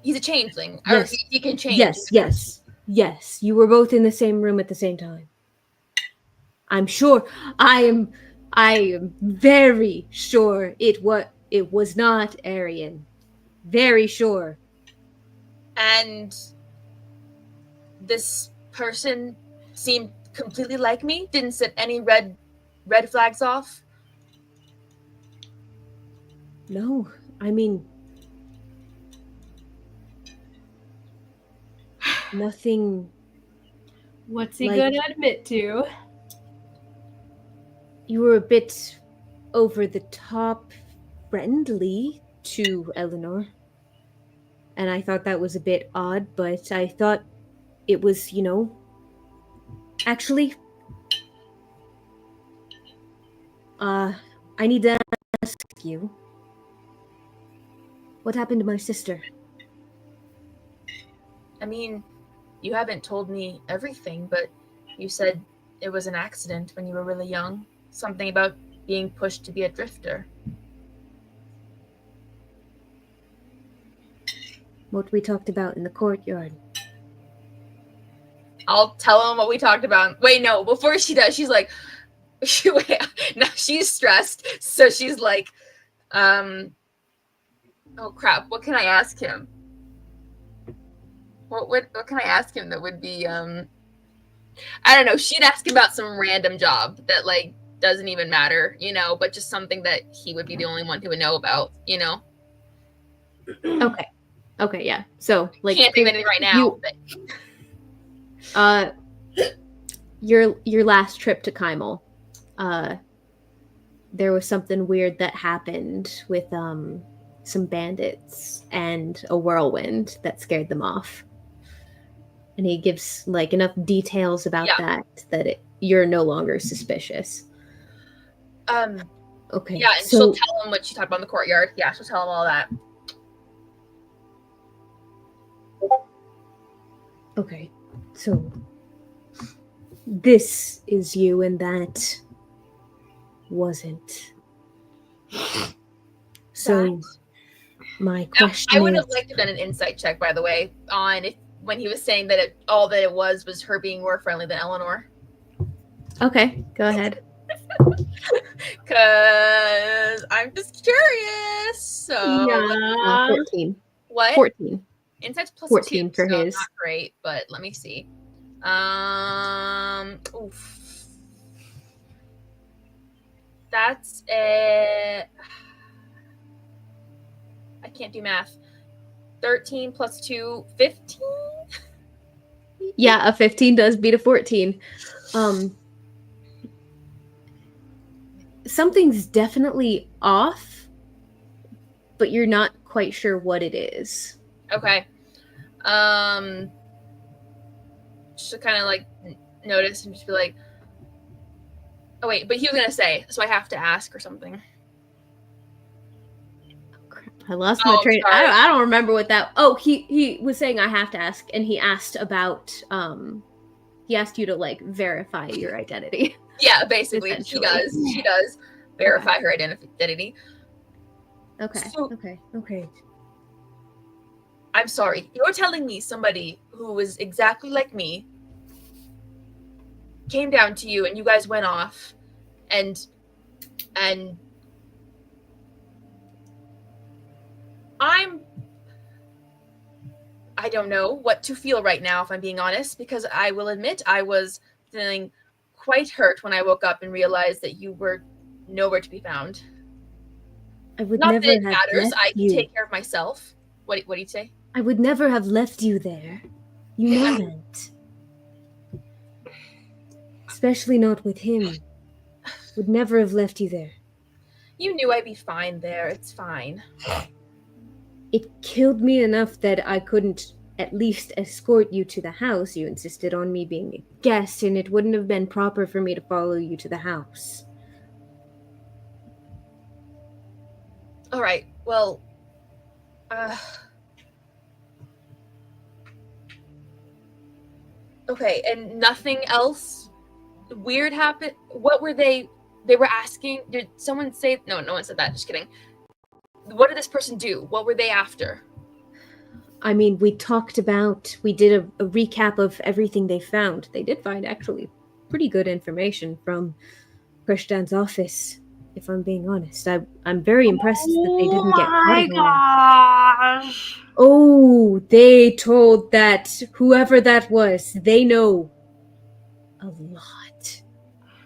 He's a changeling. Yes. Or he can change. Yes. You were both in the same room at the same time. I'm sure. I am very sure it was not Aryan. Very sure. And this person seemed completely like me. Didn't set any red flags off. No, I mean, nothing. What's he Like- gonna admit to? You were a bit over the top friendly to Eleanor. And I thought that was a bit odd, but I thought it was, actually, I need to ask you, what happened to my sister? I mean, you haven't told me everything, but you said it was an accident when you were really young. Something about being pushed to be a drifter. What we talked about in the courtyard. I'll tell him what we talked about. Wait, no, before she does, she's like, now she's stressed. So she's like, oh crap, what can I ask him? What can I ask him that would be, I don't know, she'd ask him about some random job that, like, doesn't even matter, but just something that he would be the only one who would know about, Okay, yeah. So, like, Can't think of anything right now. But your last trip to Kymel, there was something weird that happened with some bandits and a whirlwind that scared them off. And he gives like enough details about that you're no longer suspicious. Okay. Yeah, and she'll tell him what she talked about in the courtyard. Yeah, she'll tell him all that. Okay. So this is you and that wasn't. So my question I would is, have liked to have done an insight check, by the way, on when he was saying that all that it was her being more friendly than Eleanor. okay, go ahead. Because I'm just curious. So 14. what? 14. Insight's plus 14 2, for so his. not great, but let me see. Oof. That's I can't do math. 13 plus 2, 15? Yeah, a 15 does beat a 14. Something's definitely off, but you're not quite sure what it is. Okay. Just to kind of like notice and just be like, oh wait, but he was gonna say, so I have to ask or something. I lost my train. I don't remember what that. Oh, he was saying I have to ask, and he asked about. He asked you to like verify your identity. Yeah, basically, she does. She does verify her identity. Okay. So- Okay. I'm sorry. You're telling me somebody who was exactly like me came down to you and you guys went off and I don't know what to feel right now, if I'm being honest, because I will admit I was feeling quite hurt when I woke up and realized that you were nowhere to be found. I would Not never that it have matters. left I can you. take care of myself. What do you say? I would never have left you there. You know that. Especially not with him. Would never have left you there. You knew I'd be fine there. It's fine. It killed me enough that I couldn't at least escort you to the house. You insisted on me being a guest, and it wouldn't have been proper for me to follow you to the house. All right. Well, okay, and nothing else weird happened? What were they were asking? Did someone say no one said that, just kidding. What did this person do? What were they after? I mean, we did a recap of everything they found. They did find actually pretty good information from Krishtan's office, if I'm being honest. I'm very impressed that they didn't get caught again. gosh. Oh, they told that whoever that was, they know a lot.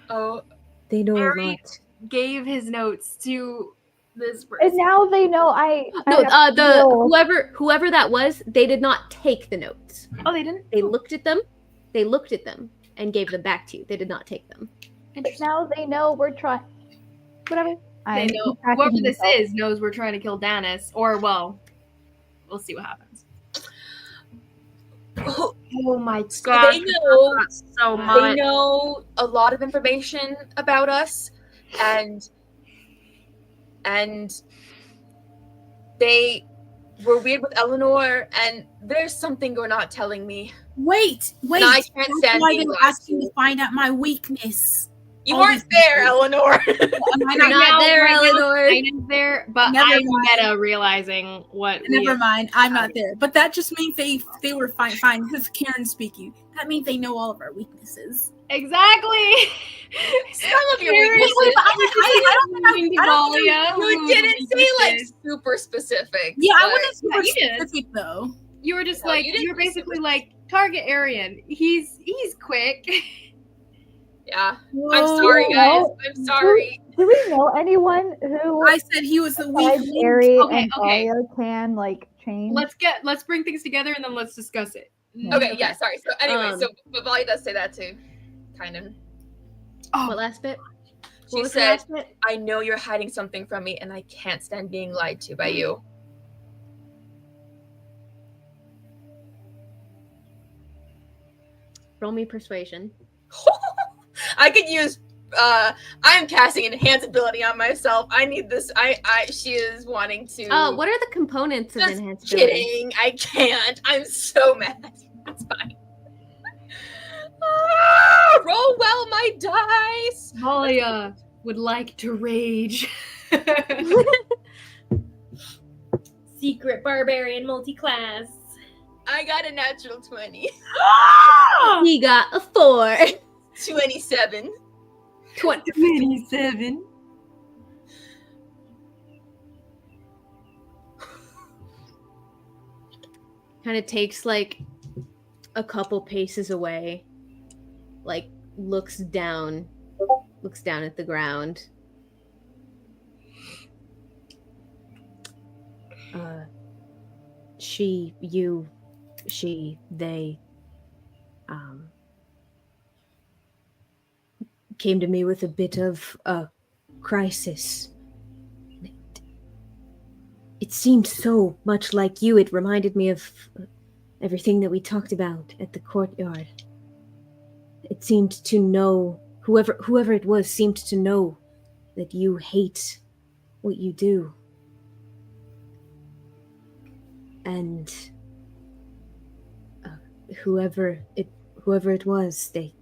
Oh, They know a Harry lot. Gave his notes to this person. And now they know No, have to deal. whoever that was, they did not take the notes. Oh, they didn't? They looked at them, and gave them back to you. They did not take them. But now they know we're trying. Whatever. They know whoever this is knows we're trying to kill Danis, or well, we'll see what happens. Oh my god! they know So they much. know a lot of information about us, and they were weird with Eleanor, and there's something you're not telling me. Wait. And I can't That's stand why being they were lied asking to. to find out my weakness. You all weren't these there, Eleanor. Am I You're not there, right now, Eleanor. Simon's there, but Never I'm mind. meta realizing what. Never mind, I'm not there. But that just means they were fine. This is Karen speaking. That means they know all of our weaknesses. Exactly. Some of your Karen, weaknesses. Wait, but I don't think You didn't say like super specific. Yeah, I but- wasn't super Yeah, you did. specific though. You were just No, like you didn't you were say basically super- like target Arian. He's quick. Yeah. Whoa. I'm sorry, guys. No. I'm sorry. Do we know anyone who I said he was the weak besides link. Ari Okay, and okay. Talia can like change? Let's bring things together and then let's discuss it. Okay, yeah, sorry. So anyway, Um, but Volley does say that too. Kind of. What last bit? What She was the said, last bit? I know you're hiding something from me, and I can't stand being lied to by you. Roll me persuasion. I could use I'm casting enhance ability on myself. I need this. She is wanting to What are the components of Just enhanced ability? kidding. I can't. I'm so mad. It's fine. Ah, roll well, my dice. Malia would like to rage. Secret barbarian multi-class. I got a natural 20. He got a 4. 27. 27. Kind of takes like a couple paces away, like looks down at the ground. They came to me with a bit of a crisis. It seemed so much like you. It reminded me of everything that we talked about at the courtyard. It seemed to know, whoever it was seemed to know that you hate what you do. And whoever it was, they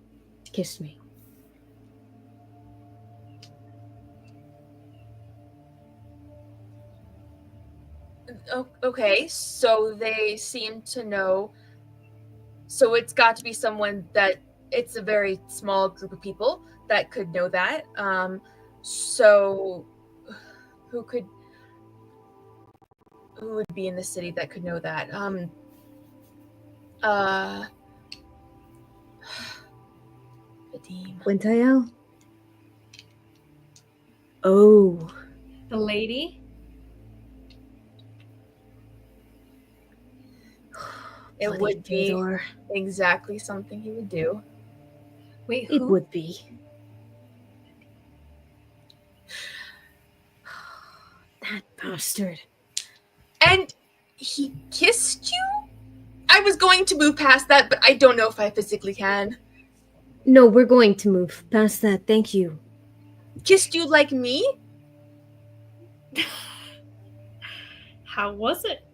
kissed me. Okay, so they seem to know. So it's got to be someone that it's a very small group of people that could know that. So who would be in the city that could know that? Vadim. Quintail? Oh. The lady. It Bloody would be Theodore. exactly something he would do. Wait, It who? would be. That bastard. And he kissed you? I was going to move past that, but I don't know if I physically can. No, we're going to move past that. Thank you. Kissed you like me? How was it?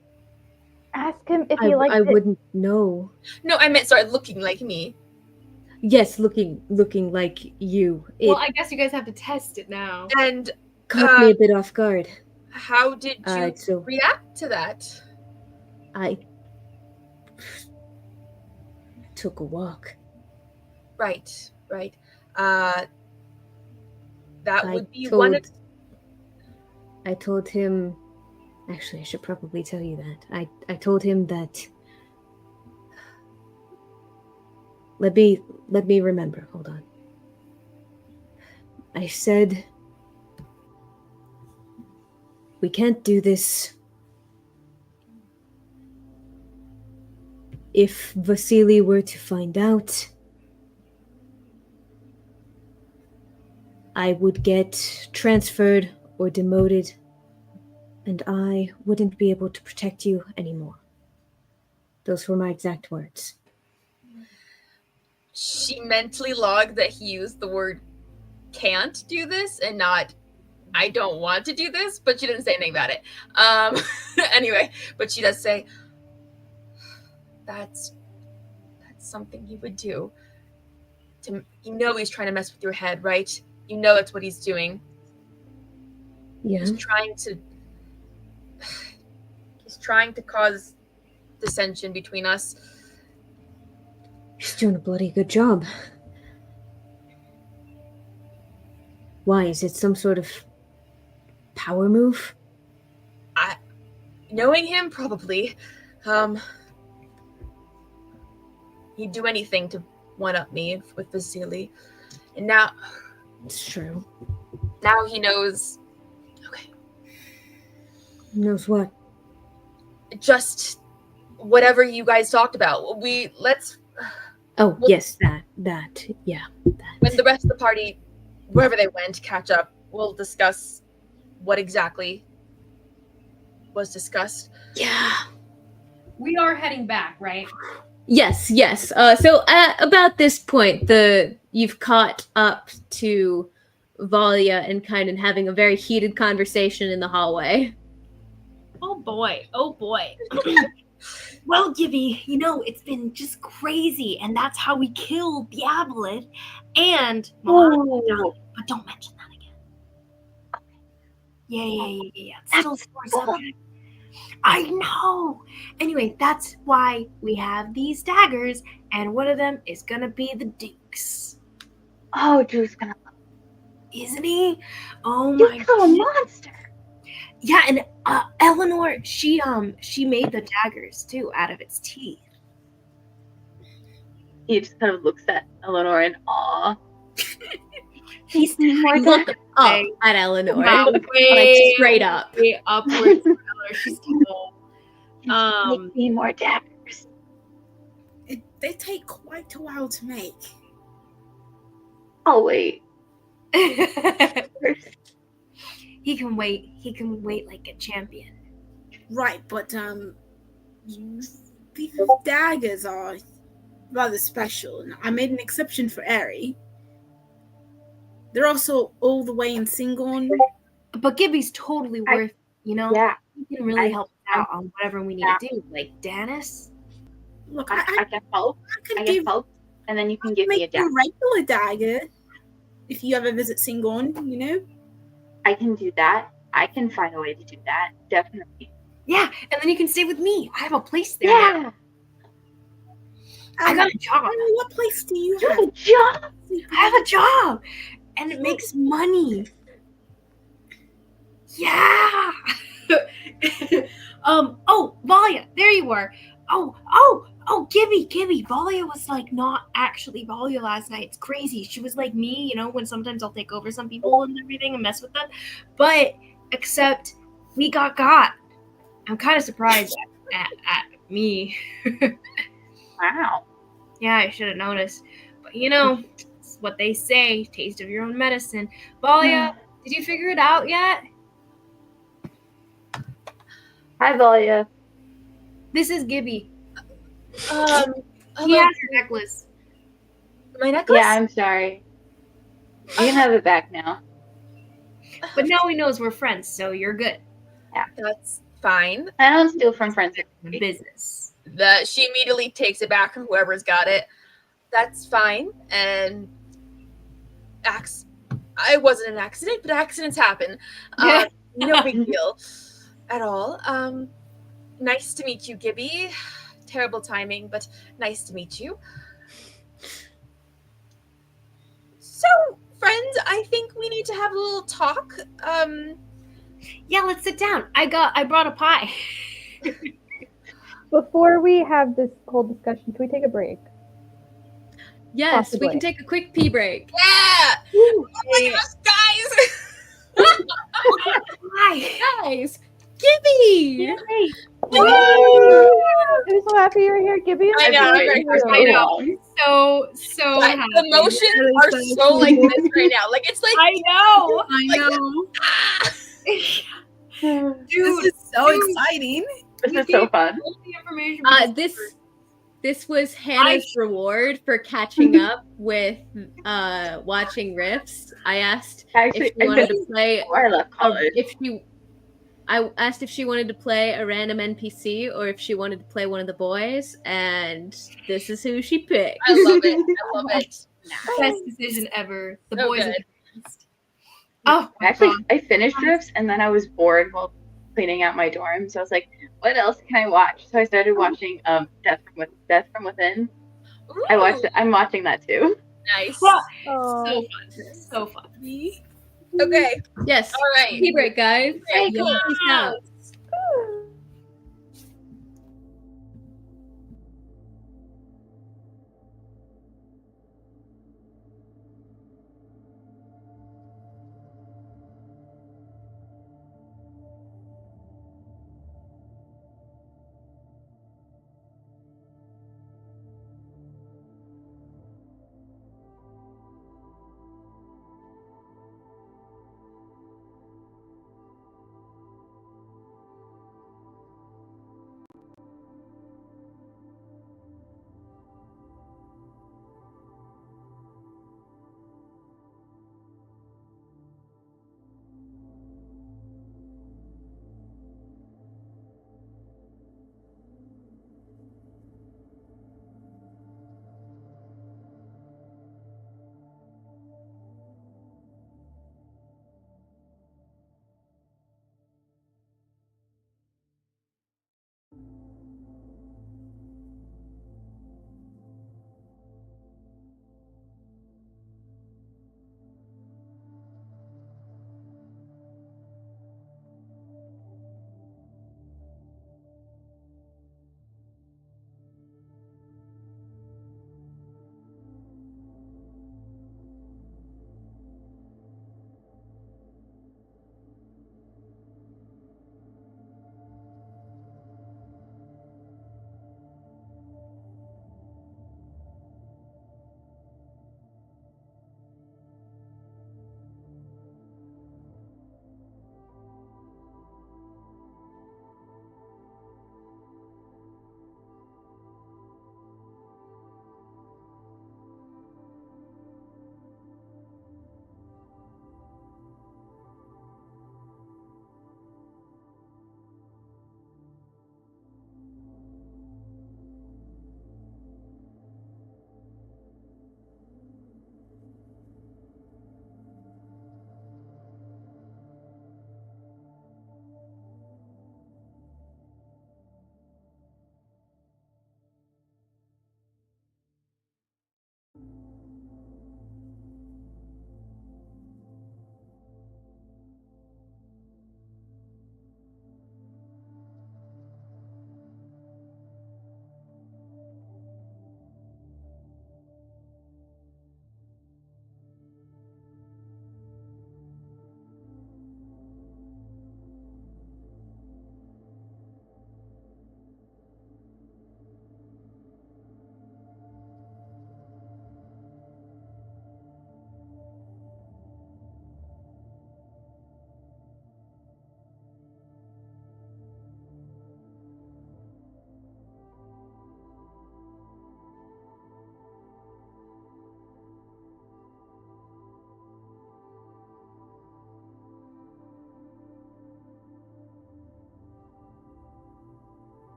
Ask him if he I liked it. wouldn't know. No, I meant, sorry, looking like me. Yes, looking like you. It Well, I guess you guys have to test it now. And caught me a bit off guard. how did you So react to that? I took a walk. Right. That I would be told- one of... I told him. Actually, I should probably tell you that. I told him that. Let me remember. Hold on. I said we can't do this. If Vasily were to find out, I would get transferred or demoted, and I wouldn't be able to protect you anymore. Those were my exact words. She mentally logged that he used the word can't do this and not I don't want to do this, but she didn't say anything about it. Anyway, but she does say that's something he would do. He's trying to mess with your head, right? You know that's what he's doing. Yeah. He's trying to cause dissension between us. He's doing a bloody good job. Why? Is it some sort of power move? Knowing him, probably. He'd do anything to one-up me with Vasily. And now... It's true. Now he knows... Okay. Knows what? Just whatever you guys talked about. Let's... Oh, yes, that. When the rest of the party, wherever they went, catch up, we'll discuss what exactly was discussed. Yeah. We are heading back, right? Yes. So at about this point, you've caught up to Valia and kind of having a very heated conversation in the hallway. Oh boy. Well, Gibby, it's been just crazy, and that's how we killed Diablet and Oh, but don't mention that again. Yeah. It's still for subject. I know. Anyway, that's why we have these daggers, and one of them is gonna be the Duke's. oh, Drew's gonna Isn't he? Oh Duke's my a god. monster. Yeah, and Eleanor, she made the daggers too out of its teeth. He just kind of looks at Eleanor in awe. He's more Look daggers. up at Eleanor. Wow, Like way, straight up. way upwards. She's tall. Make me more daggers. They take quite a while to make. I'll wait. He can wait. He can wait like a champion. Right, but these daggers are rather special, and I made an exception for Ari. They're also all the way in Singon. But Gibby's totally worth, Yeah, he can really I- help us out on whatever we need to do. Like Danis. Look, I can help. could I give can help, and then you can give make me a you a dagger. regular dagger if you ever visit Singon, I can do that. I can find a way to do that. Definitely. Yeah, and then you can stay with me. I have a place there now. Yeah, I got a job. Ari, what place do you you have? have a job. I have a job, and it makes money. Yeah. Oh, Valia, there you were. Oh, Gibby. Valia was like not actually Valia last night. It's crazy. She was like me, when sometimes I'll take over some people and everything and mess with them. But except we got. I'm kind of surprised at me. Wow. Yeah, I should have noticed. But you know, it's what they say, taste of your own medicine. Valia, did you figure it out yet? Hi, Valia. This is Gibby. He He hello. has your necklace. My necklace? Yeah, I'm sorry. You can have it back now. But now he knows we're friends, so you're good. That's fine. I don't steal from friends. Business. She immediately takes it back from whoever's got it. That's fine. And I wasn't an accident, but accidents happen. No big deal at all. Nice to meet you, Gibby. Terrible timing, but nice to meet you. So, friends, I think we need to have a little talk. Yeah, let's sit down. I brought a pie. Before we have this whole discussion, can we take a break? Yes, we Possibly. can take a quick pee break. Yeah! Oh my gosh, guys! Pie. Guys, Gibby! I'm so happy you're here, Gibby. I know, I'm very I know. So But happy. the emotions are so like this right now. Like it's like I know. I know. Dude, This is so exciting. This is so fun. all the information. This was Hannah's reward for catching up with watching Riffs. I asked Actually, if she wanted to play before I left college. I asked if she wanted to play a random NPC or if she wanted to play one of the boys, and this is who she picked. I love it. I love it. Best decision ever. The So boys. good. Are the best. Oh, Actually, I finished Drifts and then I was bored while cleaning out my dorm. So I was like, what else can I watch? So I started watching Death from Within. I watched it. I'm watching that too. Nice. so Oh. fun. So fun. Okay. Yes. All right. Pee break, guys. Hey, Peace cool. out.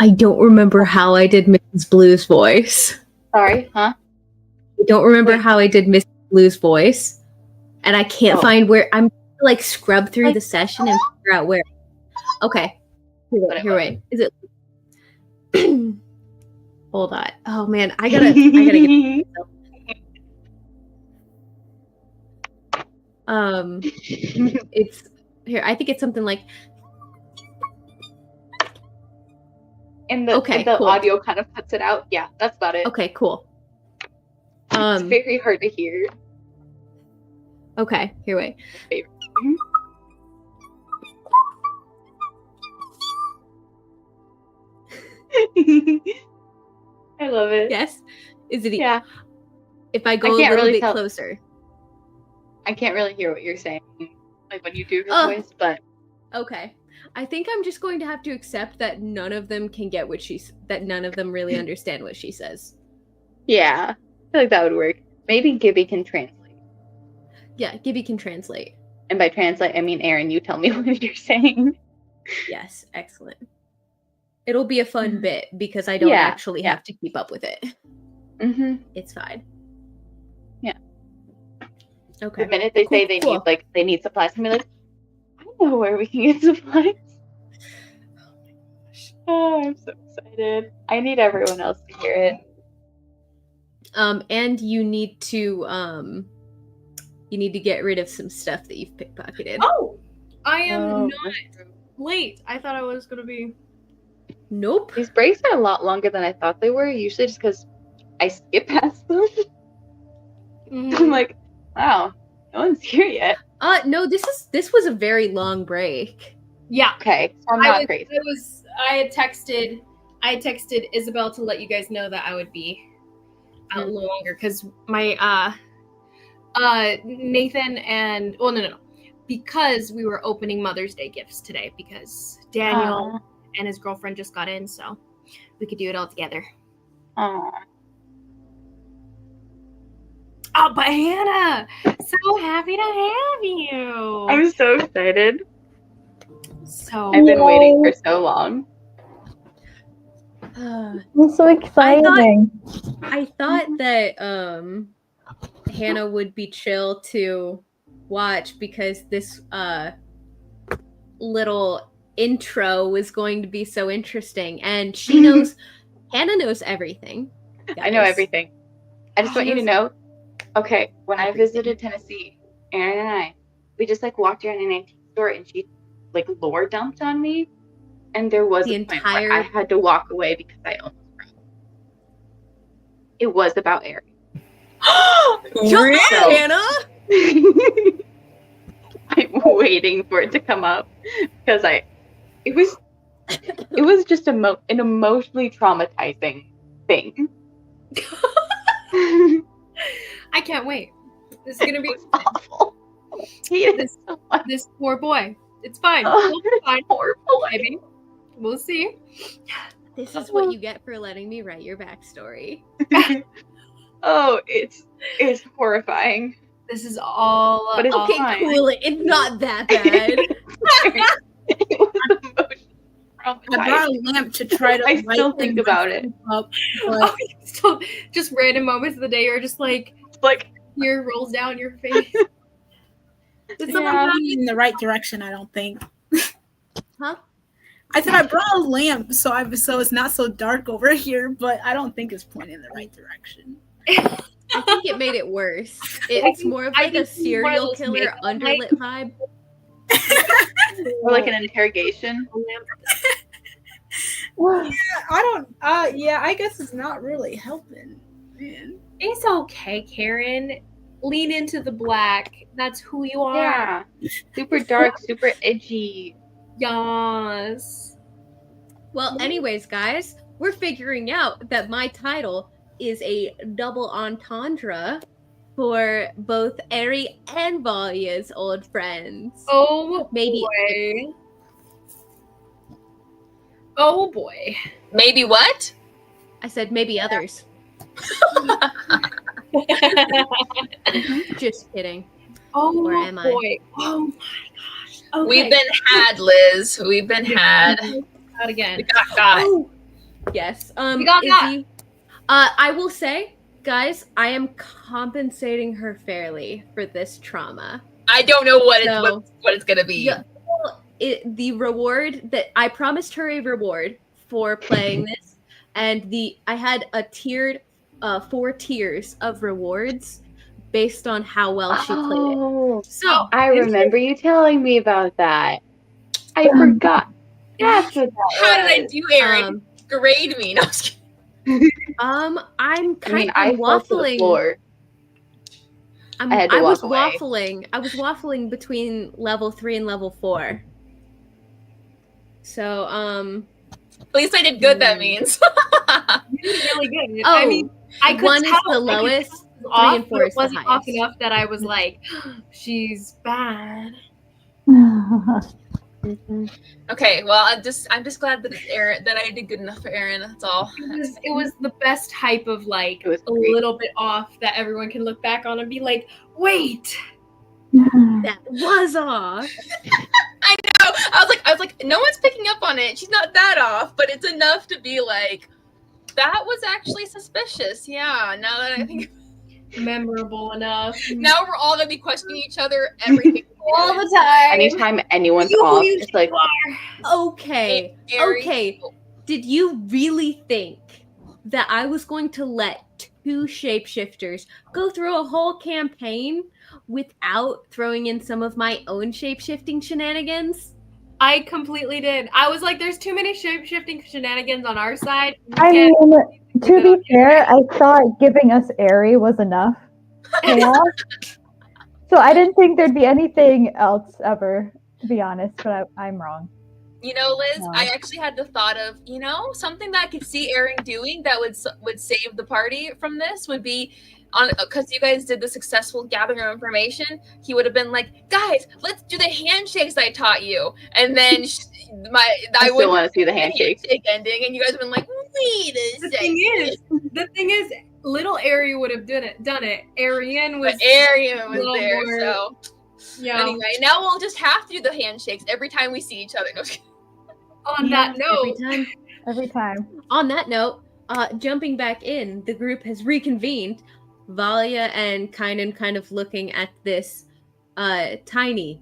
I don't remember how I did Mrs. Blue's voice. Sorry, huh? I don't remember how I did Mrs. Blue's voice. And I can't find where I'm like scrub through the session and figure out where. Okay. Here, wait. Is it hold on. Oh man, I gotta get it's here. I think it's something like and the cool. audio kind of cuts it out. Yeah, that's about it. Okay, cool. It's very hard to hear. Okay, here, wait. I love it. Yes? Is it? Yeah. If I go a can't little really bit tell. closer. I can't really hear what you're saying, like when you do your voice, but okay. I think I'm just going to have to accept that none of them can get what that none of them really understand what she says. yeah, I feel like that would work. Maybe Gibby can translate. Yeah, Gibby can translate. And by translate, I mean Aaron, you tell me what you're saying. Yes, excellent. It'll be a fun bit because I don't actually have to keep up with it. Mm-hmm. It's fine. Yeah. Okay. The minute they say they need supplies, I'm like, I know where we can get supplies. Oh, I'm so excited. I need everyone else to hear it. And you need to get rid of some stuff that you've pickpocketed. Oh, I am not late. I thought I was gonna be. Nope. These breaks are a lot longer than I thought they were, usually just because I skip past them. I'm like, wow, no one's here yet. No, this was a very long break. Yeah. Okay, so I'm not crazy. I had texted Isabel to let you guys know that I would be out a little longer because my Nathan and no, because we were opening Mother's Day gifts today because Daniel and his girlfriend just got in, so we could do it all together. Aww. Oh, but Hannah, so happy to have you. I'm so excited. So I've been waiting for so long. It's so exciting. I thought that Hannah would be chill to watch because this little intro was going to be so interesting, and she knows Hannah knows everything. Guys. I know everything. I just want you to know. Okay, when I visited Tennessee, Aaron and we just walked around an antique store, and she lore dumped on me, and there was a point where I had to walk away because I almost cried. It was about Aaron. Shut up, Hannah! I'm waiting for it to come up because it was just an emotionally traumatizing thing. I can't wait. This is gonna be awful. This poor boy. It's fine. It's fine. Poor boy. Maybe. We'll see. This is what you get for letting me write your backstory. Oh, it's horrifying. This is all. But it's okay, fine. Cool. It's not that bad. It was emotionally I brought a lamp to try to. I still think about it. Up, but So, just random moments of the day, you're just like tear rolls down your face. it's not moving in the right direction. I don't think. Huh? I said I brought a lamp, so it's not so dark over here, but I don't think it's pointing in the right direction. I think it made it worse. It's more of a serial killer underlit vibe. Or like an interrogation. Yeah, I guess it's not really helping. Man. It's okay, Karen. Lean into the black. That's who you are. Yeah. Super dark, super edgy. Yes. Well, anyways, guys, we're figuring out that my title is a double entendre for both Eri and Valia's old friends. Oh, maybe. Boy. Oh boy. Maybe what? I said maybe others. Just kidding. Oh, or am boy. Oh my gosh. Okay. We've been had, Liz. We've been had. Not again. We got. Oh, Yes. We got that. Izzy, I will say, guys, I am compensating her fairly for this trauma. I don't know what So- it's gonna be. Yeah, well, the reward that I promised her a reward for playing this, and I had a tiered 4 tiers of rewards based on how well she played it. Oh, So I remember you telling me about that. I forgot. That's what that How did I was. do, Eric? um, Grade me. No, I was kidding. I'm I kind mean, of I fell to the waffling. floor. I had to I was walk away. waffling. I was waffling between level 3 and level 4. So, At least I did good, that means. You did really good. oh, I mean, I could 1 is tell, the I could tell lowest, it was 3 off, and 4 but is it the wasn't off highest. enough that I was like, she's bad. Okay, well, I'm just glad that Aaron, that I did good enough for Aaron. That's all. It was the best type of like It was a great. little bit off that everyone can look back on and be like, wait. That was off. I know. I was like, no one's picking up on it. She's not that off, but it's enough to be like, that was actually suspicious. Yeah. Now that I think, Memorable enough. now we're all gonna be questioning each other everything. All the time. Anytime anyone's You off, usually it's like, are. Okay. Ari, Okay. Did you really think that I was going to let 2 shapeshifters go through a whole campaign without throwing in some of my own shapeshifting shenanigans? I completely did. I was like, there's too many shape-shifting shenanigans on our side. We I can't- mean, to be fair, I thought giving us Aerie was enough chaos. So I didn't think there'd be anything else ever, to be honest, but I'm wrong. You know, Liz, No. I actually had the thought of, something that I could see Aaron doing that would save the party from this would be because you guys did the successful gathering of information. He would have been like, guys, let's do the handshakes I taught you, and then I still want to see the handshake. handshake ending, and you guys have been like, wait a The second. thing is, little Ari would have done it. Arian was But Arian was little there, more- so yeah. anyway, now we'll just have to do the handshakes every time we see each other. No, just kidding. On that note, Every time. On that note, jumping back in, the group has reconvened. Valia and Kynan kind of looking at this tiny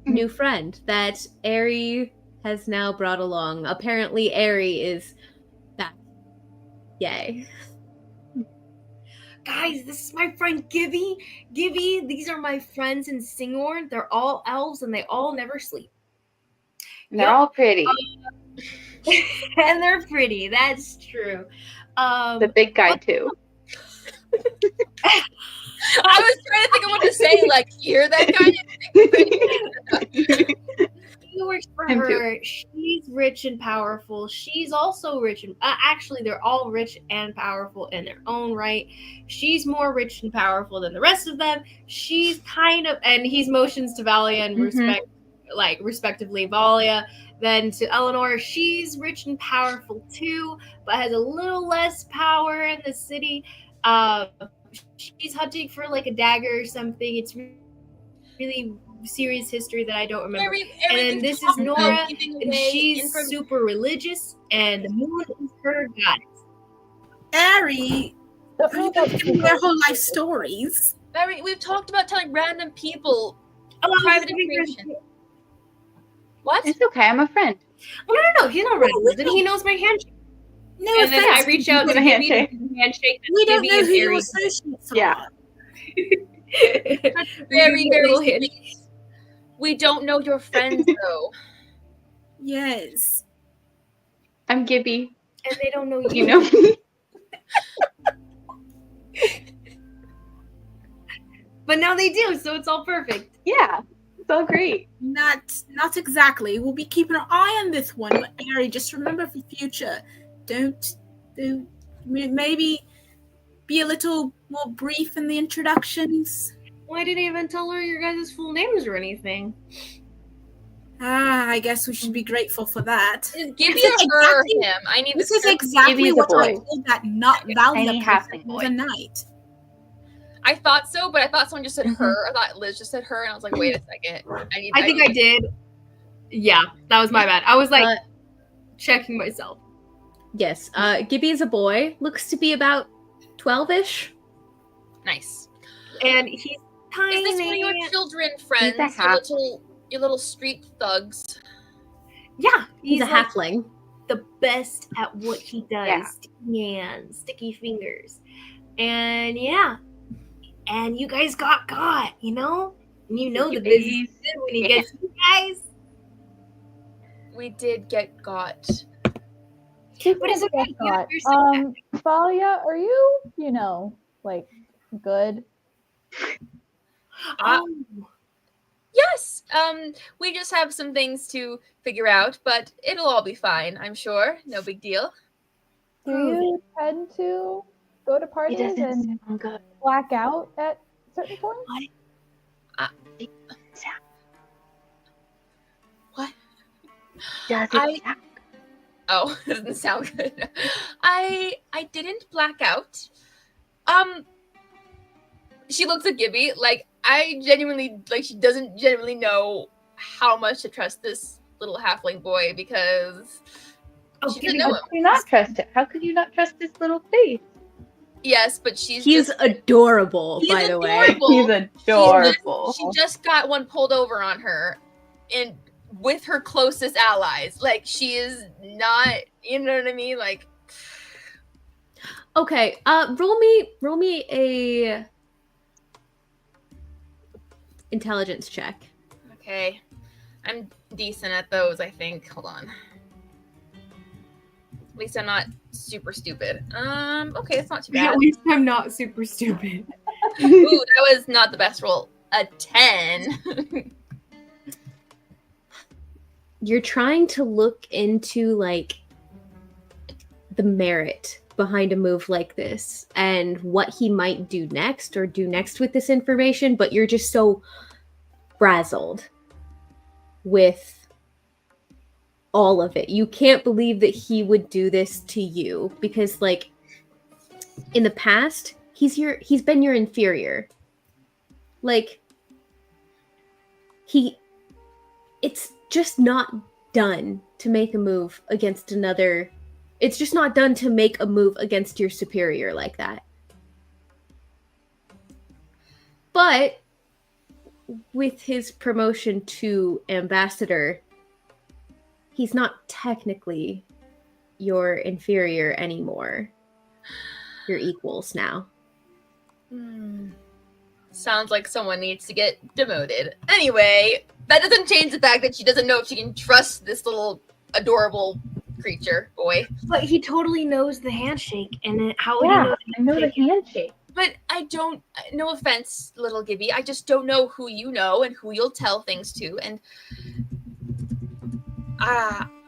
new friend that Aerie has now brought along. Apparently, Aerie is back. Yay. guys, this is my friend Gibby. Gibby, these are my friends in Singorn. They're all elves and they all never sleep. And they're all pretty. And they're pretty. That's true. The big guy too. I was trying to think of what to say, like, hear that guy? He works for Him too. her. She's rich and powerful. She's also rich and actually, they're all rich and powerful in their own right. She's more rich and powerful than the rest of them. She's kind of, and he's motions to Valia and respectively Valia. Then to Eleanor, she's rich and powerful too, but has a little less power in the city. She's hunting for like a dagger or something. It's really serious history that I don't remember. And this is Nora, and she's super religious, and the moon is her goddess. Ari, you don't give their whole life stories. Mary, we've talked about telling random people Oh, private he's a big information. What? It's okay. I'm a friend. No, he's not ready. Then he knows my handshake. No And then I offense. reach out to Give a Gibby handshake. to do the handshake. We don't Gibby know and who your Aerie- associates are. Yeah. Very, very Little sweet. We don't know your friends though. Yes. I'm Gibby. And they don't know you. You know me. But now they do, so it's all perfect. Yeah. It's all great. Not exactly. We'll be keeping an eye on this one, but Ari, just remember for future, don't maybe be a little more brief in the introductions. Well, I didn't even tell her your guys' full names or anything. I guess we should be grateful for that. Is Gibby This is or her or exactly- him? I need This the is script. exactly Gibby's a what I boy. told that not Valia Tiny person halfling boy. the night. I thought so, but I thought someone just said her. I thought Liz just said her, and I was like, wait a second. I think I did. Yeah, that was my bad. I was like Uh, checking myself. Yes. Gibby is a boy. Looks to be about 12-ish. Nice. And he's tiny. Is this one of your children friends? He's a Your little street thugs. Yeah, He's a like halfling. the best at what he does. Yeah. Sticky hands, sticky fingers. And yeah. And you guys got caught, you know? And you know the business is good when you get you guys. We did get got. But it's okay. Got. You're so Thalia, are you, like, good? Uh, Yes. We just have some things to figure out, but it'll all be fine, I'm sure. No big deal. Do you tend to go to He parties doesn't and sound good. black out at certain points? What? Does I- it sound Oh, doesn't sound good. I didn't black out. She looks at Gibby like I genuinely she doesn't genuinely know how much to trust this little halfling boy because she doesn't know How him. could you not trust it? How could you not trust this little face? Yes, but He's just adorable, he's by the way. adorable. He's adorable. She just got one pulled over on her, and with her closest allies. Like she is not, you know what I mean? Like, Okay, roll me a intelligence check. okay, I'm decent at those. I think. Hold on. At least I'm not super stupid. Okay, it's not too bad. At least I'm not super stupid. Ooh, that was not the best roll. A 10. You're trying to look into like the merit behind a move like this and what he might do next with this information, but you're just so frazzled with all of it. You can't believe that he would do this to you because like in the past he's been your inferior. Like it's just not done to make a move against another. It's just not done to make a move against your superior like that. But with his promotion to ambassador, he's not technically your inferior anymore. You're equals now. Sounds like someone needs to get demoted. Anyway, that doesn't change the fact that she doesn't know if she can trust this little adorable creature boy. But he totally knows the handshake, and then how would Yeah, he know? I know the handshake. But I don't, no offense, little Gibby, I just don't know who you know and who you'll tell things to. And,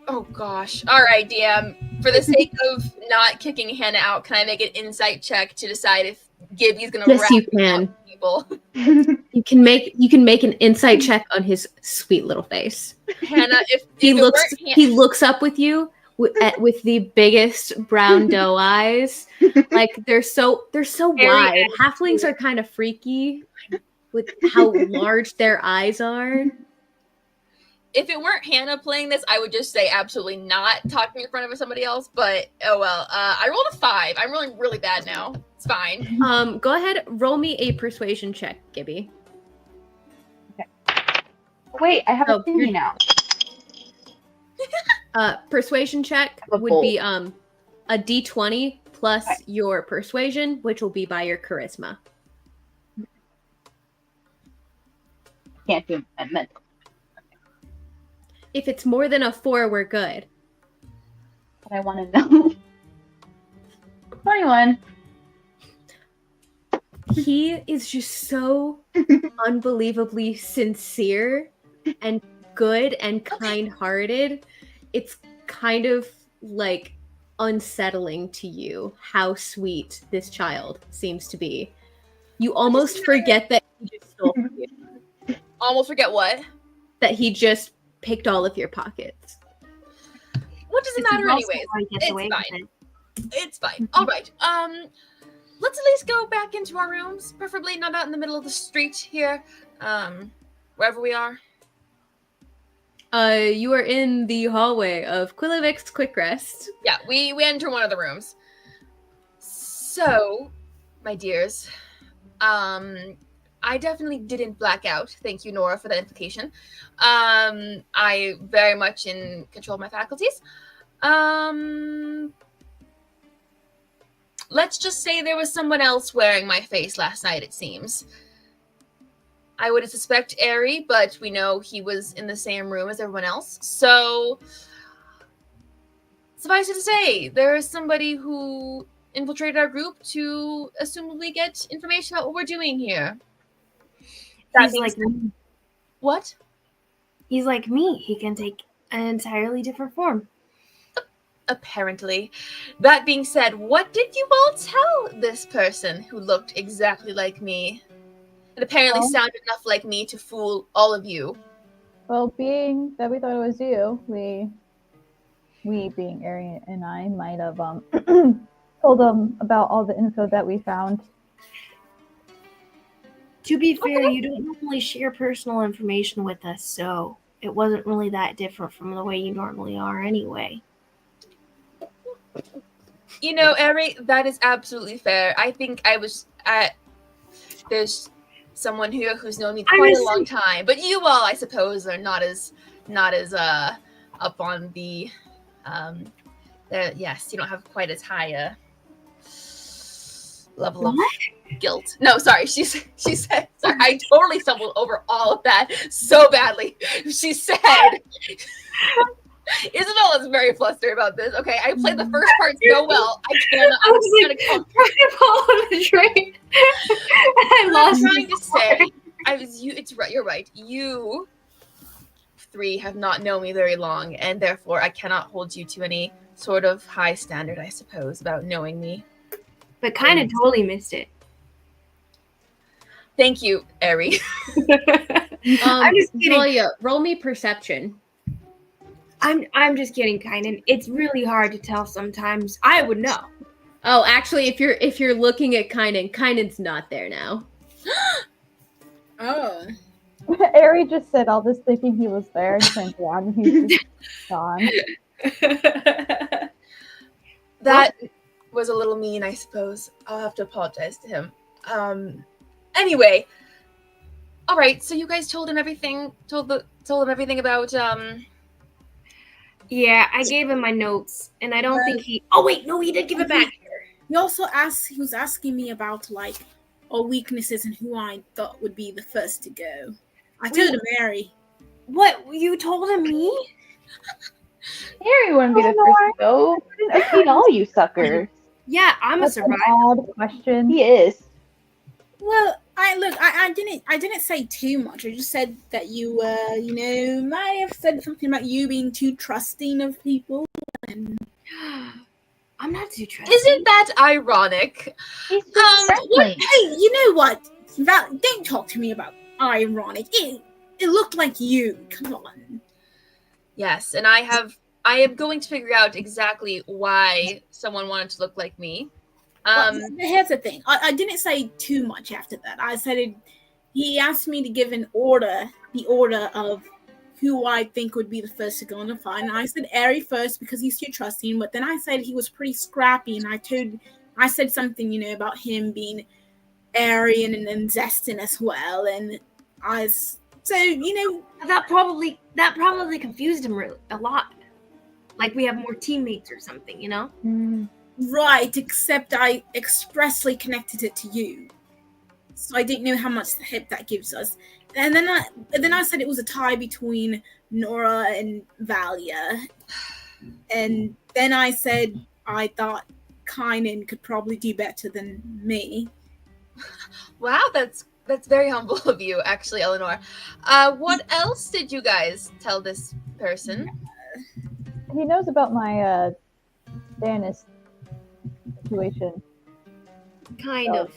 oh gosh. All right, DM. For the sake of not kicking Hannah out, can I make an insight check to decide if Gibby's going to Yes, you can. people? You can make an insight check on his sweet little face. Hannah, if He it looks weren't Han- he looks up with you with the biggest brown doe eyes. Like they're so Very wide. Halflings are kind of freaky with how large their eyes are. if it weren't Hannah playing this, I would just say absolutely not talking in front of somebody else. But oh well. I rolled a 5. I'm rolling really bad now. It's fine. Go ahead, roll me a persuasion check, Gibby. Wait, I have Oh, a thingy now. Persuasion check A would be a d20 plus your persuasion, which will be by your charisma. Can't do a mental. If it's more than a 4, we're good. But I want to know. 21. He is just so unbelievably sincere and good and kind-hearted. It's kind of like unsettling to you how sweet this child seems to be. You almost forget that he just stole from you. Almost forget what? That he just picked all of your pockets. What does it This is matter also anyways? how he gets It's away fine. with it. It's fine. All right. Let's at least go back into our rooms, preferably not out in the middle of the street here. Wherever we are. You are in the hallway of Quillivik's Quick Rest. Yeah, we enter one of the rooms. So, my dears, I definitely didn't black out. Thank you, Nora, for that implication. I very much in control of my faculties. Let's just say there was someone else wearing my face last night, it seems. I would suspect Airy, but we know he was in the same room as everyone else. So, suffice it to say, there is somebody who infiltrated our group to assumably get information about what we're doing here. He's like me. What? He's like me. He can take an entirely different form. Apparently. That being said, what did you all tell this person who looked exactly like me? It apparently sounded enough like me to fool all of you. Well, being that we thought it was you, we being Ari and I might have told them about all the info that we found. To be fair, you don't normally share personal information with us, so it wasn't really that different from the way you normally are anyway. You know, Ari, that is absolutely fair. I think I was there's someone here who's known me quite a long time, but you all, I suppose, are not as up on the yes, you don't have quite as high a level of guilt. No, sorry, she said, sorry, I totally stumbled over all of that so badly. She said, Isabella's very flustered about this. Okay, I played the first part so well. I cannot. I was trying to pull on the train. I lost. I'm trying to say, It's right. You're right. You three have not known me very long, and therefore I cannot hold you to any sort of high standard, I suppose, about knowing me. But kind of totally missed it. Thank you, Ari. I'm just kidding. Julia, roll me perception. I'm just kidding, Kynan. It's really hard to tell sometimes. I would know. Oh, actually, if you're looking at Kynan's not there now. Oh. Ari just said all this thinking he was there and turned around and he's just gone. That was a little mean, I suppose. I'll have to apologize to him. Anyway. All right, so you guys told him everything about Yeah, I gave him my notes, and I don't think he. Oh wait, no, he did give it back. He also asked. He was asking me about like our weaknesses and who I thought would be the first to go. I told him Mary. What, you told him me? Harry wouldn't be the first to go. I've seen all you suckers. Yeah, I'm That's a an survivor. odd question. He is. Well, I didn't say too much. I just said that you might have said something about you being too trusting of people. And I'm not too trusting. Isn't that ironic? He's just friendly. hey, you know what? Don't talk to me about ironic. It looked like you. Come on. Yes, and I am going to figure out exactly why someone wanted to look like me. Here's the thing. I didn't say too much after that. I said he asked me to give the order of who I think would be the first to go in the fight. And I said Ari first because he's too trusting. But then I said he was pretty scrappy, and I said something, about him being Aryan and zesting as well. And that probably confused him a lot. Like we have more teammates or something, Right, except I expressly connected it to you. So I didn't know how much hip that gives us. And then I said it was a tie between Nora and Valia. And then I said I thought Kynan could probably do better than me. Wow, that's very humble of you, actually, Eleanor. What else did you guys tell this person? He knows about my Danish situation. Kind of.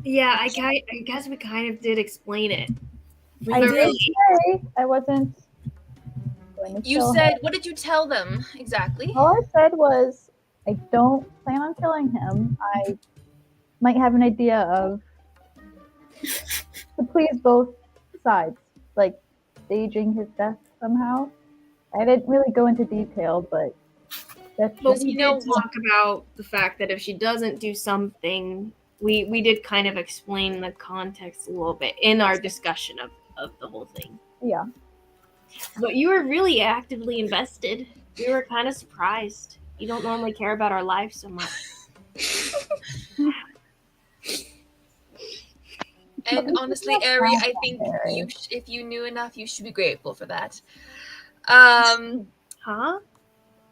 Yeah, I guess we kind of did explain it. I did say I wasn't going to kill him. What did you tell them exactly? All I said was I don't plan on killing him. I might have an idea of to please both sides, like staging his death somehow. I didn't really go into detail, but that's But just we did talk about the fact that if she doesn't do something, we did kind of explain the context a little bit in our discussion of the whole thing. yeah. But you were really actively invested. We were kind of surprised. You don't normally care about our lives so much. And honestly, Ari, I think if you knew enough, you should be grateful for that. Huh?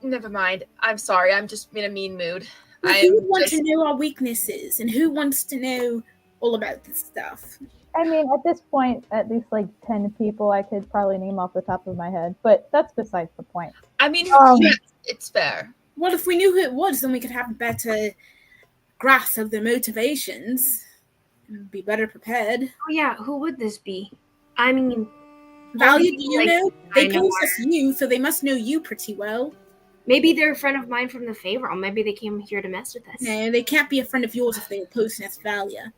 Never mind. I'm sorry. I'm just in a mean mood. Well, who would want to know our weaknesses, and who wants to know all about this stuff? I mean, at this point, at least like 10 people I could probably name off the top of my head, but that's besides the point. I mean, it's fair. Well, if we knew who it was, then we could have a better grasp of their motivations and be better prepared. Oh yeah, who would this be? I mean, Valia, do you like, know? They I know possess you, so they must know you pretty well. maybe they're a friend of mine from the Favor. Or maybe they came here to mess with us. No, they can't be a friend of yours if they possess Valia.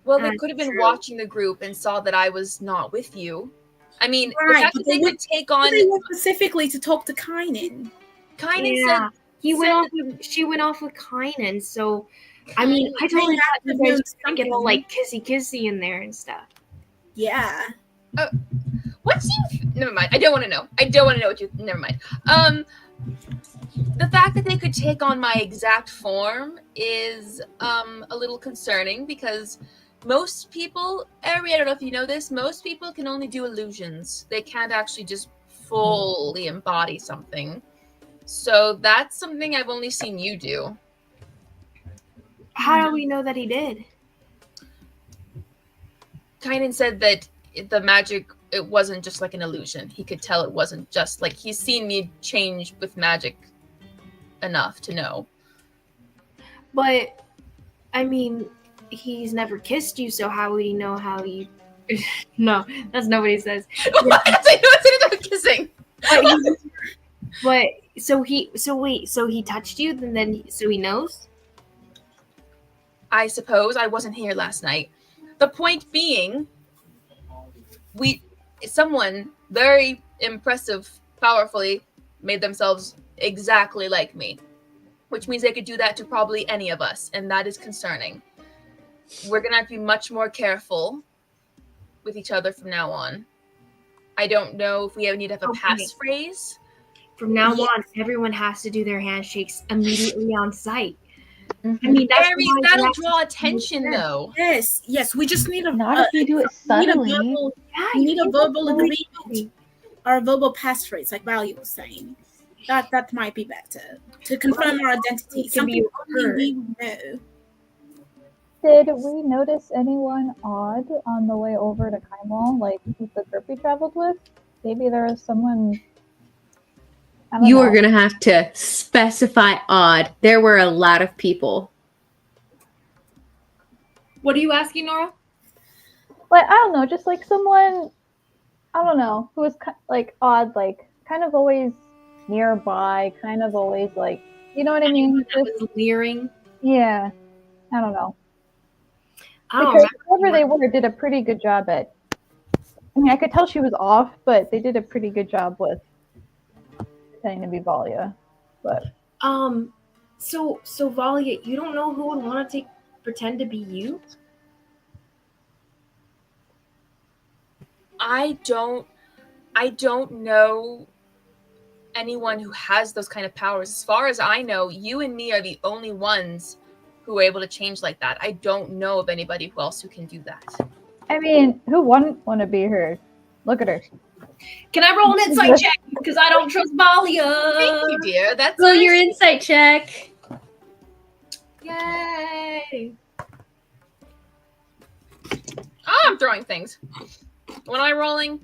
Well, they could have been watching the group and saw that I was not with you. I mean, the Right, fact but that they could take on. They went specifically to talk to Kynan. Kynan Yeah. said She went off with Kynan, so I mean, I totally They thought have you to guys know were get all something. like kissy in there and stuff. Yeah. What seems? Never mind. I don't want to know. What you. Never mind. The fact that they could take on my exact form is a little concerning because most people, Ari, I don't know if you know this, most people can only do illusions. They can't actually just fully embody something. So that's something I've only seen you do. How do we know that he did? Kynan said that the magic, it wasn't just like an illusion. He could tell it wasn't just like, he's seen me change with magic enough to know. But I mean, he's never kissed you, so how would he know how you? No, that's not what he says. What? I know it's kissing. But so he touched you, and then so he knows. I suppose I wasn't here last night. The point being, someone very impressive, powerfully made themselves exactly like me, which means they could do that to probably any of us, and that is concerning. We're gonna have to be much more careful with each other from now on. I don't know if we need to have a passphrase. From now on, everyone has to do their handshakes immediately on sight. Mm-hmm. I mean, that'll draw attention, though. Yes. We just need Not if you do it subtly. We need a verbal agreement or a verbal passphrase, like Valia was saying. That might be better to confirm our identity. Something only we know. Did we notice anyone odd on the way over to Kaimal, like with the group we traveled with? Maybe there was someone. You are going to have to specify odd. There were a lot of people. What are you asking, Nora? Like, I don't know, just like someone, I don't know, who was like odd, like kind of always nearby, kind of always like, you know what I mean? That was leering. Yeah, I don't know. I don't Because whoever they were did a pretty good job at. I mean, I could tell she was off, but they did a pretty good job with pretending to be Valia. But so Valia, you don't know who would want to pretend to be you? I don't know anyone who has those kind of powers. As far as I know, you and me are the only ones who are able to change like that. I don't know of anybody else who can do that. I mean, who wouldn't want to be her? Look at her. Can I roll an insight check? Because I don't trust Valia. Thank you, dear. That's Roll your insight check. Yay! Oh, I'm throwing things. What am I rolling?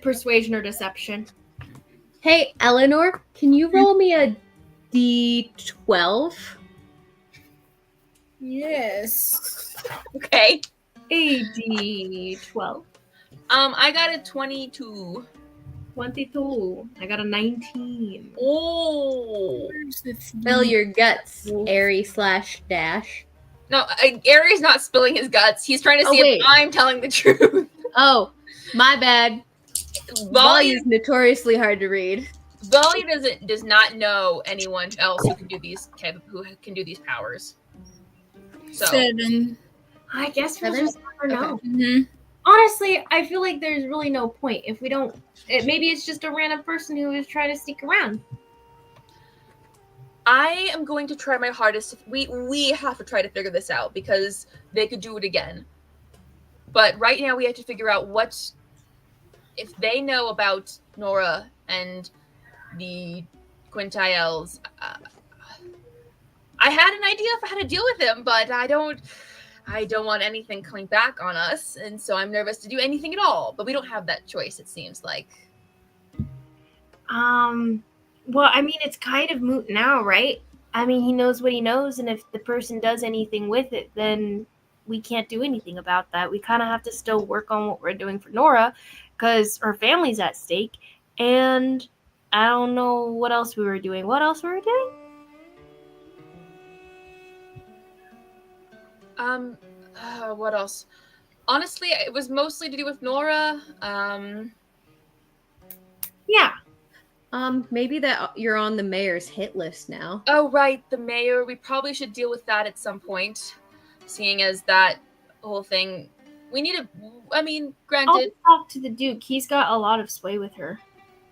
Persuasion or deception. Hey, Eleanor, can you roll me a D12? Yes. Okay. A D12. I got a 22. 22. I got a 19. Oh. Spill your guts, Airy/Dash. No, Aries not spilling his guts. He's trying to see if I'm telling the truth. Oh, my bad. Volley Volley is notoriously hard to read. Volley does not know anyone else who can do these powers. So 7. I guess we'll Seven? just never know. Mm-hmm. Honestly, I feel like there's really no point if we don't. Maybe it's just a random person who is trying to sneak around. I am going to try my hardest. We have to try to figure this out because they could do it again. But right now we have to figure out if they know about Nora and the Quintiles. I had an idea of how to deal with them, but I don't want anything coming back on us, and so I'm nervous to do anything at all. But we don't have that choice, it seems like. Well, I mean, it's kind of moot now, right? I mean, he knows what he knows, and if the person does anything with it, then we can't do anything about that. We kind of have to still work on what we're doing for Nora, because her family's at stake, and I don't know what else we were doing. What else were we doing? What else? Honestly, it was mostly to do with Nora. Yeah. Maybe that you're on the mayor's hit list now. Oh, right, the mayor. We probably should deal with that at some point, seeing as that whole thing. We need to. I mean, I'll granted. talk to the Duke. He's got a lot of sway with her,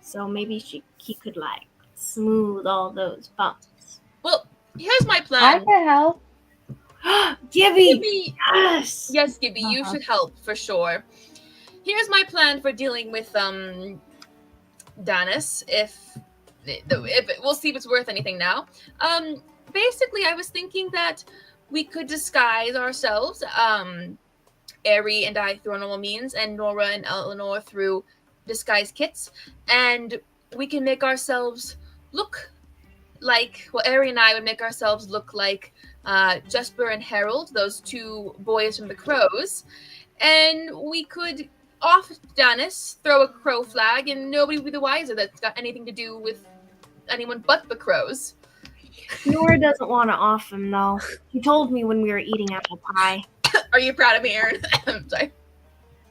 so maybe he could like smooth all those bumps. Well, here's my I plan. can help. Gibby, Gibby, yes. yes, Gibby, you should help for sure. Here's my plan for dealing with Danis. If we'll see if it's worth anything now. Basically, I was thinking that we could disguise ourselves. Ari and I through normal means, and Nora and Eleanor through disguise kits, and we can make ourselves look like. Well, Ari and I would make ourselves look like Jesper and Harold, those two boys from the Crows, and we could off Danis, throw a crow flag, and nobody would be the wiser that's got anything to do with anyone but the Crows. Nora doesn't want to off him though. He told me when we were eating apple pie. Are you proud of me, Aaron? I'm sorry.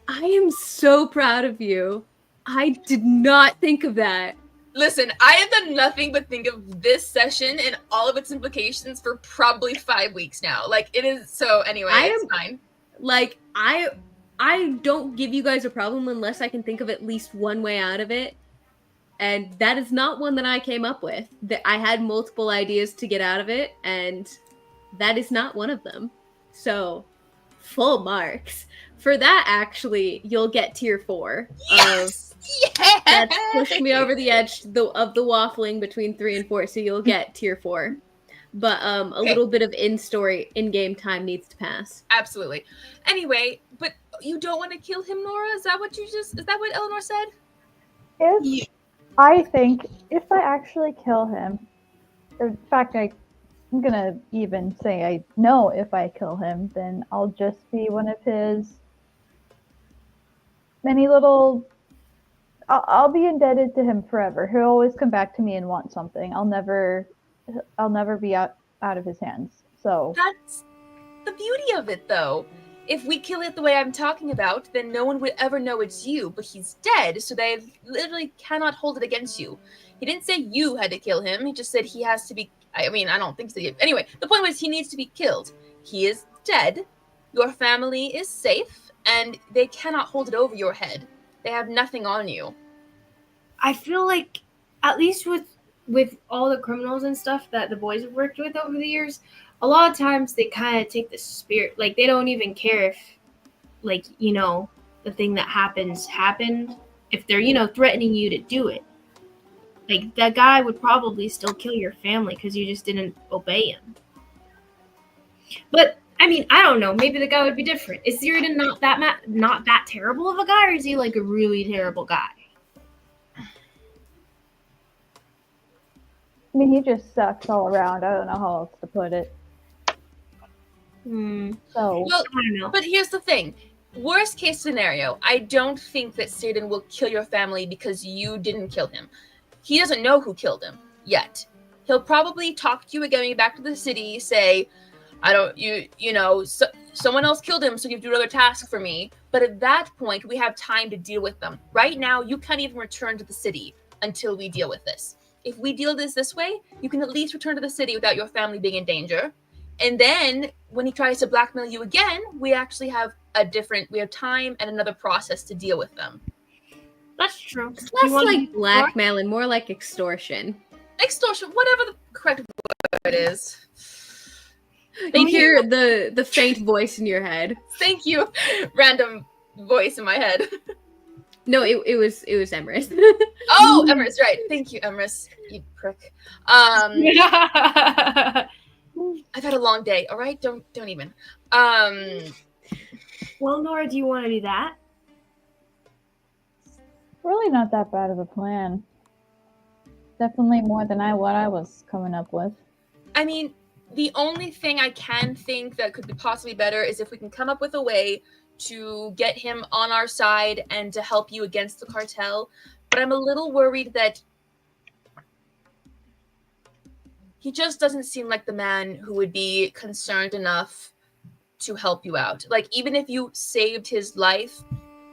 I am so proud of you. I did not think of that. Listen, I have done nothing but think of this session and all of its implications for probably 5 weeks now. Like, it is so. Anyway, it's fine. Like, I don't give you guys a problem unless I can think of at least one way out of it. And that is not one that I came up with. I had multiple ideas to get out of it, and that is not one of them. So, full marks. For that, actually, you'll get tier 4. Yes! That's pushed me over the edge of the waffling between 3 and 4, so you'll get tier 4. But a little bit of in-game time needs to pass. Absolutely. Anyway, but you don't want to kill him, Nora? Is that what Eleanor said? I think if I actually kill him, in fact, I'm gonna even say I know if I kill him, then I'll just be one of his many little. I'll be indebted to him forever. He'll always come back to me and want something. I'll never be out of his hands. So That's the beauty of it, though. If we kill it the way I'm talking about, then no one would ever know it's you, but he's dead, so they literally cannot hold it against you. He didn't say you had to kill him, he just said he has to be. I mean, I don't think so. Anyway, the point was he needs to be killed. He is dead, your family is safe, and they cannot hold it over your head. They have nothing on you. I feel like, at least with all the criminals and stuff that the boys have worked with over the years, a lot of times they kind of take the spirit, like they don't even care if, like, you know, the thing that happened, if they're, you know, threatening you to do it. Like, that guy would probably still kill your family because you just didn't obey him. But, I mean, I don't know. Maybe the guy would be different. Is Ziridan not that terrible of a guy, or is he, like, a really terrible guy? I mean, he just sucks all around. I don't know how else to put it. So Well, I don't know. but here's the thing. Worst case scenario, I don't think that Satan will kill your family because you didn't kill him. He doesn't know who killed him yet. He'll probably talk to you again back to the city, say, I don't, you know, so, someone else killed him, so you have to do another task for me. But at that point, we have time to deal with them. Right now, you can't even return to the city until we deal with this. If we deal this way, you can at least return to the city without your family being in danger. And then when he tries to blackmail you again, we actually have we have time and another process to deal with them. That's true. It's You less wanna like do more? blackmail and more like extortion. Extortion, whatever the correct word is. You hear the faint voice in your head. Thank you. Random voice in my head. No, it was Emrys. Oh, Emrys, right. Thank you, Emrys. You prick. I've had a long day, all right? Don't even. Well, Nora, do you want to do that? Really not that bad of a plan. Definitely more than what I was coming up with. I mean, the only thing I can think that could be possibly better is if we can come up with a way to get him on our side and to help you against the cartel. But I'm a little worried that he just doesn't seem like the man who would be concerned enough to help you out. Like, even if you saved his life,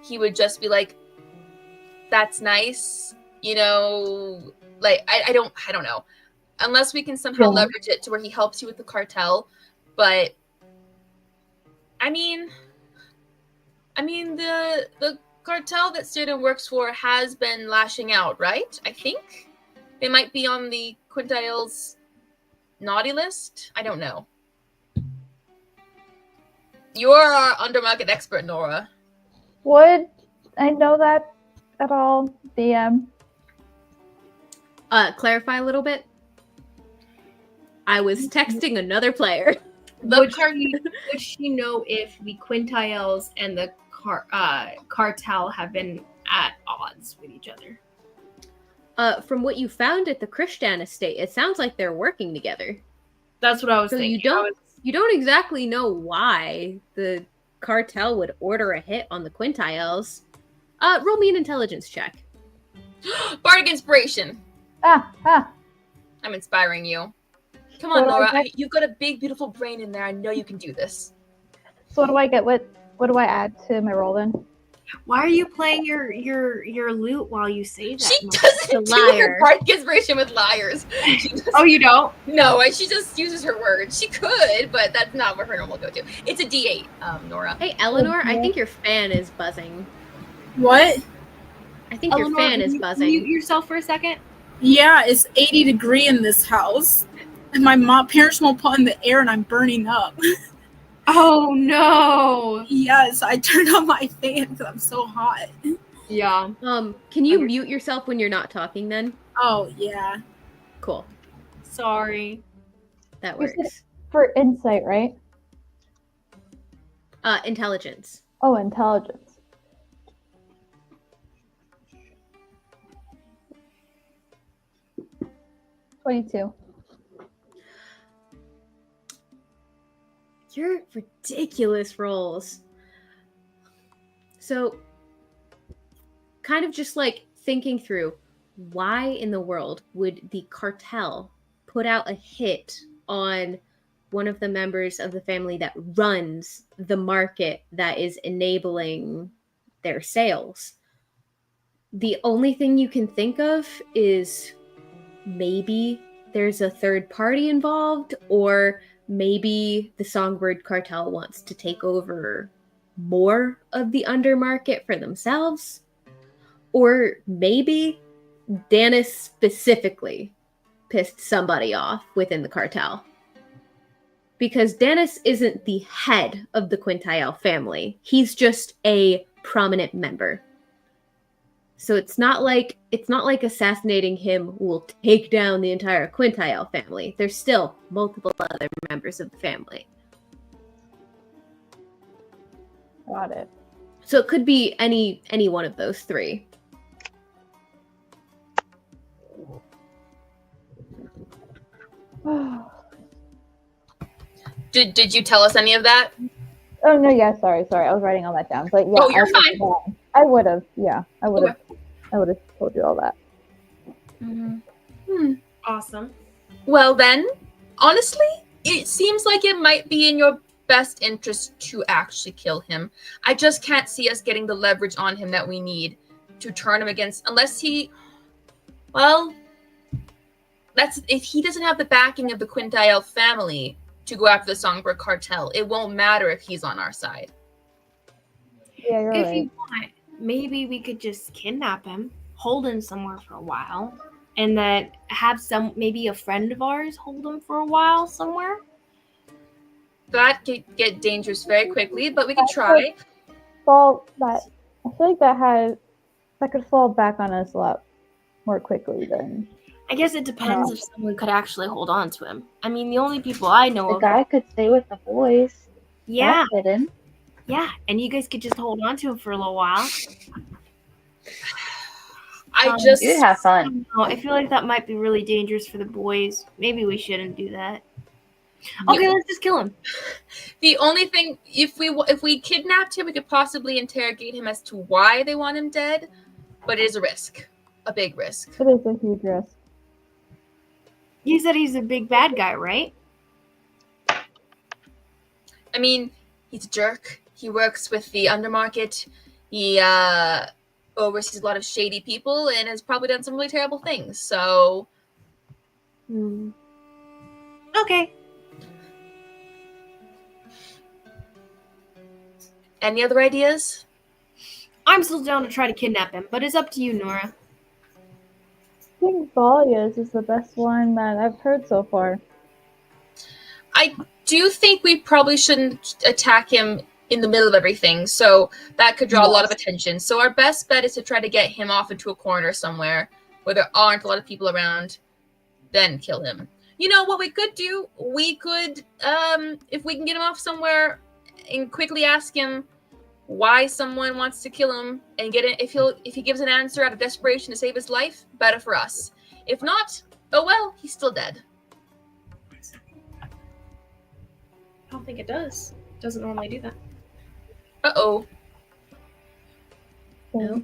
he would just be like, that's nice, you know, like, I don't know. Unless we can somehow leverage it to where he helps you with the cartel. But I mean the cartel that Student works for has been lashing out, right? I think they might be on the Quintile's naughty list. I don't know. You're our undermarket expert, Nora. Would I know that at all, DM? Clarify a little bit. I was texting another player. Would she know if the Quintiles and the cartel have been at odds with each other? From what you found at the Krishtan estate, it sounds like they're working together. That's what I was So thinking. you don't exactly know why the cartel would order a hit on the Quintiles. Roll me an intelligence check. Bardic inspiration. Ah. I'm inspiring you. Come on, So Nora. You've got a big, beautiful brain in there. I know you can do this. So what do I get? What do I add to my roll then? Why are you playing your lute while you say that? She Mom? doesn't do her bardic inspiration with liars. Oh, you don't? No, she just uses her words. She could, but that's not where her normal go-to. It's a D8, Nora. Hey, Eleanor, I think your fan is buzzing. What? I think your fan is buzzing. Mute yourself for a second. Yeah, it's 80 degree in this house. And my parents won't put in the air and I'm burning up. Oh, no. Yes, I turned on my fan because I'm so hot. Yeah. Can you mute yourself when you're not talking then? Oh, yeah. Cool. Sorry. That You said works. For insight, right? Intelligence. Oh, intelligence. $22. You're ridiculous rolls. So, kind of just like thinking through, why in the world would the cartel put out a hit on one of the members of the family that runs the market that is enabling their sales? The only thing you can think of is maybe there's a third party involved, or maybe the Songbird cartel wants to take over more of the undermarket for themselves. Or maybe Danis specifically pissed somebody off within the cartel. Because Danis isn't the head of the Quintile family. He's just a prominent member. So it's not like assassinating him will take down the entire Quintile family. There's still multiple other members of the family. Got it. So it could be any one of those three. Did you tell us any of that? Oh no, yeah, sorry. I was writing all that down. But yeah, Oh, you're fine. I would have, yeah. I would have told you all that. Awesome. Well then, honestly, it seems like it might be in your best interest to actually kill him. I just can't see us getting the leverage on him that we need to turn him against, unless he, well, that's if he doesn't have the backing of the Quintile family to go after the Songbird cartel. It won't matter if he's on our side. Yeah, you're If right. you want, maybe we could just kidnap him, hold him somewhere for a while, and then have maybe a friend of ours hold him for a while somewhere. That could get dangerous very quickly, but we could try. I feel like that could fall back on us a lot more quickly than I guess it depends if someone could actually hold on to him. I mean, the only people I know The of. guy could stay with the boys. Yeah, That fit in. yeah, and you guys could just hold on to him for a little while. I just You'd have fun. I feel like that might be really dangerous for the boys. Maybe we shouldn't do that. Okay, let's just kill him. The only thing, if we kidnapped him, we could possibly interrogate him as to why they want him dead, but it is a risk, a big risk. it is a huge risk. You said he's a big bad guy, right? I mean, he's a jerk. He works with the undermarket. He oversees a lot of shady people and has probably done some really terrible things. So, Okay. any other ideas? I'm still down to try to kidnap him, but it's up to you, Nora. I think Valia's is the best one that I've heard so far. I do think we probably shouldn't attack him in the middle of everything, so that could draw a lot of attention. So our best bet is to try to get him off into a corner somewhere where there aren't a lot of people around, then kill him. You know what we could do? We could, if we can get him off somewhere and quickly ask him why someone wants to kill him and get it. If he gives an answer out of desperation to save his life, better for us. If not, oh well, he's still dead. I don't think it does. It doesn't normally do that. Uh-oh. No.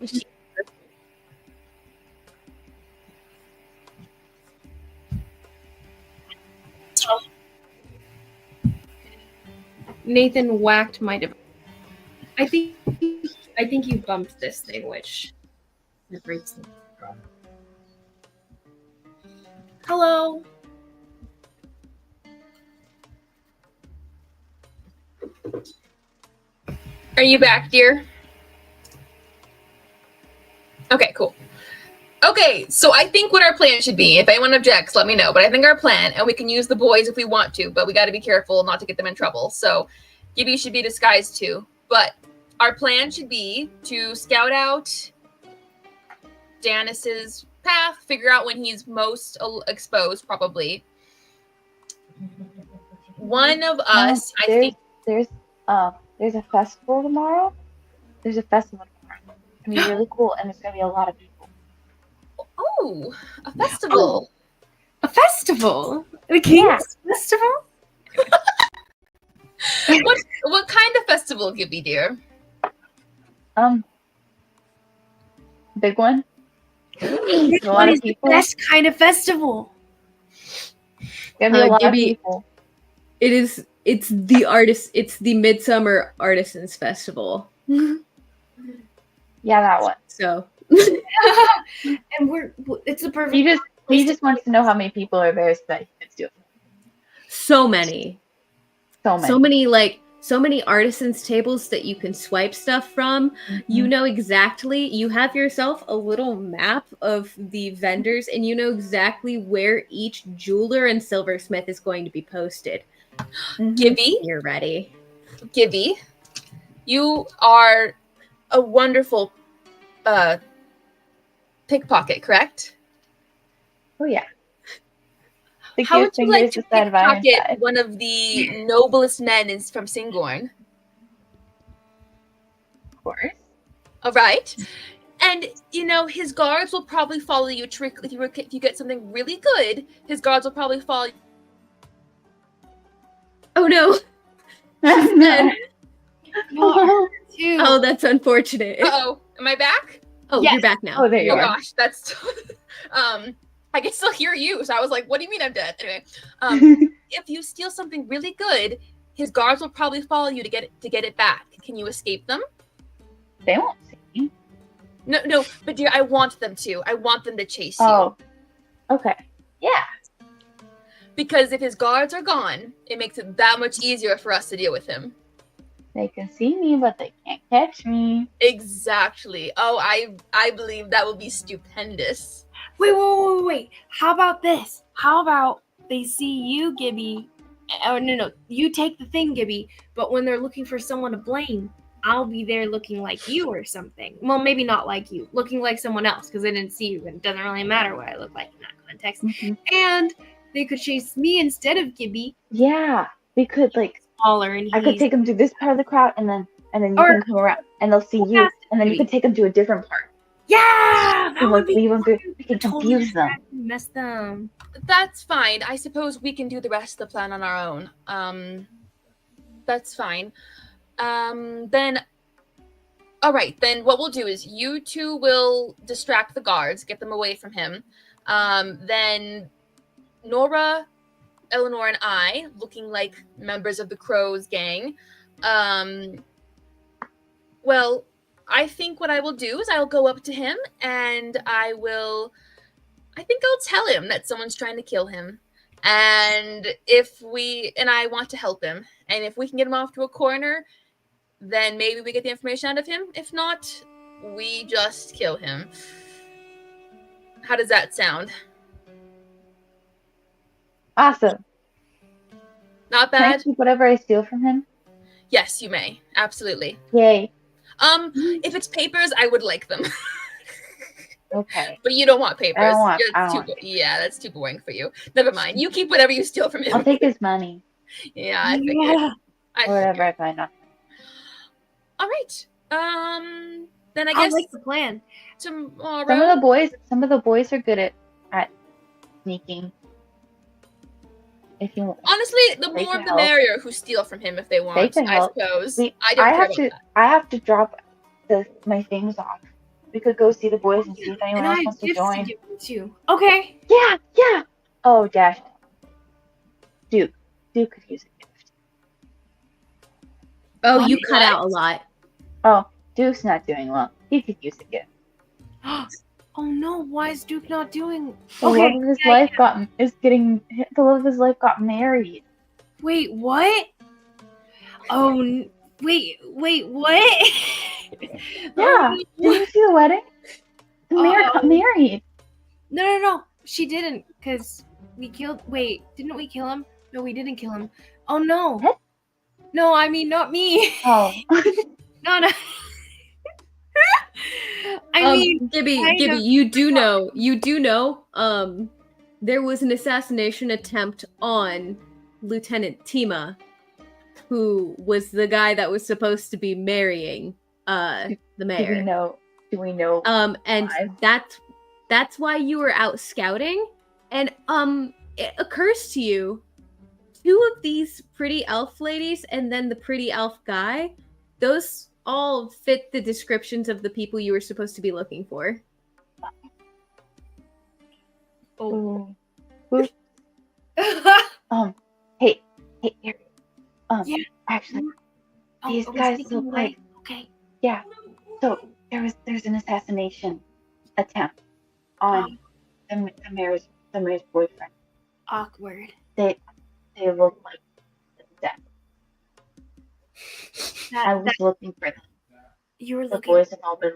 Nathan whacked my device. I think you bumped this thing, which breaks the problem. Hello. Are you back, dear? Okay, cool. Okay, so I think what our plan should be, if anyone objects, let me know, but I think our plan, and we can use the boys if we want to, but we got to be careful not to get them in trouble. So Gibby should be disguised too, but our plan should be to scout out Janice's path, figure out when he's most exposed, probably. One of us, I think... There's a festival tomorrow. There's a festival tomorrow. It's gonna be really cool, and it's gonna be a lot of people. Oh, a festival. A festival? The King's Festival? What kind of festival, Gibby, dear? Big one. Which A lot one of is the people. best kind of festival? Gonna be a lot Gibby, of people. It's the Midsummer Artisans Festival. Yeah, that one. So And it's a perfect. He just wants to know how many people are there so that he can do it. so many. So many artisans tables that you can swipe stuff from. You know exactly, you have yourself a little map of the vendors and you know exactly where each jeweler and silversmith is going to be posted. Gibby? You're ready. Gibby, you are a wonderful pickpocket, correct? Oh yeah. The How would cute you like fingers to beside Viren's pickpocket side. one of the noblest men from Singorn? Of course. All right. And, you know, his guards will probably follow you. If you get something really good, his guards will probably follow you. Oh no. No. Oh, that's unfortunate. Uh-oh. Am I back? Oh, Yes. you're back now. Oh, there you Oh, are. gosh. That's... I can still hear you. So I was like, what do you mean I'm dead? Anyway, if you steal something really good, His guards will probably follow you to get it back. Can you escape them? They won't see me. No, but dear, I want them to. I want them to chase you. Oh, okay. Yeah. Because if his guards are gone, it makes it that much easier for us to deal with him. They can see me, but they can't catch me. Exactly. Oh, I believe that will be stupendous. Wait. How about this? How about they see you, Gibby? Oh, no. You take the thing, Gibby. But when they're looking for someone to blame, I'll be there looking like you or something. Well, maybe not like you. Looking like someone else because they didn't see you. And it doesn't really matter what I look like in that context. Mm-hmm. And they could chase me instead of Gibby. Yeah, we could like. Smaller and I could take them to this part of the crowd, and then you Or- can come around, and they'll see you, and then you can take them to a different part. Yeah! That And would like be leave them to. We can totally confuse them. mess them. That's fine. I suppose we can do the rest of the plan on our own. That's fine. Then, all right. Then what we'll do is you two will distract the guards, get them away from him. Then Nora, Eleanor, and I, looking like members of the Crows gang. Well, I think what I will do is I'll go up to him and I think I'll tell him that someone's trying to kill him. And I want to help him. And if we can get him off to a corner, then maybe we get the information out of him. If not, we just kill him. How does that sound? Awesome. Not Can I bad? keep whatever I steal from him? Yes, you may. Absolutely. Yay. If it's papers, I would like them. Okay. But you don't want papers. I don't want Yeah, that's too boring for you. Never mind. You keep whatever you steal from him. I'll take his money. Yeah, I figured. Or whatever I find on. All right. Then I I guess like the plan. tomorrow. Some of the boys are good at sneaking. If you want. Honestly, the They more can the help. merrier who steal from him if they want. They can I help. suppose. We- I don't I care have about to. that. I have to drop my things off. We could go see the boys and see if anyone And I else have wants to gifts join. to give them too. Okay. Yeah. Oh, Dash. Duke could use a gift. Oh, you What? cut out a lot. Oh, Duke's not doing well. He could use a gift. Oh no, why is Duke not doing? The love of his life got married. Wait, what? Oh, wait, what? Yeah. Didn't you see the wedding? The mayor got Oh. married. No. She didn't, because we killed. Wait, didn't we kill him? No, we didn't kill him. Oh no. What? No, I mean not me. Oh. No. I mean, Gibby, kind of- you do know, there was an assassination attempt on Lieutenant Tima, who was the guy that was supposed to be marrying the mayor. Do we know? And why? that's why you were out scouting, and it occurs to you, two of these pretty elf ladies and then the pretty elf guy, those all fit the descriptions of the people you were supposed to be looking for. Ooh. Hey, Eric. Yeah. Actually, Oh, these are we guys speaking look like. Okay. Yeah. So there's an assassination attempt on the mayor's boyfriend. Awkward. They look like death. I was looking for them. You were The looking. boys have all been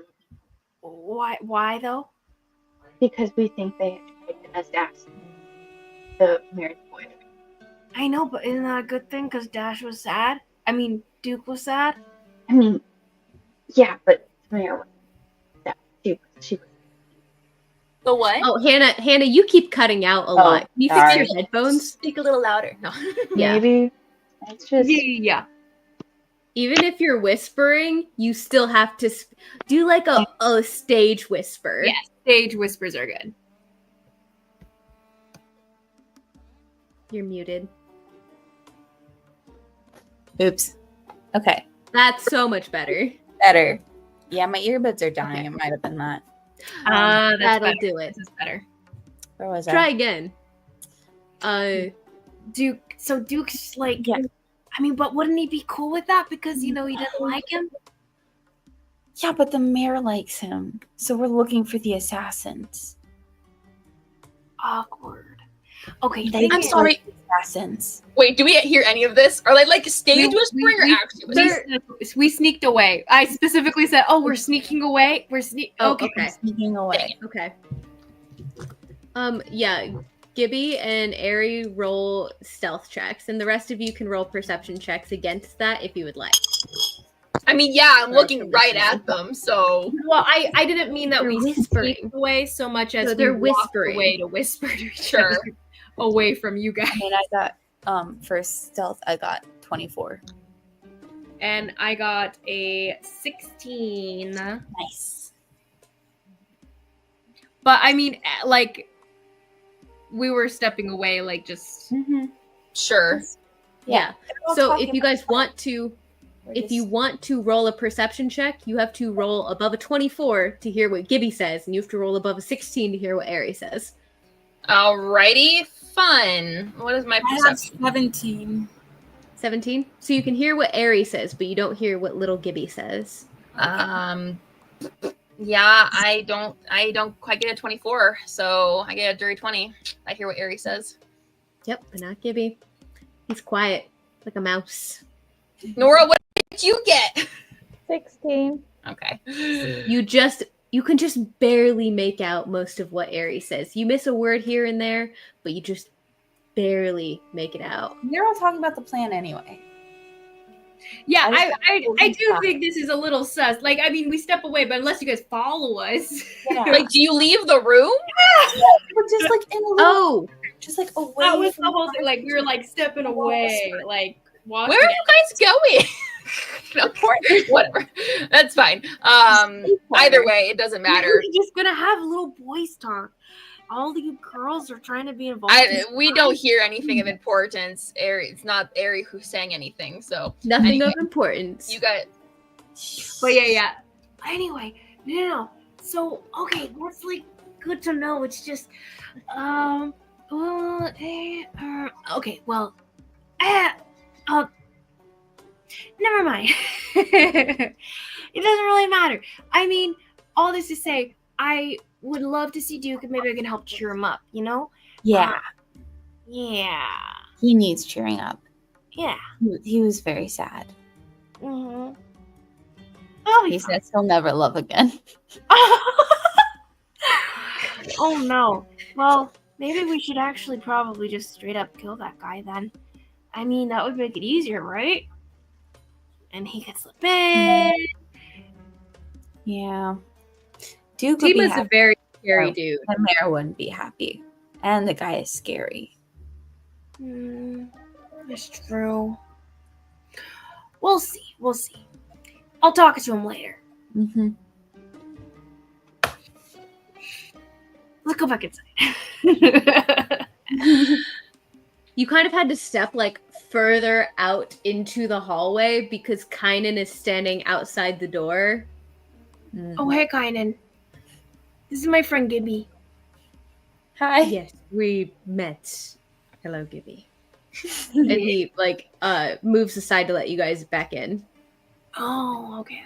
looking Why though? because we think they tried to assassinate the mayor's boyfriend. I know, but isn't that a good thing? Because Dash was sad. I mean, Duke was sad. I mean, yeah, but the mayor was that she was. The what? Oh, Hannah, you keep cutting out a lot. Can you fix sorry. your headphones? Speak a little louder. No. Yeah. Maybe it's just Yeah. Even if you're whispering, you still have to do like a stage whisper. Yes. Stage whispers are good. You're muted. Oops. Okay. That's so much better. Better. Yeah, my earbuds are dying. It might have been that. That's That'll better. do it. This is better. Where was Try I? again. Duke. So Duke's like. Yeah. I mean, but wouldn't he be cool with that because he doesn't like him? Yeah, but the mayor likes him. So we're looking for the assassins. Awkward. Okay, They I'm don't sorry. like the assassins. Wait, do we hear any of this? Are they like stage whispering or actually whispering? We sneaked away. I specifically said, "Oh, we're sneaking away. Oh, Okay. okay. Sneaking away. Okay. Yeah, Gibby and Ari roll stealth checks, and the rest of you can roll perception checks against that if you would like. I mean, yeah, I'm looking right at them, so Well, I didn't mean that They're we whispering. sneaked away so much as So they're we walked whispering. away to whisper to each Sure. other away from you guys. I mean, I got for stealth, I got 24. And I got a 16. Nice. But I mean, like, we were stepping away, like, just. Mm-hmm. sure. Yeah. all So talking if you guys want to, if you want to roll a perception check, you have to roll above a 24 to hear what Gibby says, and you have to roll above a 16 to hear what Ari says. Alrighty, fun. What is my I have perception? 17. 17. So you can hear what Ari says, but you don't hear what little Gibby says. Yeah, I don't quite get a 24, so I get a dirty 20. I hear what Ari says. Yep, but not Gibby. He's quiet, like a mouse. Nora, what did you get? 16. Okay. You can just barely make out most of what Ari says. You miss a word here and there, but you just barely make it out. They're all talking about the plan anyway. Yeah, I do stop. think this is a little sus. Like, I mean, we step away, but unless you guys follow us. Yeah. Like, do you leave the room? We're just like in a little, Oh, just like away. That was from the whole thing. Like, we were like stepping away, like walking. Where are you guys going? No, whatever. That's fine. Either way, it doesn't matter. We're just gonna have little boys talk. All the girls are trying to be involved. We don't hear anything of importance. It's not Ari who sang anything, so nothing Anyway. of importance. you got. But yeah. Anyway, no. So okay, that's like good to know. It's just, okay. Well, never mind. It doesn't really matter. I mean, all this to say, I would love to see Duke, and maybe I can help cheer him up. Yeah, Yeah. he needs cheering up. Yeah. He was very sad. Mm-hmm. Oh, He says he'll never love again. Oh no. Well, maybe we should actually probably just straight up kill that guy then. I mean, that would make it easier, right? And he could slip in. Yeah. Duke would be Tima's a happy. very scary Oh. dude. The mayor wouldn't be happy. And the guy is scary. That's true. We'll see. We'll see. I'll talk to him later. Mm-hmm. Let's go back inside. You kind of had to step like further out into the hallway because Kynan is standing outside the door. Oh, hey, Kynan. This is my friend Gibby. Hi. Yes, we met. Hello, Gibby. And he like moves aside to let you guys back in. Oh, okay.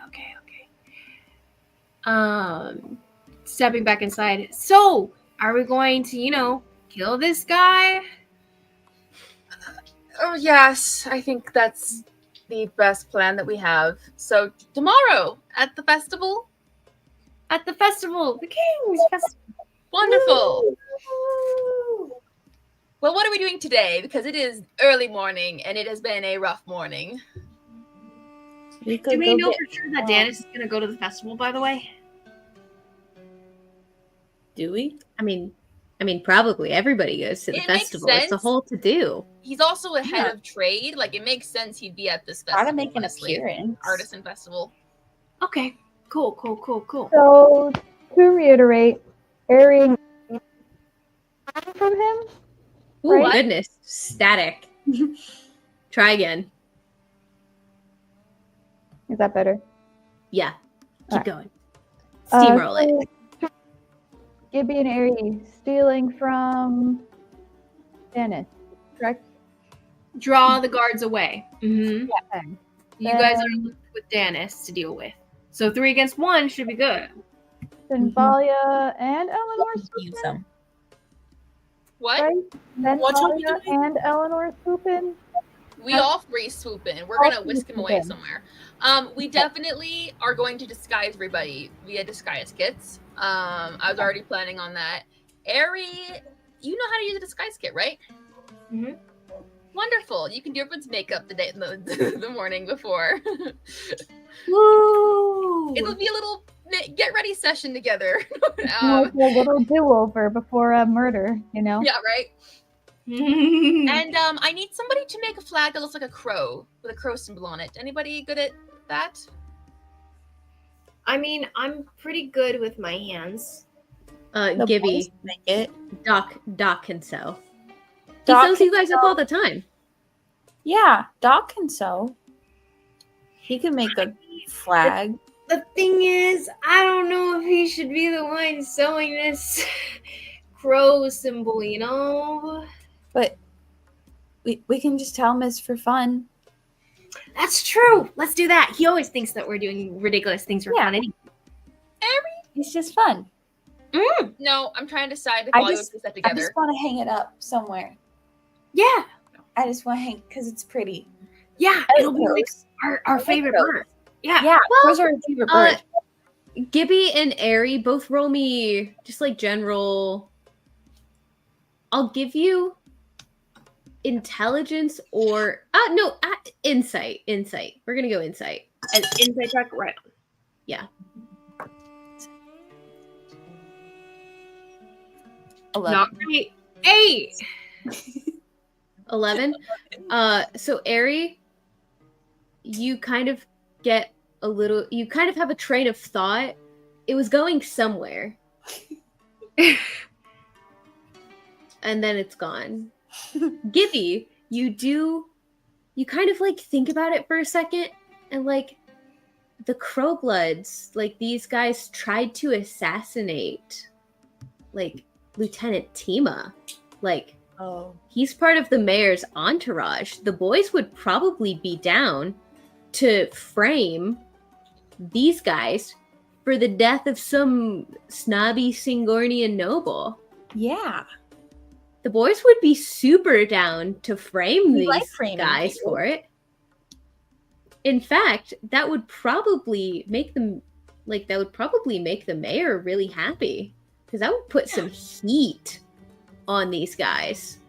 Stepping back inside. So, are we going to, kill this guy? Oh yes, I think that's the best plan that we have. So tomorrow at the festival. At the festival, the King's Festival. Wonderful. Well, what are we doing today? Because it is early morning and it has been a rough morning. We could Do we go know get- for sure that Danis is going to go to the festival, by the way? Do we? I mean, probably everybody goes to the It makes festival. It's a sense. whole to do. He's also a head Yeah. of trade. Like, it makes sense he'd be at this Try festival. to make an honestly. appearance. Artisan festival. Okay. Cool. So, to reiterate, Ari from him? Oh Right. goodness, static. Try again. Is that better? Yeah, keep Alright. going. Steamroll it. So, Gibby and Ari stealing from Dennis, correct? draw the guards away. Mm-hmm. Okay. You guys are left with Danis to deal with. So 3 against 1 should be good. Then Valia and Eleanor Use them. What? right? Then What are we Valia and Eleanor swoop in. We all 3 swoop in. We're All gonna 3 whisk him swoop away in. somewhere. We definitely are going to disguise everybody via disguise kits. I was already planning on that. Ari, you know how to use a disguise kit, right? Mhm. Wonderful. You can do everyone's makeup the day the morning before. Woo! It'll be a little get ready session together. Like a little do-over before a murder, you know? Yeah, right. And I need somebody to make a flag that looks like a crow with a crow symbol on it. Anybody good at that? I mean, I'm pretty good with my hands. The Gibby, boys make it. Doc can sew. He Doc sews can you guys up all the time. Yeah, Doc can sew. He can make a flag. The thing is, I don't know if he should be the one sewing this crow symbol, you know? But we can just tell him it's for fun. That's true. Let's do that. He always thinks that we're doing ridiculous things for Yeah. fun. Anyway. It's just fun. No, I'm trying to decide if I all you just- put that I together. just want to hang it up somewhere. Yeah. I just want to hang because it's pretty. Yeah. It'll be like our favorite crows. bird. Yeah. Yeah, those are our favorite bird. Gibby and Ari both roll me just like general. I'll give you intelligence or insight. Insight. We're gonna go insight. An insight check, right on. Yeah. 11. Not great. 8. 11. So Ari, you kind of get a little. You kind of have a train of thought. It was going somewhere, and then it's gone. Gibby, you kind of like think about it for a second, and like the Crowbloods, like these guys tried to assassinate like Lieutenant Tima. Like Oh. he's part of the mayor's entourage. The boys would probably be down to frame these guys for the death of some snobby Singornian noble. Yeah. The boys would be super down to frame We these like framing guys people. for it. In fact, that would probably make them make the mayor really happy, because that would put some heat on these guys.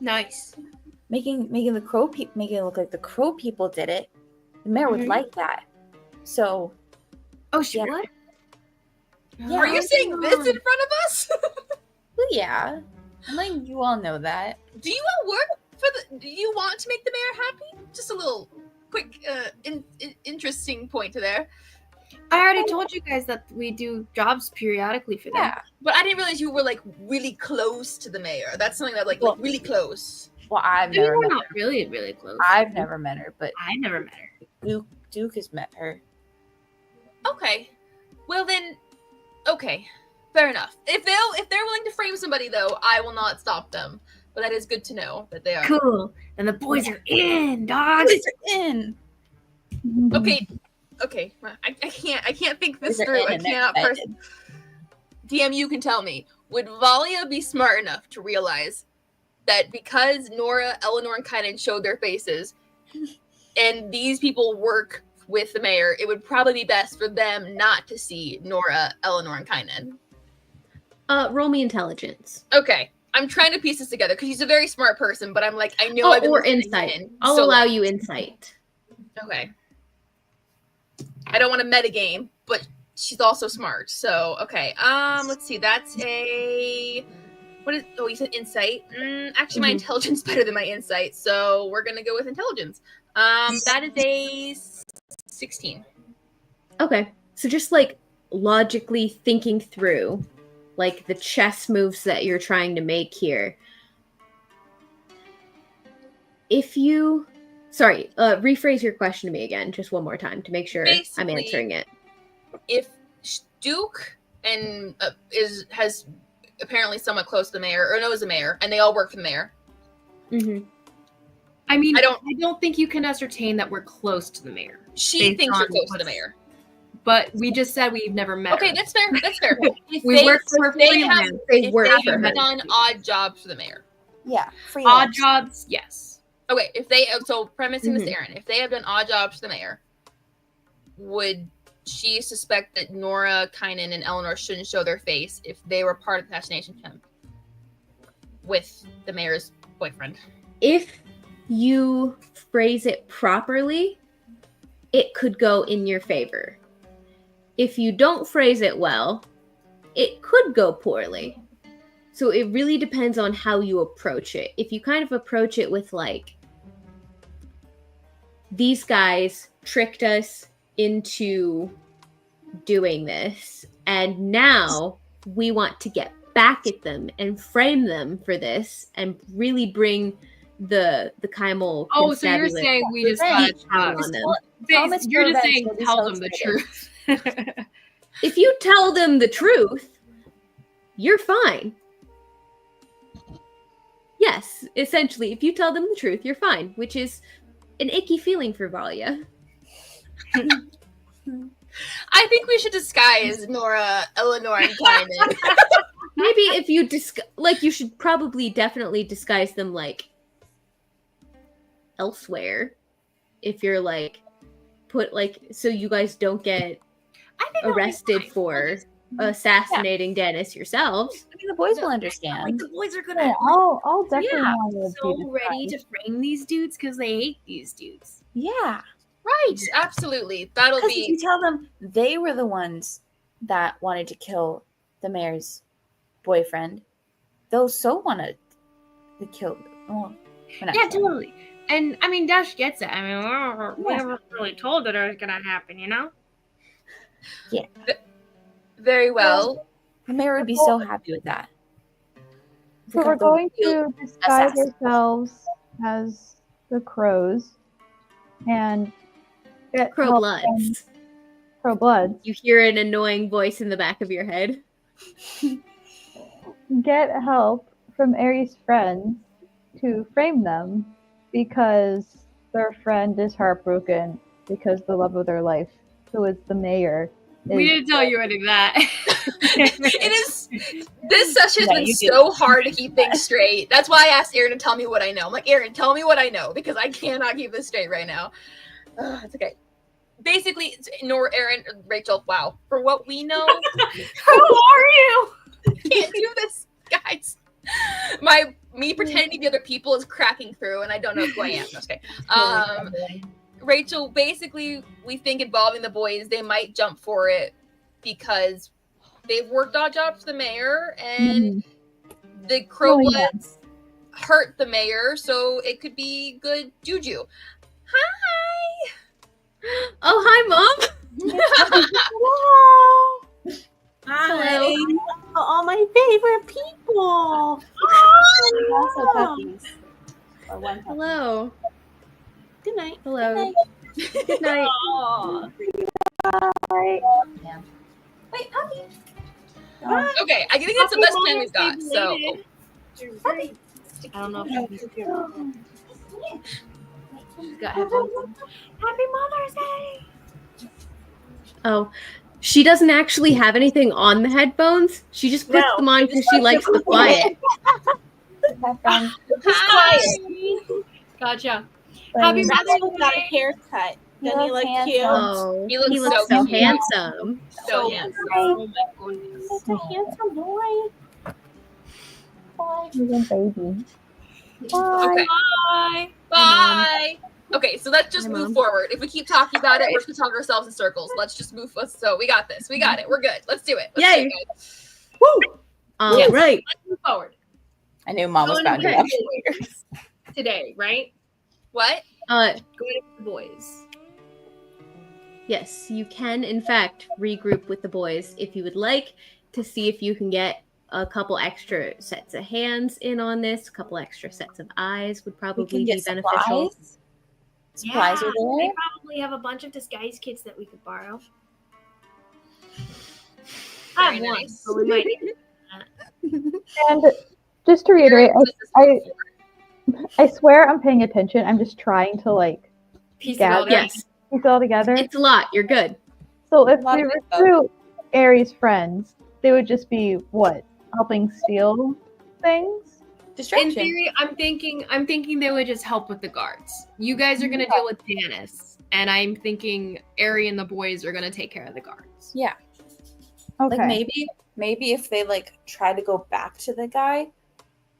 Nice. Making the making it look like the crow people did it. The mayor would Mhm. like that. So Oh, she Yeah. would? Yeah. Are you saying this in front of us? well, yeah. I'm letting you all know that. Do you all work for the? Do you want to make the mayor happy? Just a little quick, interesting point to there. I already told you guys that we do jobs periodically for them. Yeah. But I didn't realize you were like really close to the mayor. That's something that like Well- really close. Well, I've We never were met not her. really, really close. I've never met her, but I never met her. Duke has met her. Okay. Well then, okay, fair enough. If they're willing to frame somebody though, I will not stop them. But that is good to know that they are. Cool. And the boys are in, dog. Boys are in. Okay. Okay. I can't think this Boys are through. in I and they're cannot first. excited. DM, you can tell me. Would Valia be smart enough to realize that because Nora, Eleanor, and Kynan showed their faces, and these people work with the mayor, it would probably be best for them not to see Nora, Eleanor, and Kynan? Roll me intelligence. Okay. I'm trying to piece this together because she's a very smart person, but I'm like, I know I've been or listening insight. in, I'll so, allow you insight. Okay. I don't want to metagame, but she's also smart. So, okay. Let's see. That's a what is you said insight. Actually my Mhm. intelligence is better than my insight, so we're gonna go with intelligence. That is a 16. Okay. So just like logically thinking through like the chess moves that you're trying to make here. Rephrase your question to me again, just one more time to make sure I'm Basically, answering it. If Duke and has apparently somewhat close to the mayor, or knows the mayor, and they all work for the mayor, Mm-hmm. I mean, I I don't- don't think you can ascertain that we're close to the mayor. She Based thinks we're on close to the what's- mayor. But we just said we've never met Okay, her. that's fair. That's fair. If We work for her they have, freelance. They if work they for have her. done odd jobs for the mayor. Yeah, Odd freelance. jobs, yes. Okay, if they so premising this, Mhm. Aaron, if they have done odd jobs for the mayor, would she suspect that Nora, Kynan, and Eleanor shouldn't show their face if they were part of the assassination attempt with the mayor's boyfriend? If you phrase it properly, it could go in your favor. If you don't phrase it well, it could go poorly. So it really depends on how you approach it. If you kind of approach it with like, these guys tricked us into doing this, and now we want to get back at them and frame them for this and really bring the Kymel Oh, so you're constabulary saying we just gotta down talk. on them. Thomas You're just Provence saying will be tell so them the excited. truth. If you tell them the truth, you're fine. Yes, essentially, if you tell them the truth, you're fine, which is an icky feeling for Valia. I think we should disguise Nora, Eleanor, and Kynan. Maybe if you you should probably definitely disguise them like elsewhere. If you're like put like so you guys don't get I think that'll be arrested fine. for assassinating Dennis yourselves. I mean, the boys will Like understand. the boys are Yeah, gonna I'll definitely Yeah, want to so ready to frame these dudes because they hate these dudes. Yeah. Right, absolutely. That'll Because if you be tell them they were the ones that wanted to kill the mayor's boyfriend, they'll so want to kill. Well, we're not Yeah, killing them. totally. And I mean, Dash gets it. I mean, we never really told that it was gonna happen, you know? very well. The mayor would be so happy with that. So we're going to disguise ourselves as the crows and get Crow help from Bloods. Crow Bloods. You hear an annoying voice in the back of your head. Get help from Aries' friends to frame them because their friend is heartbroken because the love of their life, who is the mayor. We didn't tell you any of that. It is. This session has Yeah, been you so hard to keep things straight. That's why I asked Aaron to tell me what I know. I'm like, Aaron, tell me what I know because I cannot keep this straight right now. It's okay. Basically, nor Aaron, Rachel. Wow, for what we know, Who are you? can't do this, guys. Me pretending to be other people is cracking through, and I don't know who I am. Okay. Rachel, basically, we think involving the boys, they might jump for it because they've worked odd jobs for the mayor, and the Crow Bloods hurt the mayor, so it could be good juju. Hi! Oh, hi, Mom. Hi. All my favorite people. Also puppies. Or one puppy. Hello. Good night. Hello. Good night. Yeah. Wait, puppy. Okay, I think that's the best plan we've got. So, I don't know if Got headphones on. Happy Mother's Day. Oh, she doesn't actually have anything on the headphones. She just puts them on because she likes the quiet. hi! Gotcha. Happy Friends. Mother's Rather got a Day. haircut. Doesn't he look look cute? Oh, He looks looks so so cute. handsome. So yeah. Oh my goodness. Such a handsome boy. He's a baby. Bye. Okay. Bye. Bye. Okay, so let's just Hi, move Mom. forward. If we keep talking about it, we're just talking ourselves in circles. Let's just move. So we got this. We got it. We're good. Let's do it. Let's do Yay. it, guys. All Yes. right. Let's move forward. I knew Mom was Going about to to go. bed today, right? What? Going to the boys. Yes, you can, in fact, regroup with the boys if you would like to see if you can get a couple extra sets of hands in on this. A couple extra sets of eyes would We probably can be get beneficial. supplies. Supplies are They there. probably have a bunch of disguise kits that we could borrow. Very I have one, nice. but we might. And just to reiterate, I swear I'm paying attention. I'm just trying to like Piece it all gather together. Yes, piece it all together. it's a lot. You're good. So if A lot we of info. recruit Aries' friends, they would just be what? Helping steal things? In Distraction. theory, I'm thinking they would just help with the guards. You guys are gonna deal with Janice, and I'm thinking Ari and the boys are gonna take care of the guards. Yeah. Okay. Like maybe if they like try to go back to the guy,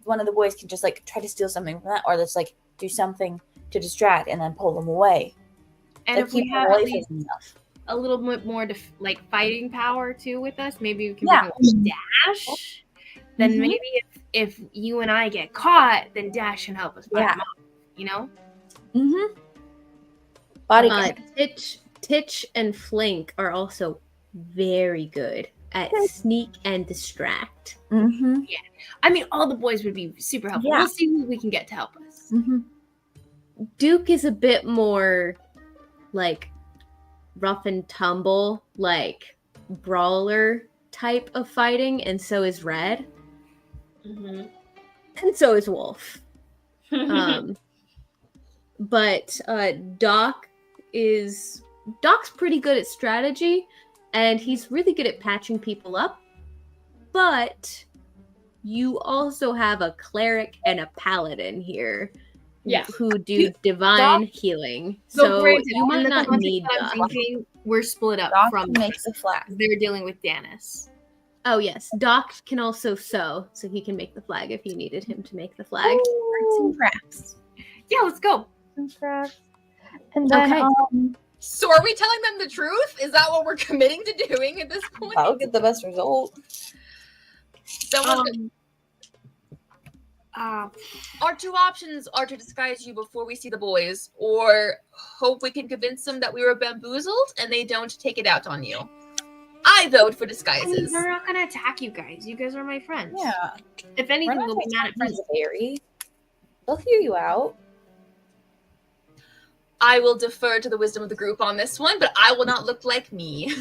one of the boys can just like try to steal something from that, or let's like do something to distract and then pull them away. And Like, if we keep them have away at from least them enough. a little bit more like fighting power too with us, maybe we can Yeah. bring a Dash. Then Mhm. maybe if you and I get caught, then Dash can help us fight Yeah. them off. You know? Mm-hmm. Bodyguard. Titch and Flink are also very good at sneak and distract. Mm-hmm. I mean, all the boys would be super helpful. Yeah. We'll see who we can get to help us. Mm-hmm. Duke is a bit more like rough and tumble, like brawler type of fighting, and so is Red, and so is Wolf. But Doc's pretty good at strategy, and he's really good at patching people up. But you also have a cleric and a paladin here. Yeah. Who do divine healing. So, So granted, you might in the not context need that I'm Doc. thinking we're split up Doc from can make the flag. they're dealing with Danis. Oh yes, Doc can also sew, so he can make the flag if you needed him to make the flag. Arts and crafts. Yeah, let's go. And crafts. And then Okay. So are we telling them the truth? Is that what we're committing to doing at this point? I'll get the best result. Someone's Our two options are to disguise you before we see the boys, or hope we can convince them that we were bamboozled and they don't take it out on you. I vote for I mean, disguises. they're not gonna attack you guys. You guys are my friends. Yeah. If We're anything, not they'll be mad at me. friends of Harry. They'll hear you out. I will defer to the wisdom of the group on this one, but I will not look like me.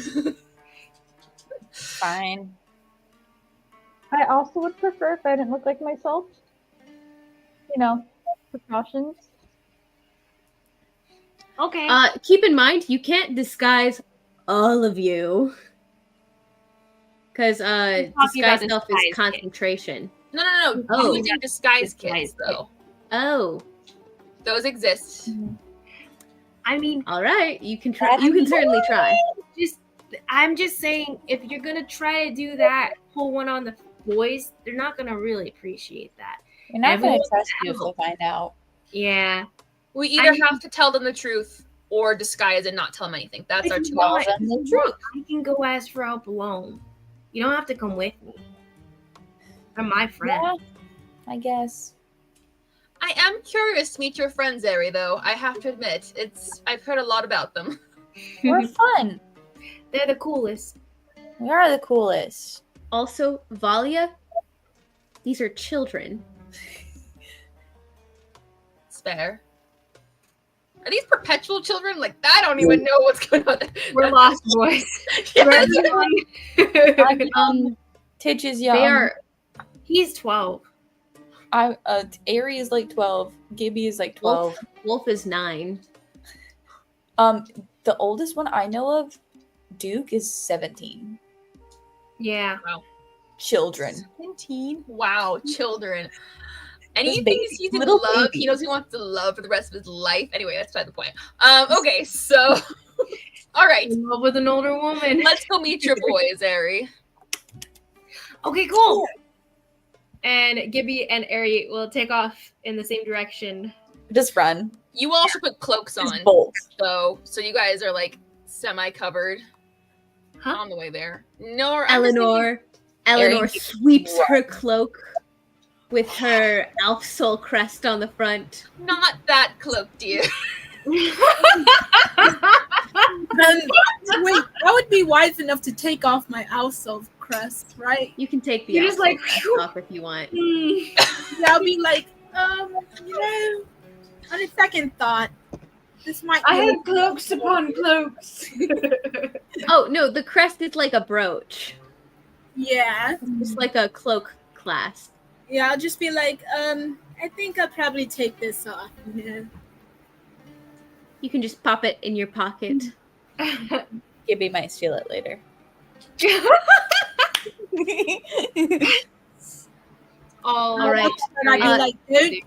Fine. I also would prefer if I didn't look like myself. You know, precautions. Okay. Keep in mind, you can't disguise all of you. Because talking disguise about self is disguise concentration. No. Oh. Using disguise Disguise kits, though. Oh, Those exist. I mean, all right. You can try. You can certainly try. I'm just saying, if you're gonna try to do that, pull one on the boys, they're not gonna really appreciate that. You're not going Everyone to trust you if else. they find out. Yeah. We either mean- have to tell them the truth or disguise and not tell them anything. That's our two Tell options. them the Look, truth. I can go ask for help alone. You don't have to come with me. You're my friend. Yeah, I guess. I am curious to meet your friends, Ari, though. I have to admit, I've heard a lot about them. We're fun. They're the coolest. We are the coolest. Also, Valia, these are children. It's fair. Are these perpetual children? Like, I don't even know what's going on. We're lost boys. Yes. Titch is young. They are. He's 12. Ari is like 12. Gibby is like 12. Wolf is 9. The oldest one I know of, Duke, is 17. Yeah. Children. 17? Wow, children. And This he baby- thinks he's in little love. baby. He knows he wants to love for the rest of his life. Anyway, that's beside the point. Okay, so all right. In love with an older woman. Let's go meet your boys, Ari. Okay, cool. And Gibby and Ari will take off in the same direction. Just run. You all should put cloaks Just on. bolt. So you guys are like semi-covered Huh? on the way there. No, I'm just Eleanor Ari- sweeps her cloak with her elf soul crest on the front. thinking, not that cloak, dear. Wait, I would be wise enough to take off my Alsov crest, right? You can take the You're elf just soul like, crest phew. off if you want. Yeah, I'll be like, you know, on a second thought, this might be I have cloaks upon cloaks. Oh no, the crest is like a brooch. yeah. It's like a cloak clasp. Yeah, I'll just be like, I think I'll probably take this off. Yeah. You can just pop it in your pocket. Gibby might steal it later. All right. And I'd be like,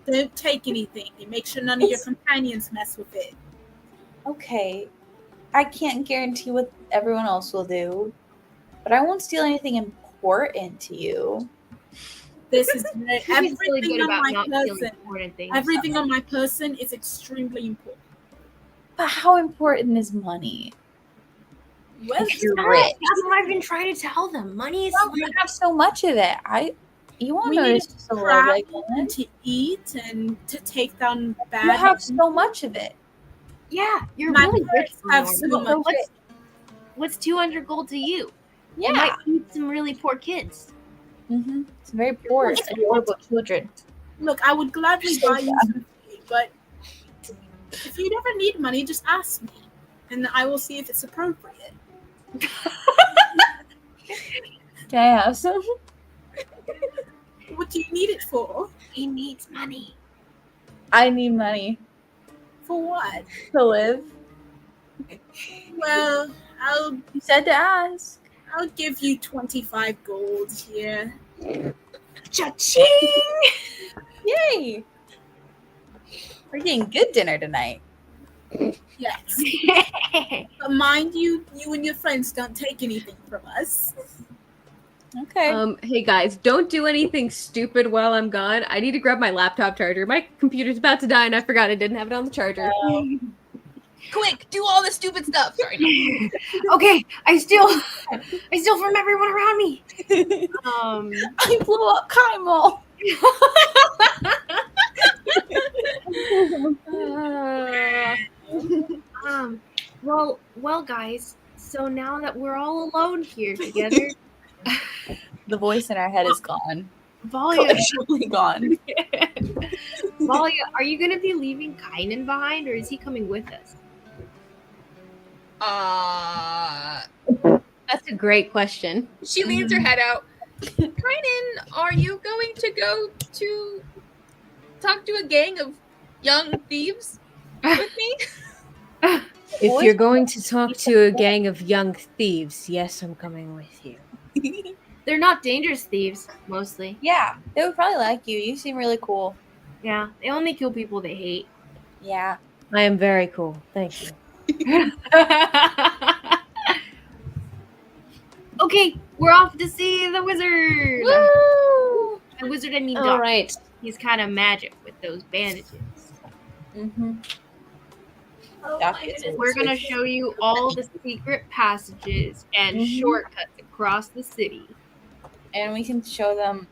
don't take anything. And make sure none of your companions mess with it. Okay. I can't guarantee what everyone else will do, but I won't steal anything important to you. This is She's really good about not stealing important things. Everything on my person is extremely important. But how important is money? Well, You're That's rich. what I've been trying to tell them. Money is You have so much of it. You won't we need notice to just a little bit. travel and to eat and to take down bad. You have so much of it. yeah. You're My really rich. parents have Lenore. so much. What's 200 gold to you? You Yeah. might feed some really poor kids. Mm-hmm. It's very poor. It's adorable children. Look, I would gladly So buy you something, but if you ever need money, just ask me, and I will see if it's appropriate. Can I have some? What do you need it for? He needs money. I need money For what? to live. Well, You said to ask. I'll give you 25 gold here. Cha-ching! Yay! We're getting good dinner tonight. Yes. But mind you, you and your friends don't take anything from us. Okay. Hey guys, don't do anything stupid while I'm gone. I need to grab my laptop charger. My computer's about to die and I forgot I didn't have it on the charger. Quick, do all the stupid stuff. Sorry. No. Okay, I steal from everyone around me. I blew up Kymel. Well, guys. So now that we're all alone here together, The voice in our head is gone. Valia, Actually gone. Valia, are you gonna be leaving Kynan behind, or is he coming with us? That's a great question. She leans her head out. Kynan, are you going to go to talk to a gang of young thieves with me? If you're going to talk to a gang of young thieves, yes, I'm coming with you. They're not dangerous thieves, mostly. Yeah, they would probably like you. You seem really cool. Yeah, they only kill people they hate. Yeah. I am very cool. Thank you. Okay, we're off to see the wizard. Woo! The wizard, I mean, All Doc. right. He's kind of magic with those bandages. Mm-hmm. We're gonna show you all the secret passages and shortcuts across the city. And we can show them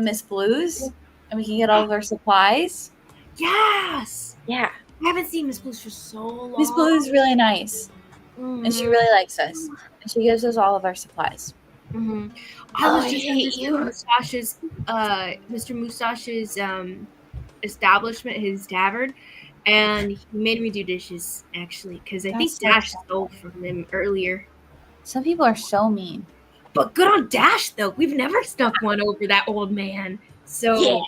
Miss Blues, and we can get all of our supplies. Yes, Yeah. I haven't seen Miss Blues for so long. Miss Blue is really nice, and she really likes us, and she gives us all of our supplies. Mm-hmm. Oh, I was I just hate you. Mr. Mustache's establishment, his tavern, and he made me do dishes actually because I think That's so Dash sad. stole from him earlier. Some people are so mean. But good on Dash though. We've never snuck one over that old man. So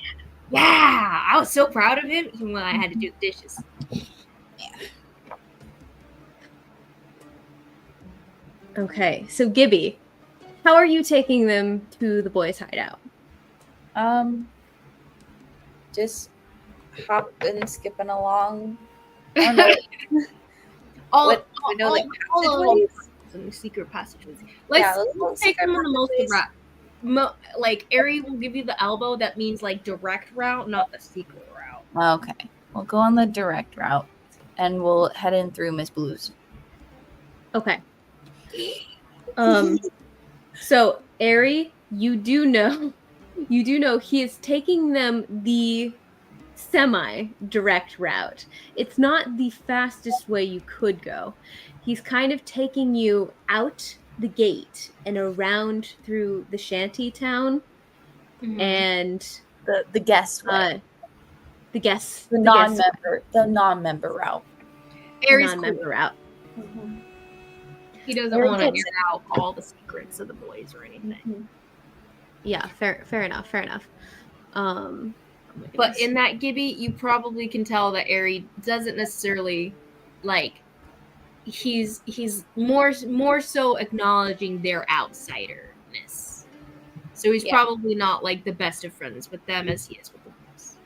yeah, I was so proud of him even when I had to do the dishes. Okay, so Gibby, how are you taking them to the boys' hideout? Just hopping, skipping along. I don't know. All Passageways? some secret passageways. Yeah, Let's those take them secret on the most passageways. direct. Like Ari will give you the elbow. That means like direct route, not the secret route. Okay, we'll go on the direct route, and we'll head in through Miss Blues. Okay. So Ari, you do know he is taking them the semi-direct route. It's not the fastest way you could go. He's kind of taking you out the gate and around through the shanty town and The guest way. the guest the non-member route. Ari's non-member route. He doesn't Ari want to gets air out all the secrets of the boys or anything. Yeah, fair enough. my But goodness. in that Gibby, you probably can tell that Ari doesn't necessarily like. He's more so acknowledging their outsiderness. So he's Yeah. probably not like the best of friends with them as he is with the boys.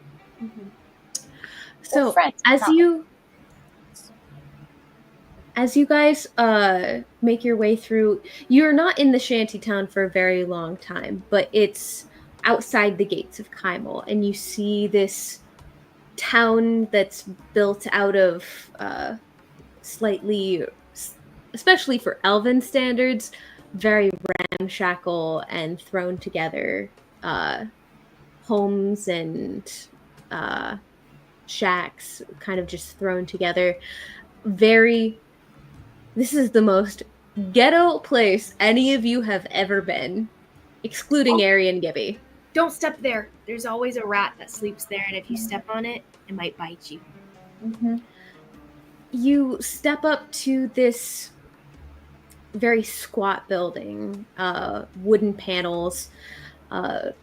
So friends, as not- you guys make your way through, you're not in the shanty town for a very long time, but it's outside the gates of Kymel, and you see this town that's built out of slightly, especially for elven standards, very ramshackle and thrown together homes and shacks, kind of just thrown together. This is the most ghetto place any of you have ever been, excluding Ari and Gibby. Don't step there. There's always a rat that sleeps there, and if you step on it, it might bite you. You step up to this very squat building, wooden panels. The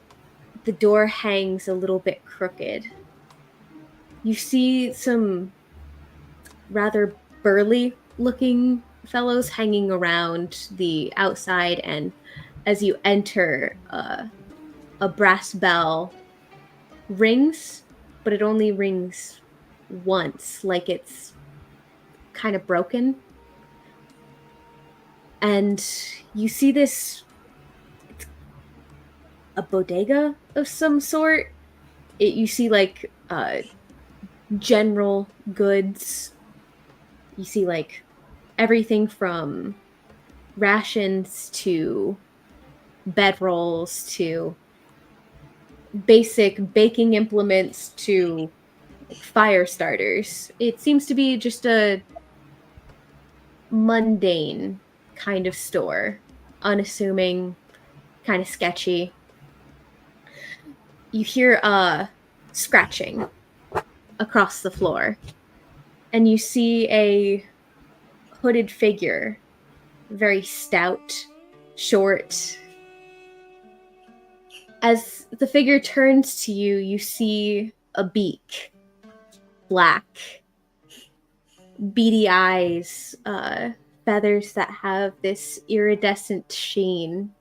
door hangs a little bit crooked. You see some rather burly looking fellows hanging around the outside, and as you enter, a brass bell rings, but it only rings once, like it's kind of broken. And you see this, it's a bodega of some sort. You see like general goods. You see like everything from rations to bedrolls to basic baking implements to fire starters. It seems to be just a mundane kind of store, unassuming, kind of sketchy. You hear scratching across the floor, and you see a hooded figure, very stout, short. As the figure turns to you, you see a beak, black, beady eyes, feathers that have this iridescent sheen.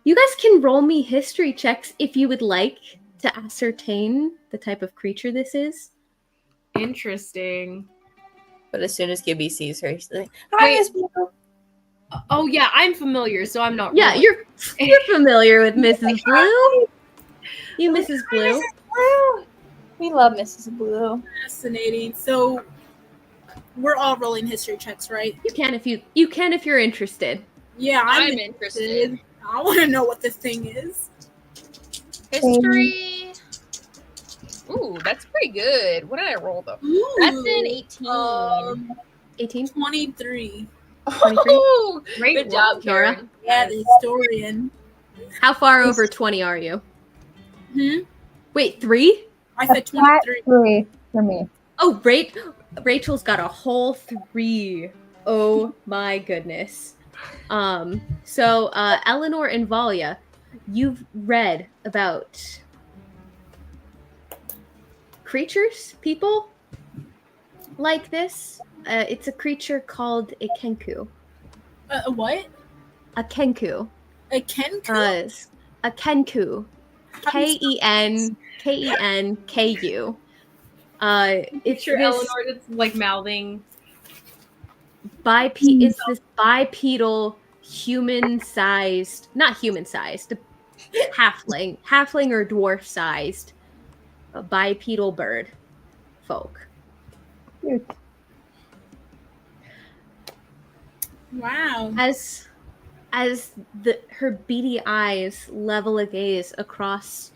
You guys can roll me history checks if you would like to ascertain the type of creature this is. Interesting. But as soon as Gibby sees her, she's like, "Hi, Miss Blue." Oh yeah, I'm familiar, so I'm not. Yeah, rolling. you're familiar with Mrs. Blue. You, Mrs. Blue. Blue. We love Mrs. Blue. Fascinating. So we're all rolling history checks, right? You can if you're interested. Yeah, I'm interested. I want to know what this thing is. History. Ooh, that's pretty good. What did I roll though? Ooh, That's an 18. 18? 23. 23? Oh, Great good job, Nora. Karen. Yeah, the historian. How far over 20 are you? Hmm? Wait, 3? I A said flat 23. 3 for me. Oh, Rachel's got a whole 3. Oh my goodness. So Eleanor and Valia, you've read about creatures, people like this. It's a creature called a kenku. A what? A kenku. A Kenku? A kenku. Kenku. It's Sure, this Eleanor that's like mouthing. it's this bipedal, human-sized, not human-sized, halfling or dwarf-sized, bipedal bird folk. Cute. Wow. As her beady eyes level a gaze across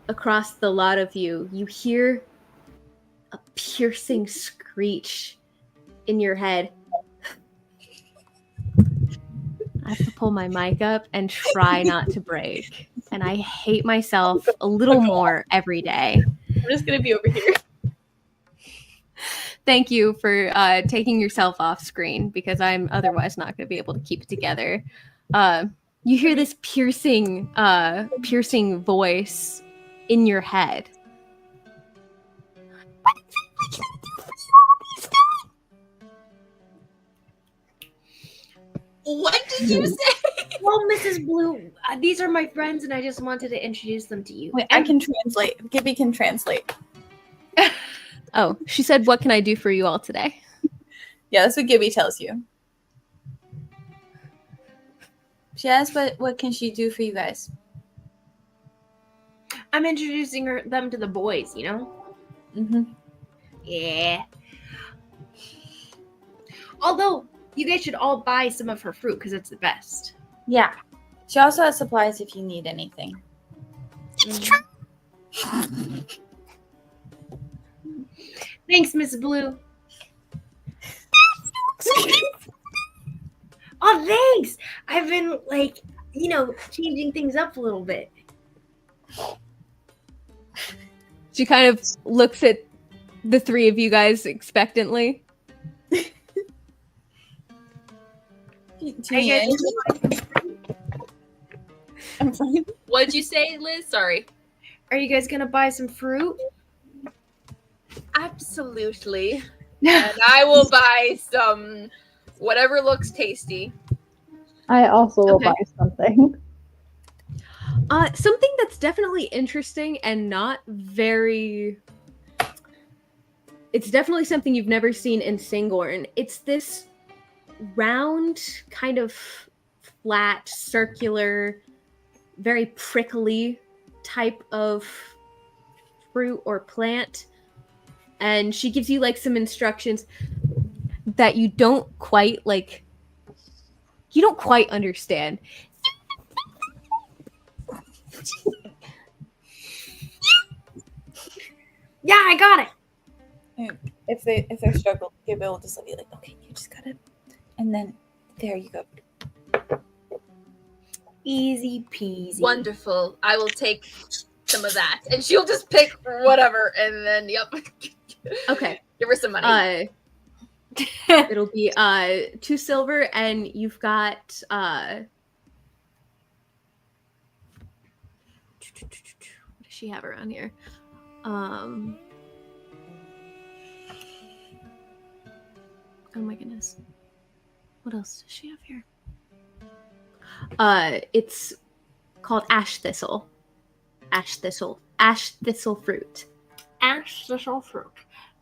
the lot of you, you hear a piercing screech in your head. I have to pull my mic up and try not to break. And I hate myself a little more every day. I'm just gonna be over here. Thank you for taking yourself off screen, because I'm otherwise not going to be able to keep it together. You hear this piercing voice in your head. What did you say? Well, Mrs. Blue, these are my friends, and I just wanted to introduce them to you. Wait, I can translate. Gibby can translate. Oh, she said, "What can I do for you all today?" Yeah, that's what Gibby tells you. She asked, what can she do for you guys? I'm introducing them to the boys, you know? Mm-hmm. Yeah. Although, you guys should all buy some of her fruit, because it's the best. Yeah. She also has supplies if you need anything. Thanks, Miss Blue. Oh, thanks! I've been, changing things up a little bit. She kind of looks at the three of you guys expectantly. I'm fine. What did you say, Liz? Sorry. Are you guys gonna buy some fruit? Absolutely. And I will buy some whatever looks tasty. I also will Okay. buy something. Something that's definitely interesting and not very... It's definitely something you've never seen in Singorn. It's this round, kind of flat, circular, very prickly type of fruit or plant. And she gives you like some instructions that you don't quite understand. Yeah, I got it. If they're struggling, Gibby will just be like, okay, you just gotta, and then there you go. Easy peasy. Wonderful. I will take some of that. And she'll just pick whatever and then Okay. Give her some money. It'll be 2 silver, and you've got what does she have around here? Oh my goodness. What else does she have here? It's called ash thistle. Ash thistle fruit. Ash thistle fruit.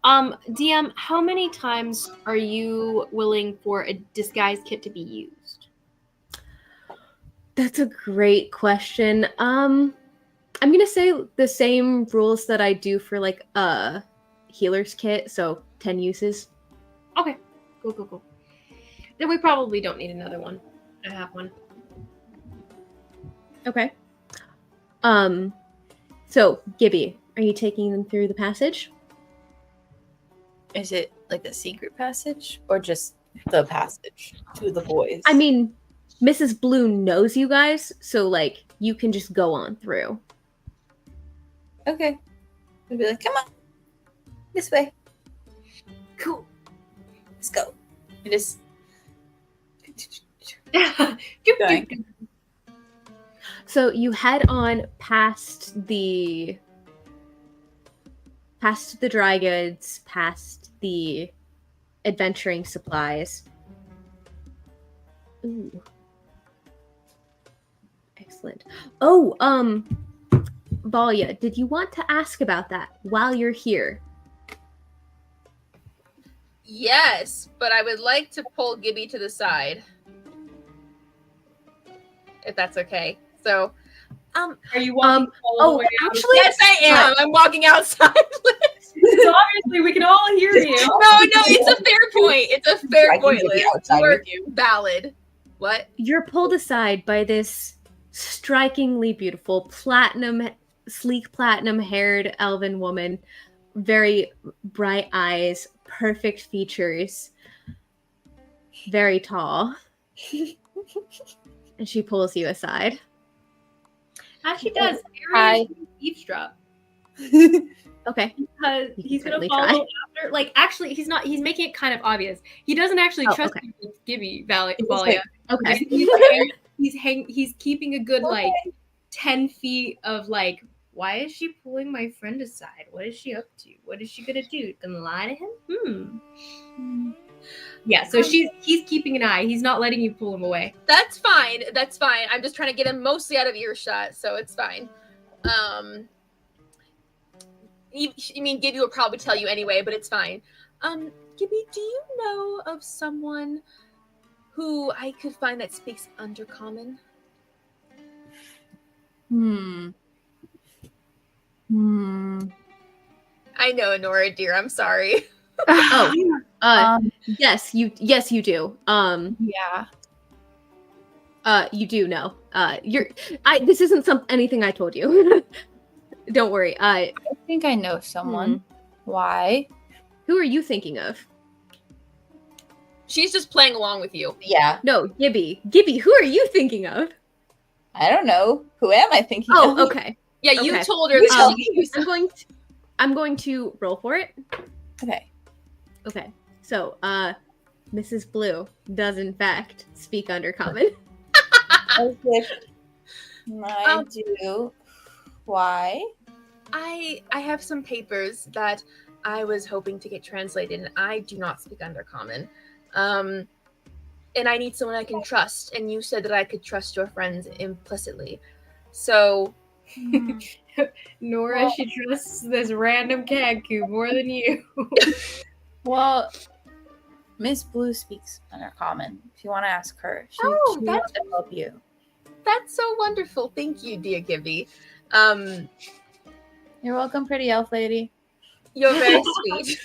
DM, how many times are you willing for a disguise kit to be used? That's a great question. I'm gonna say the same rules that I do for like a healer's kit, so 10 uses. Okay. Cool. Then we probably don't need another one. I have one. Okay. So Gibby, are you taking them through the passage? Is it like a secret passage or just the passage to the boys? I mean, Mrs. Blue knows you guys, so like you can just go on through. Okay. We'll be like, come on, this way. Cool. Let's go. And just Doop, Going. doop, doop. So you head on past the dry goods, past the adventuring supplies. Ooh. Excellent. Oh, Balya, did you want to ask about that while you're here? Yes, but I would like to pull Gibby to the side. If that's okay. So, Are you walking all the way out? actually, yes, I am. I'm walking outside. So obviously we can all hear you. No, it's a fair point. It's a fair Dragging point, Gibby Liz. outside You are with you. valid. What? you're pulled aside by this strikingly beautiful sleek platinum-haired elven woman, very bright eyes, perfect features, very tall. And she pulls you aside. As she does, Hi. Arius eavesdrop. Okay. Because he's gonna certainly follow try. after. Like, actually, he's not. He's making it kind of obvious. He doesn't actually Oh, trust okay. you with Gibby Valia. Okay. He's keeping a good 10 feet of like Why is she pulling my friend aside? What is she up to? What is she gonna do? Gonna lie to him? Yeah, so he's keeping an eye. He's not letting you pull him away. That's fine. That's fine. I'm just trying to get him mostly out of earshot, so it's fine. Gibby will probably tell you anyway, but it's fine. Gibby, do you know of someone who I could find that speaks Undercommon? I know, Nora, dear. I'm sorry. Yes, you do. Yeah. You do know. This isn't anything I told you. Don't worry. I think I know someone. Why? Who are you thinking of? She's just playing along with you. Yeah. No, Gibby. Gibby, who are you thinking of? I don't know. Who am I thinking Oh, of? okay. Yeah, you Okay. told her that I'm going to roll for it. Okay. Okay. So, Mrs. Blue does in fact speak Undercommon. As if I do. Why? I have some papers that I was hoping to get translated, and I do not speak Undercommon. And I need someone I can trust, and you said that I could trust your friends implicitly. So Nora, she trusts this random Kanku more than you. Well, Miss Blue speaks Undercommon. If you want to ask her, she wants to help you. That's so wonderful. Thank you, dear Gibby. You're welcome, pretty elf lady. You're very sweet.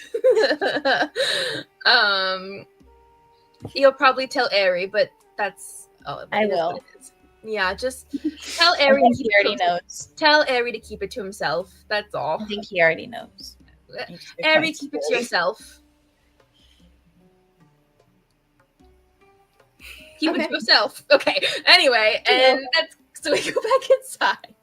You'll probably tell Ari, but that's I will. Yeah, just tell Ari. I think he already knows. Tell Ari to keep it to himself. That's all. I think he already knows. Ari, keep it to yourself. Keep it to yourself. Okay. Anyway, and so we go back inside.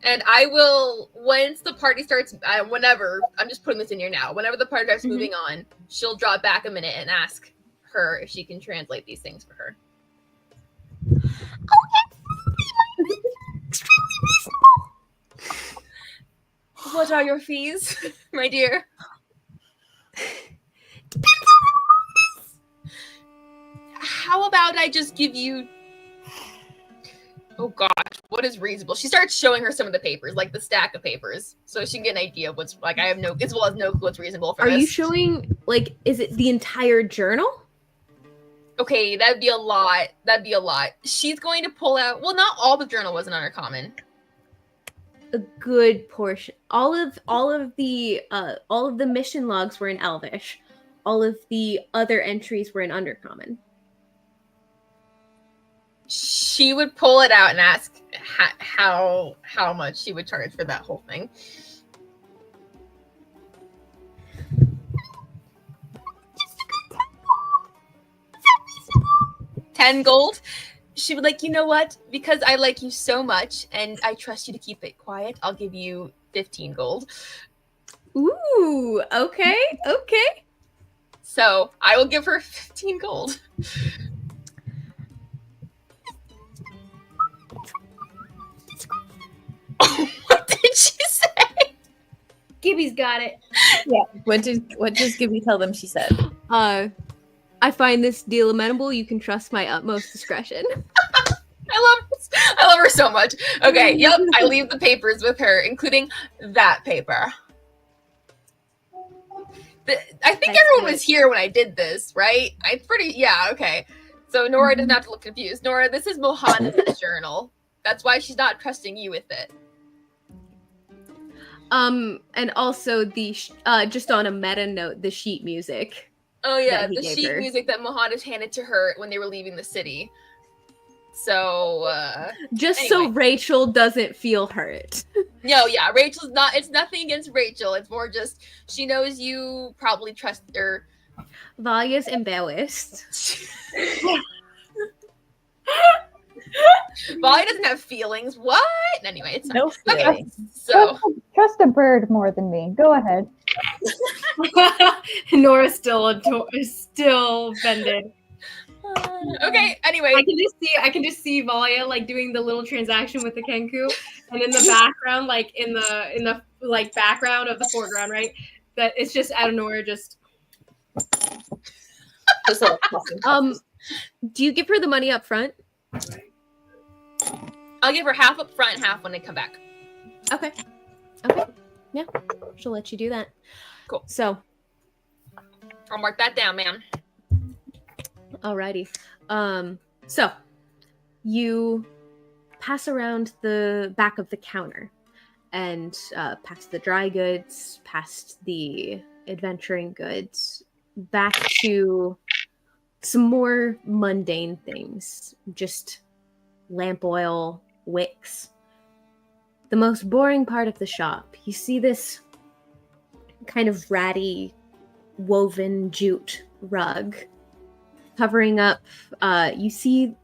And I will, once the party starts, whenever, I'm just putting this in here now, whenever the party starts moving on, she'll drop back a minute and ask her if she can translate these things for her. What are your fees, my dear? How about I just give you... Oh gosh, what is reasonable? She starts showing her some of the papers, like the stack of papers, so she can get an idea of what's, like, I have no, as well as no clue what's reasonable for this. Are you showing, like, is it the entire journal? Okay, that'd be a lot. That'd be a lot. She's going to pull out, well, not all the journal was in Undercommon. A good portion. All of the mission logs were in Elvish. All of the other entries were in Undercommon. She would pull it out and ask how much she would charge for that whole thing. $10. She would like, you know what? Because I like you so much and I trust you to keep it quiet, I'll give you 15 gold. Ooh, okay. So I will give her 15 gold. What did she say? Gibby's got it. Yeah. What does Gibby tell them she said? I find this deal amenable. You can trust my utmost discretion. I love her so much. Okay, yep, I leave the papers with her, including that paper. I think everyone was here when I did this, right? Okay. So Nora doesn't have to look confused. Nora, this is Mohana's journal. That's why she's not trusting you with it. And also the just on a meta note, the sheet music. Oh yeah, the sheet music that Mohana handed to her when they were leaving the city. So so Rachel doesn't feel hurt. No, yeah, Rachel's not. It's nothing against Rachel. It's more just she knows you probably trust her. Valya's embarrassed. Valya doesn't have feelings. What? Anyway, it's no feelings. Okay, so Trust a bird more than me. Go ahead. Nora's still offended. Okay. Anyway, I can just see Valia like doing the little transaction with the Kenku, and in the background, like in the like background of the foreground, right? That it's just out of nowhere, just Just little puffing. Do you give her the money up front? I'll give her half up front, half when they come back. Okay. Yeah, she'll let you do that. Cool. So, I'll mark that down, ma'am. alrighty. So you pass around the back of the counter and past the dry goods, past the adventuring goods, back to some more mundane things. Just lamp oil, wicks. The most boring part of the shop, you see this kind of ratty woven jute rug covering up. You see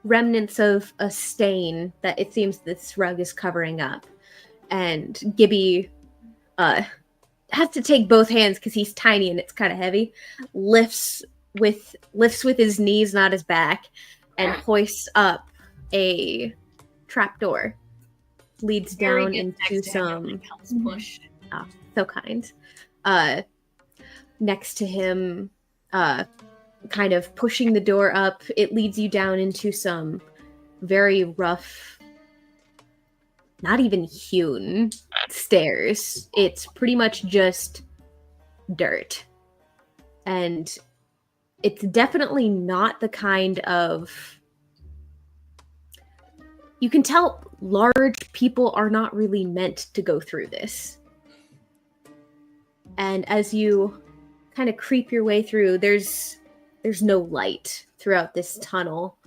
remnants of a stain that it seems this rug is covering up. And Gibby has to take both hands because he's tiny and it's kind of heavy. Lifts with his knees, not his back, and hoists up a trapdoor. Leads down into some. helps push. Oh, so kind. Next to him, kind of pushing the door up, it leads you down into some very rough, not even hewn stairs. It's pretty much just dirt. And it's definitely not the kind of... You can tell large people are not really meant to go through this. And as you kind of creep your way through, there's no light throughout this tunnel.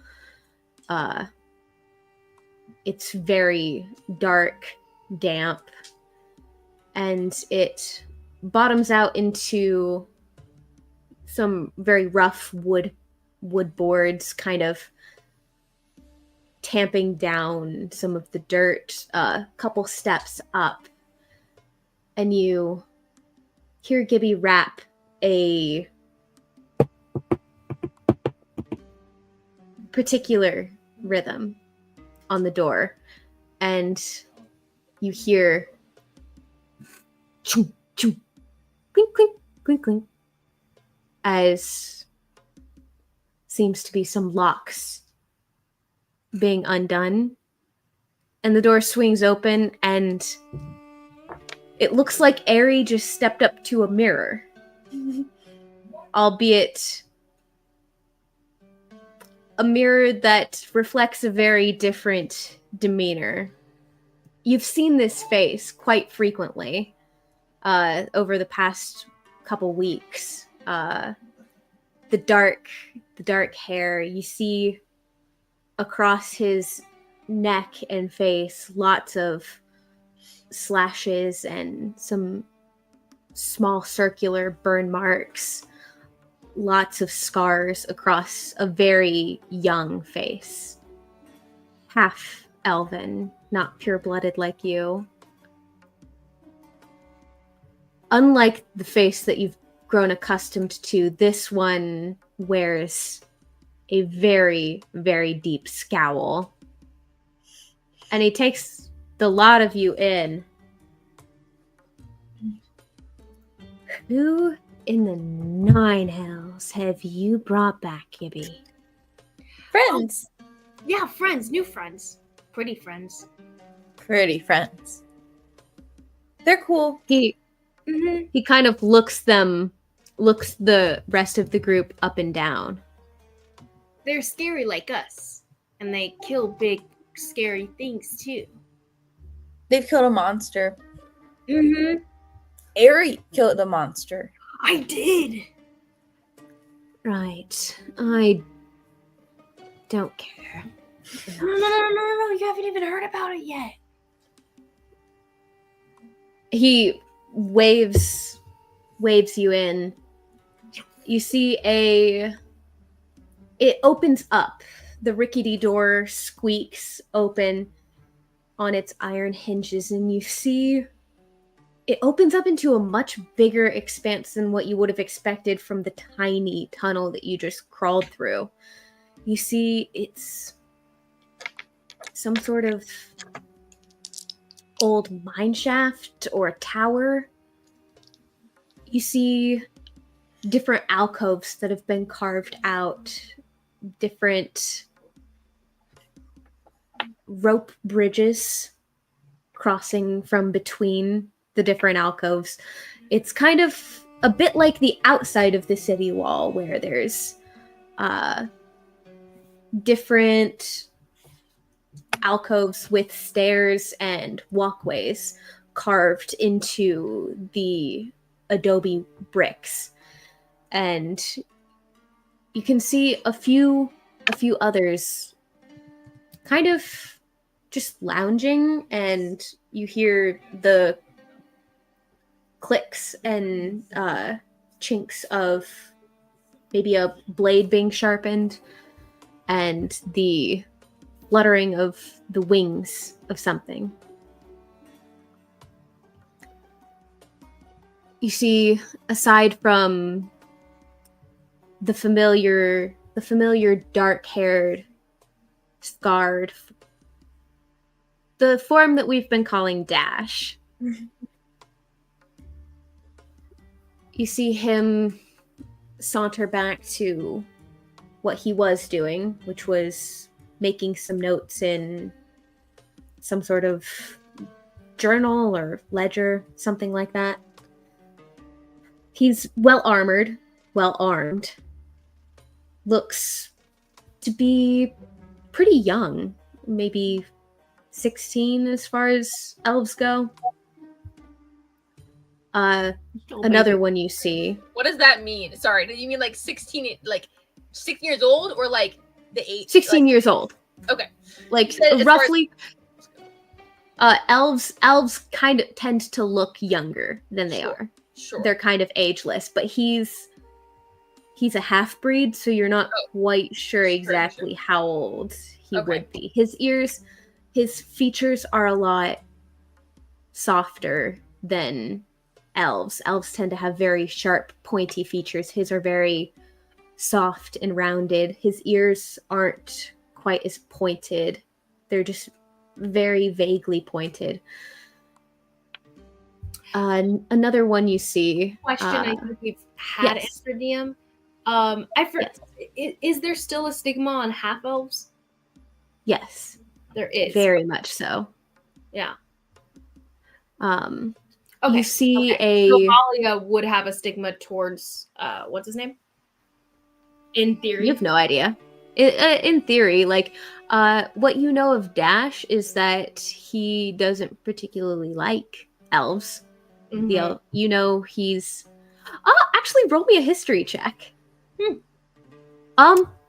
It's very dark, damp, and it bottoms out into some very rough wood boards, kind of tamping down some of the dirt, a couple steps up, and you hear Gibby rap a particular rhythm on the door, and you hear choo choo, clink clink clink clink, as seems to be some locks being undone, and the door swings open, and it looks like Aerie just stepped up to a mirror, albeit a mirror that reflects a very different demeanor. You've seen this face quite frequently over the past couple weeks. The dark hair, you see across his neck and face lots of slashes and some small circular burn marks, lots of scars across a very young face. Half elven, not pure-blooded like you. Unlike the face that you've grown accustomed to, this one wears a very, very deep scowl. And he takes the lot of you in. Who in the nine hells have you brought back, Gibby? Friends. Yeah, friends, new friends, pretty friends. Pretty friends. They're cool. He kind of looks the rest of the group up and down. They're scary like us, and they kill big, scary things too. They've killed a monster. Mm-hmm. Aerie killed a monster. I did. Right. I don't care. No, you haven't even heard about it yet. He waves you in. You see it opens up. The rickety door squeaks open on its iron hinges, and you see it opens up into a much bigger expanse than what you would have expected from the tiny tunnel that you just crawled through. You see, it's some sort of old mine shaft or a tower. You see different alcoves that have been carved out, different rope bridges crossing from between the different alcoves. It's kind of a bit like the outside of the city wall, where there's different alcoves with stairs and walkways carved into the adobe bricks. And you can see a few others kind of just lounging, and you hear the clicks and chinks of maybe a blade being sharpened and the fluttering of the wings of something. You see, aside from the familiar dark-haired, scarred, the form that we've been calling Dash. You see him saunter back to what he was doing, which was making some notes in some sort of journal or ledger, something like that. He's well armored, well armed, looks to be pretty young, maybe 16 as far as elves go. Another one you see. What does that mean? Sorry, do you mean like 16, like 16 years old, or like the age? 16 like, years old. Okay. Like roughly. Elves kind of tend to look younger than they are. Sure. They're kind of ageless, but he's a half-breed, so you're not quite sure exactly how old he would be. His features are a lot softer than elves. Elves tend to have very sharp, pointy features. His are very soft and rounded. His ears aren't quite as pointed. They're just very vaguely pointed. Another one you see. Question I think we've had answered, DM. I forgot. Yes. Is there still a stigma on half elves? Yes, there is. Very much so. Yeah. Okay. You So see Malia would have a stigma towards what's his name? In theory, you have no idea. In theory, like what you know of Dash is that he doesn't particularly like elves. Mm-hmm. You know, he's actually roll me a history check.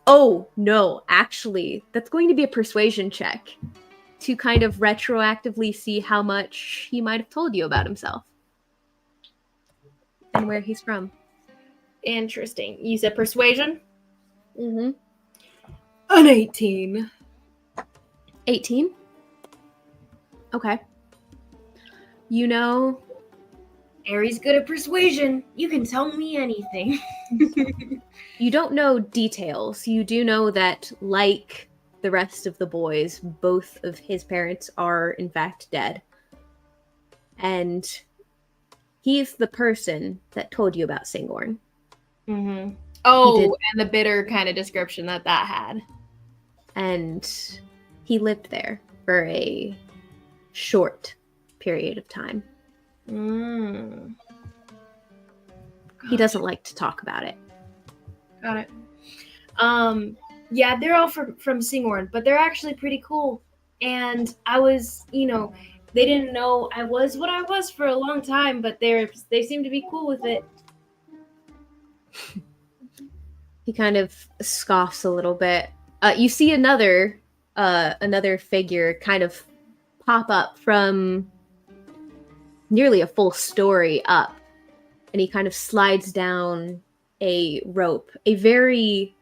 Oh no, actually that's going to be a persuasion check to kind of retroactively see how much he might have told you about himself and where he's from. Interesting. You said persuasion? Mm-hmm. An 18. 18? Okay. You know, Aries good at persuasion. You can tell me anything. you don't know details. You do know that, like the rest of the boys, both of his parents are in fact dead. And he's the person that told you about Singorn. Mm-hmm. Oh, and the bitter kind of description that had. And he lived there for a short period of time. He doesn't like to talk about it. Got it. Yeah, they're all from Singorn, but they're actually pretty cool. And I was, they didn't know I was what I was for a long time, but they seem to be cool with it. He kind of scoffs a little bit. You see another figure kind of pop up from nearly a full story up, and he kind of slides down a rope. A very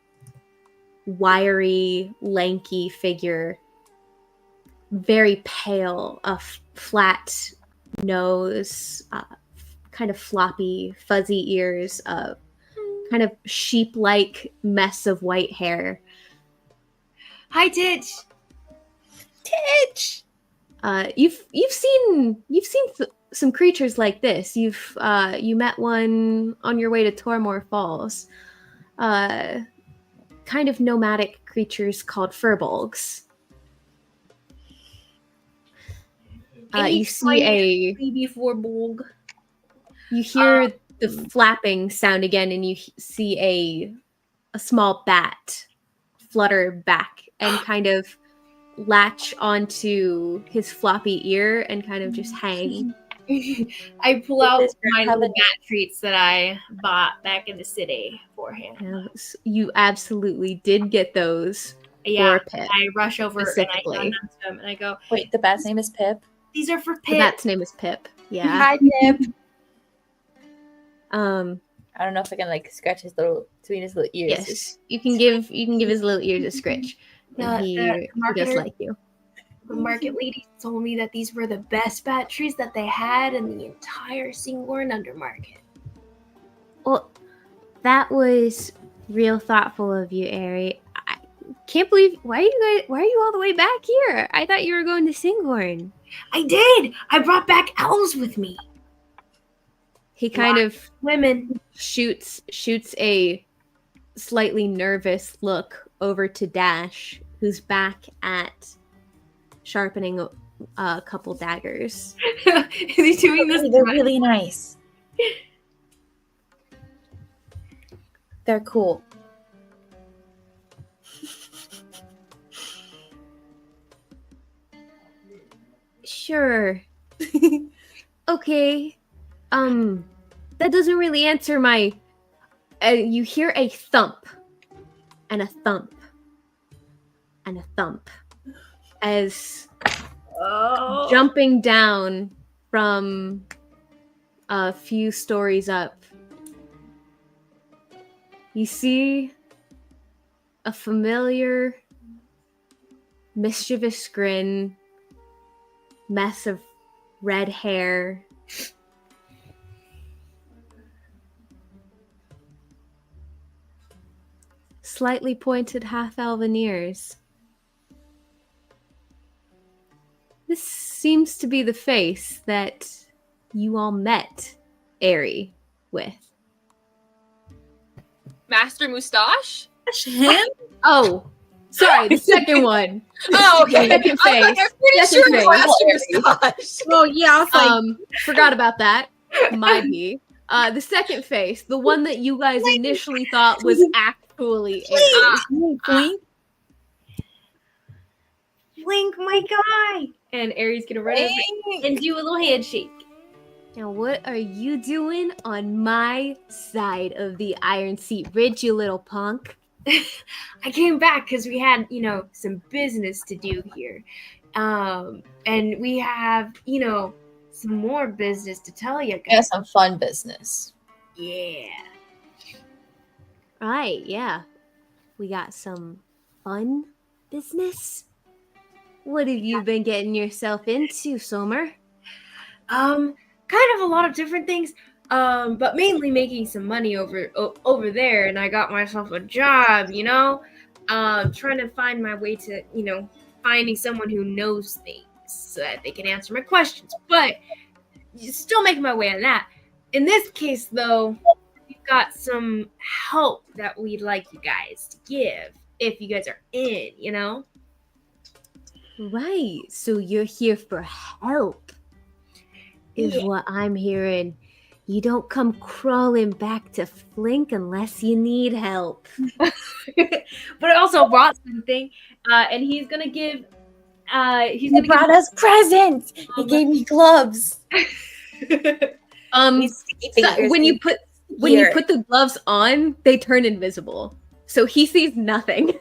wiry, lanky figure, very pale, a flat nose, kind of floppy, fuzzy ears, kind of sheep-like mess of white hair. Hi, Titch. Titch! You've seen some creatures like this. You met one on your way to Tormore Falls. Kind of nomadic creatures called furbolgs. You see before Bolg. you hear the flapping sound again, and you see a small bat flutter back and kind of latch onto his floppy ear and kind of just hang. I pull out This my have little a- bat treats that I bought back in the city for him. You absolutely did get those Yeah, for Pip. I rush over and I specifically. run up to him and I go, Wait, the bat's name is Pip? "These are for The Pip." bat's name is Pip. Yeah. Hi, Pip. I don't know if I can like scratch his little between his little ears. Yes, you can give his little ears a scritch. And The he does marketer- like you. The market lady told me that these were the best bat trees that they had in the entire Singorn Undermarket. Well, that was real thoughtful of you, Ari. I can't believe why are you all the way back here? I thought you were going to Singorn. I did. I brought back elves with me. He kind of Women. shoots a slightly nervous look over to Dash, who's back at sharpening a couple daggers. Is he doing this? They're really nice. They're cool. Sure. Okay. That doesn't really answer my. You hear a thump, and a thump, and a thump, as jumping down from a few stories up, you see a familiar, mischievous grin, mess of red hair. Slightly pointed half-elven ears. This seems to be the face that you all met Airy with. Master Moustache? Him? Oh, sorry, the second one. Oh, okay. Second I was like, face. I'm pretty Second sure face. it's Master Moustache. Oh yeah, I was like, Forgot about that. My B. The second face, the one that you guys initially thought was actually Airy. Blink. Blink, my guy. And Aries gonna run over and do a little handshake. Now, what are you doing on my side of the Iron Seat Ridge, you little punk? I came back because we had, some business to do here. And we have, some more business to tell you Yeah, guys. some fun business. Yeah. Right, yeah. We got some fun business. What have you been getting yourself into, Somer? Kind of a lot of different things. But mainly making some money over there, and I got myself a job, trying to find my way to, finding someone who knows things so that they can answer my questions. But still making my way on that. In this case, though, we've got some help that we'd like you guys to give if you guys are in, Right, so you're here for help, is what I'm hearing. You don't come crawling back to Flink unless you need help. But I also brought something, and he's gonna give. He's He gonna brought us presents. He gave me gloves. These sticky So fingers when you he- put here. the gloves on, they turn invisible, so he sees nothing.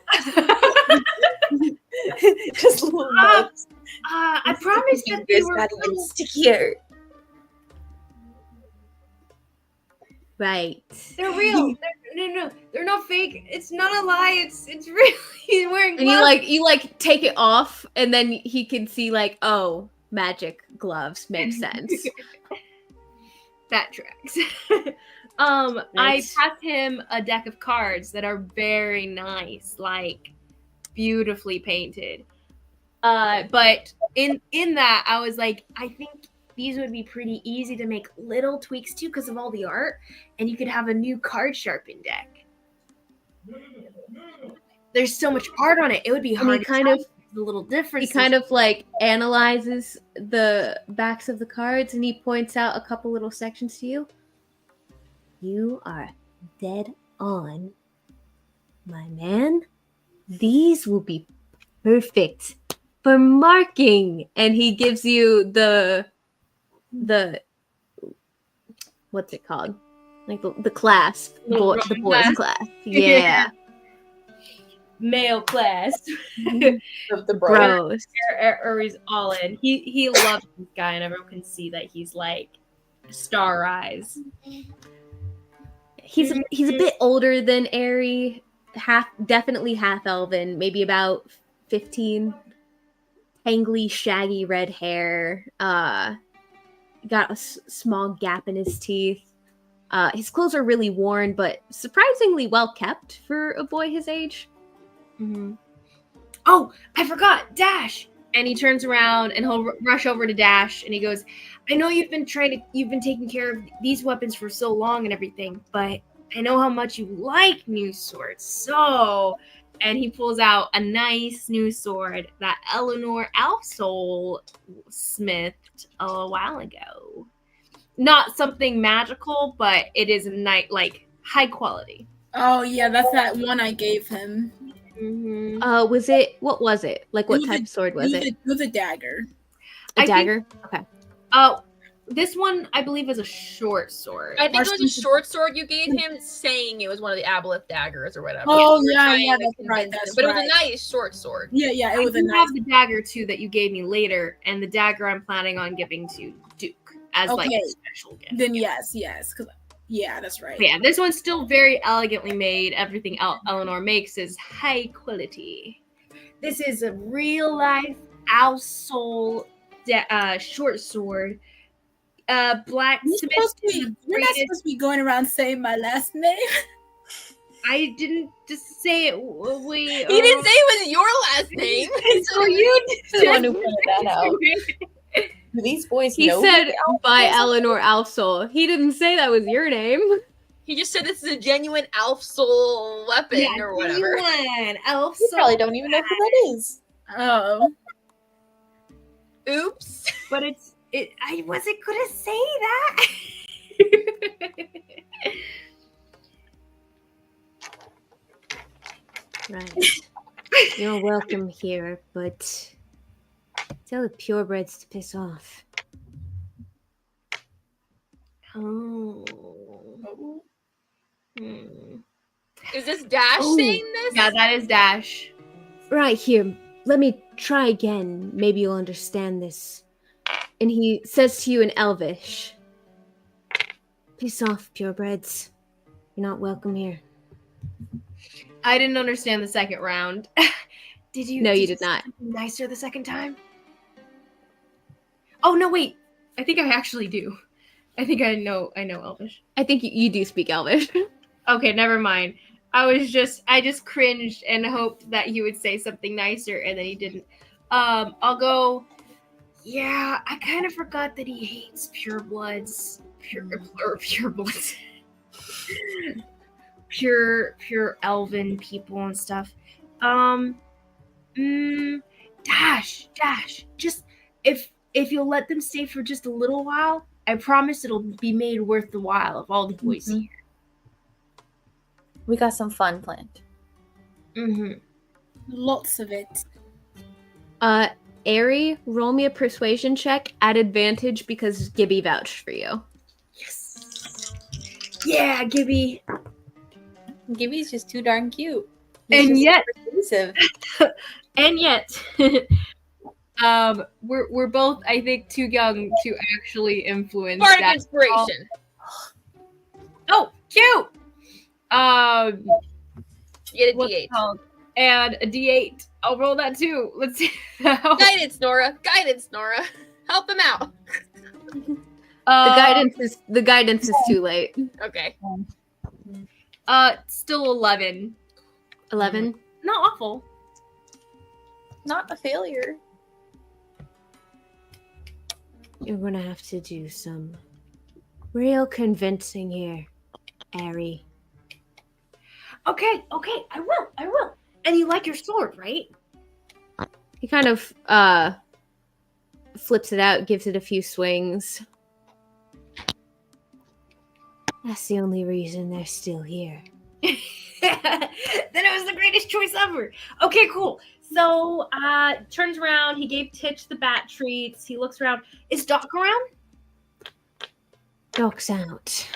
Just little gloves. I promised that they Fingers were. got even stickier. Right. They're real. No, they're not fake. It's not a lie. It's real. He's wearing And gloves. you take it off, and then he can see oh, magic gloves makes sense. That tracks. I passed him a deck of cards that are very nice, like beautifully painted. But in that, I was like, I think these would be pretty easy to make little tweaks to because of all the art, and you could have a new card sharpen deck. There's so much art on it; it would be hard. The little difference. He kind of like analyzes the backs of the cards and he points out a couple little sections to you. You are dead on, my man. These will be perfect for marking. And he gives you the what's it called? Like the clasp, the boys class. Yeah. Male class Of the Bros. He's all in. He loves this guy, and everyone can see that he's like star eyes. He's a bit older than Aerie, definitely half elven, maybe about 15. Tangly, shaggy red hair. Got a small gap in his teeth. His clothes are really worn, but surprisingly well kept for a boy his age. Mm-hmm. Oh, I forgot, Dash. And he turns around and he'll rush over to Dash and he goes, I know you've been taking care of these weapons for so long and everything, but I know how much you like new swords. So, and he pulls out a nice new sword that Eleanor Alsol smithed a while ago. Not something magical, but it is like high quality. Oh yeah, that's that one I gave him. Mm-hmm. What was it? Like what type of sword was it? It was a dagger. A dagger? Okay. This one, I believe, is a short sword. I think it was a short sword you gave him, saying it was one of the Aboleth daggers or whatever. Oh, yeah, that's right. But it was a nice short sword. Yeah, it was a nice. I have the dagger, too, that you gave me later, and the dagger I'm planning on giving to Duke as, like, a special gift. Then yes. Yeah, that's right. Yeah, this one's still very elegantly made. Everything Eleanor makes is high quality. This is a real-life Alsol short sword. Blacksmith. You're not supposed to be going around saying my last name. I didn't just say it. He didn't say it was your last name. So you the one who pointed that out. Do these boys he know? He said by Eleanor Alsol. He didn't say that was your name. He just said this is a genuine Alfsol weapon or whatever. Alfsol. You probably don't even know who that is. Oh. Oops. But I wasn't gonna say that. Right. You're welcome here, but tell the purebreds to piss off. Oh. Is this Dash saying this? Yeah, that is Dash. Right here. Let me try again. Maybe you'll understand this. And he says to you in Elvish, piss off, purebreds. You're not welcome here. I didn't understand the second round. Did you? No, you did not. Nicer the second time? Oh, no, wait. I think I actually do. I think I know Elvish. I think you do speak Elvish. Okay, never mind. I just cringed and hoped that he would say something nicer, and then he didn't. I'll go. Yeah, I kind of forgot that he hates purebloods. Purebloods. pure elven people and stuff. Dash. Just if you'll let them stay for just a little while, I promise it'll be made worth the while of all the boys here. We got some fun planned. Lots of it. Aerie, roll me a persuasion check at advantage because Gibby vouched for you. Yes. Yeah, Gibby. Gibby's just too darn cute. And yet, we're both, I think, too young to actually influence Part that. of inspiration. Oh, cute. Get a What's D8. it called? And a D8. I'll roll that too. Let's see. Guidance, Nora. Help him out. The guidance is too late. Okay. Still 11. 11. Not awful. Not a failure. You're gonna have to do some real convincing here, Ari. Okay, I will. And you like your sword, right? He kind of flips it out, gives it a few swings. That's the only reason they're still here. Then it was the greatest choice ever. Okay, cool. So, turns around. He gave Titch the bat treats. He looks around. Is Doc around? Doc's out.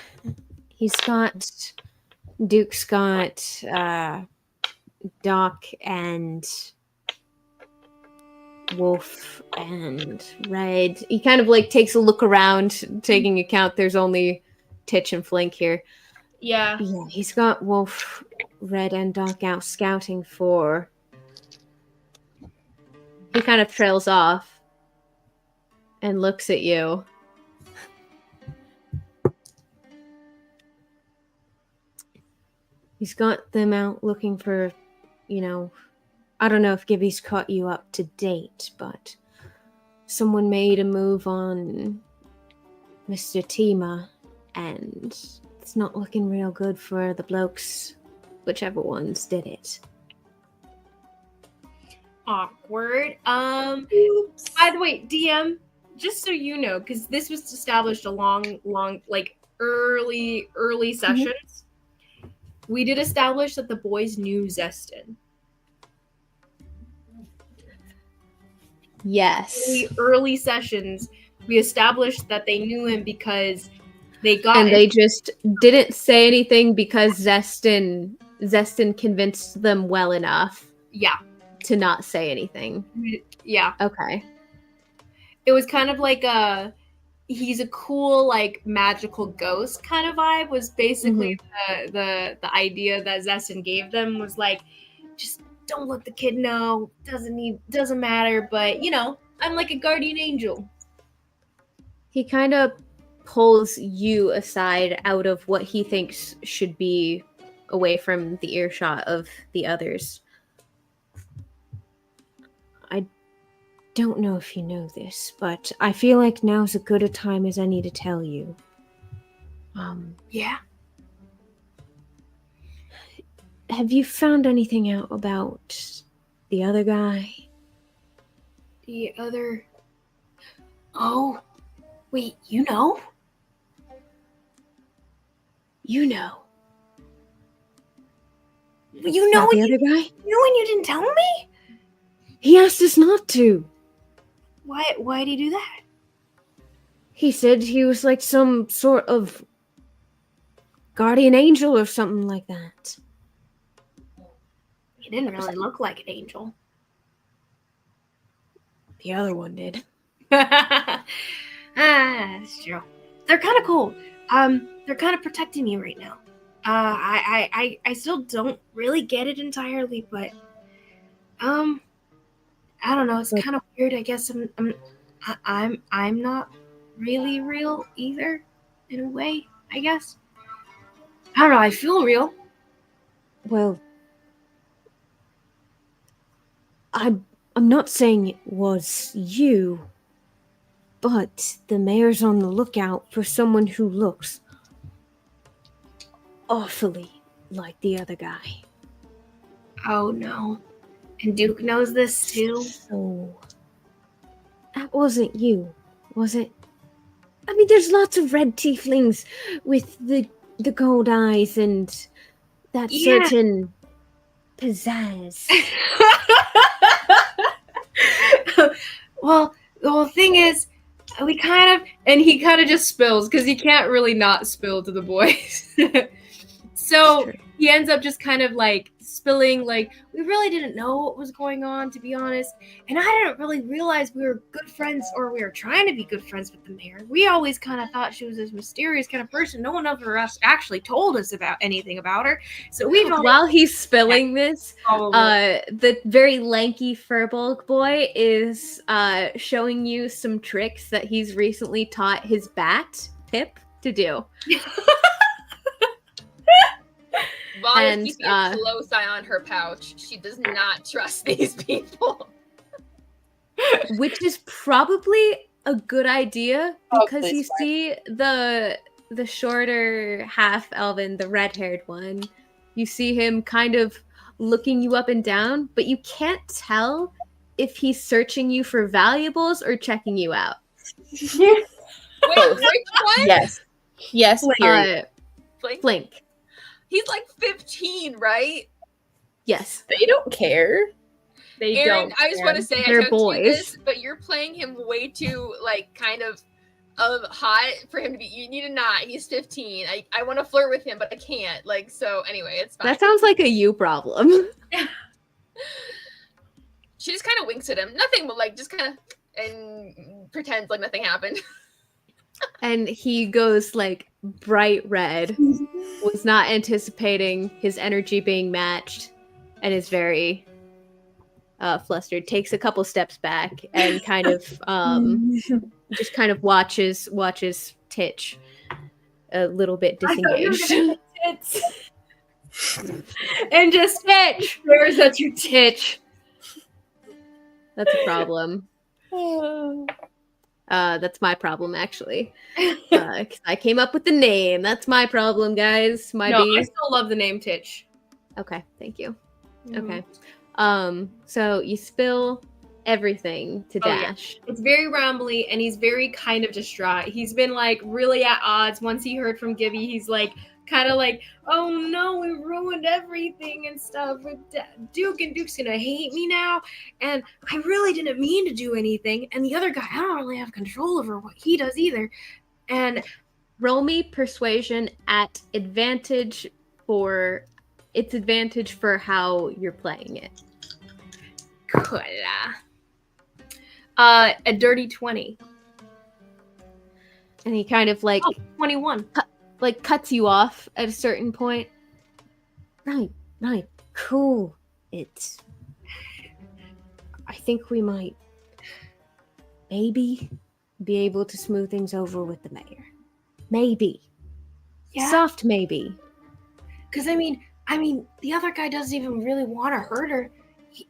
Duke's got Doc and Wolf and Red. He kind of like takes a look around, taking account there's only Titch and Flink here. Yeah. Yeah, he's got Wolf, Red, and Doc out scouting for... He kind of trails off and looks at you. He's got them out looking for, I don't know if Gibby's caught you up to date, but someone made a move on Mr. Tima, and it's not looking real good for the blokes, whichever ones did it. Awkward. By the way, DM, just so you know, because this was established a long, like early sessions. We did establish that the boys knew Zestin. Yes. In the early sessions, we established that they knew him because they got And they just didn't say anything because Zestin convinced them well enough. Yeah. To not say anything. Yeah. Okay. It was kind of like he's a cool, like, magical ghost kind of vibe, was basically the idea that Zestin gave them, was like, just don't let the kid know, doesn't matter, but I'm like a guardian angel. He kind of pulls you aside out of what he thinks should be away from the earshot of the others. I don't know if you know this, but I feel like now's as good a time as any to tell you. Yeah. Have you found anything out about the other guy? The other... Oh. Wait, you know? You know. You know About the other guy? You know when you didn't tell me? He asked us not to. Why'd he do that? He said he was like some sort of guardian angel or something like that. He didn't really look like an angel. The other one did. That's true. They're kind of cool. They're kind of protecting you right now. I still don't really get it entirely, but I don't know. It's kind of weird. I guess I'm not really real either, in a way. I guess. I don't know. I feel real. Well, I'm not saying it was you, but the mayor's on the lookout for someone who looks awfully like the other guy. Oh no. And Duke knows this too? So, that wasn't you, was it? I mean, there's lots of red tieflings with the gold eyes and that certain pizzazz. Well, the whole thing is, we kind of, and he kind of just spills because he can't really not spill to the boys. So he ends up just kind of like spilling, like, we really didn't know what was going on, to be honest. And I didn't really realize we were good friends, or we were trying to be good friends with the mayor. We always kind of thought she was this mysterious kind of person. No one ever actually told us about anything about her. So we've While he's spilling this, the very lanky Furbolg boy is showing you some tricks that he's recently taught his bat, Pip, to do. Vaughn is And, keeping a close eye on her pouch. She does not trust these people. Which is probably a good idea, because Probably you smart. see the shorter half elven, the red-haired one, you see him kind of looking you up and down, but you can't tell if he's searching you for valuables or checking you out. Wait, which one? Yes. Yes, period. Flink? Flink. He's like 15, right? Yes. They don't care. They Aaron, don't. I just want to say, They're I don't boys. do this, but you're playing him way too, like, kind of hot for him to be. You need to not. He's 15. I want to flirt with him, but I can't. Like, so anyway, it's fine. That sounds like a you problem. She just kind of winks at him. Nothing, but like just kind of and pretends like nothing happened. And he goes like bright red, was not anticipating his energy being matched, and is very flustered. Takes a couple steps back and kind of just kind of watches Titch a little bit disengaged. And just Titch! stares at your Titch. That's a problem. That's my problem, actually. 'Cause I came up with the name. That's my problem, guys. No, I still love the name Titch. Okay, thank you. Mhm. Okay. So you spill everything to Oh, yeah. Dash. It's very rambly, and he's very kind of distraught. He's been like really at odds. Once he heard from Gibby, he's like kind of like, oh no, we ruined everything and stuff. Duke and Duke's gonna hate me now, and I really didn't mean to do anything. And the other guy, I don't really have control over what he does either. And Roll me persuasion at advantage for how you're playing it. cool. A dirty 20. And he kind of like 21. cuts you off at a certain point. Right, cool. I think we might maybe be able to smooth things over with the mayor. Maybe. Yeah. Soft maybe. Because I mean, the other guy doesn't even really want to hurt her.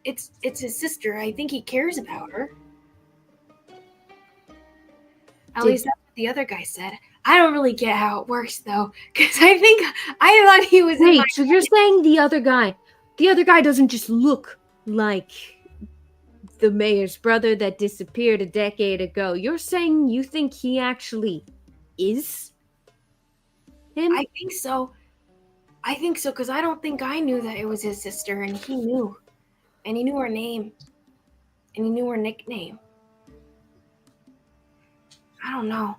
It's his sister. I think he cares about her. At least that's what the other guy said. I don't really get how it works though, because I thought he was. Wait, so you're saying the other guy doesn't just look like the mayor's brother that disappeared a decade ago? You're saying you think he actually is him? I think so. Because I don't think I knew that it was his sister, and he knew, and he knew her name, and he knew her nickname. I don't know.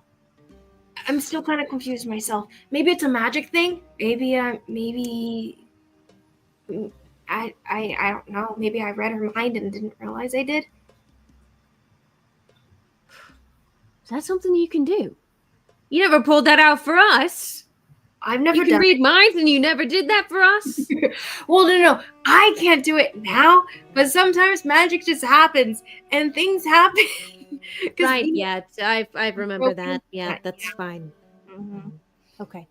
I'm still kind of confused myself. Maybe it's a magic thing. Maybe I don't know. Maybe I read her mind and didn't realize I did. Is that something you can do? You never pulled that out for us. I've never You can done read minds and you never did that for us? Well, no. I can't do it now, but sometimes magic just happens and things happen. Right, yeah. I remember that. Yeah, Yeah. that's fine. Mm-hmm. Okay.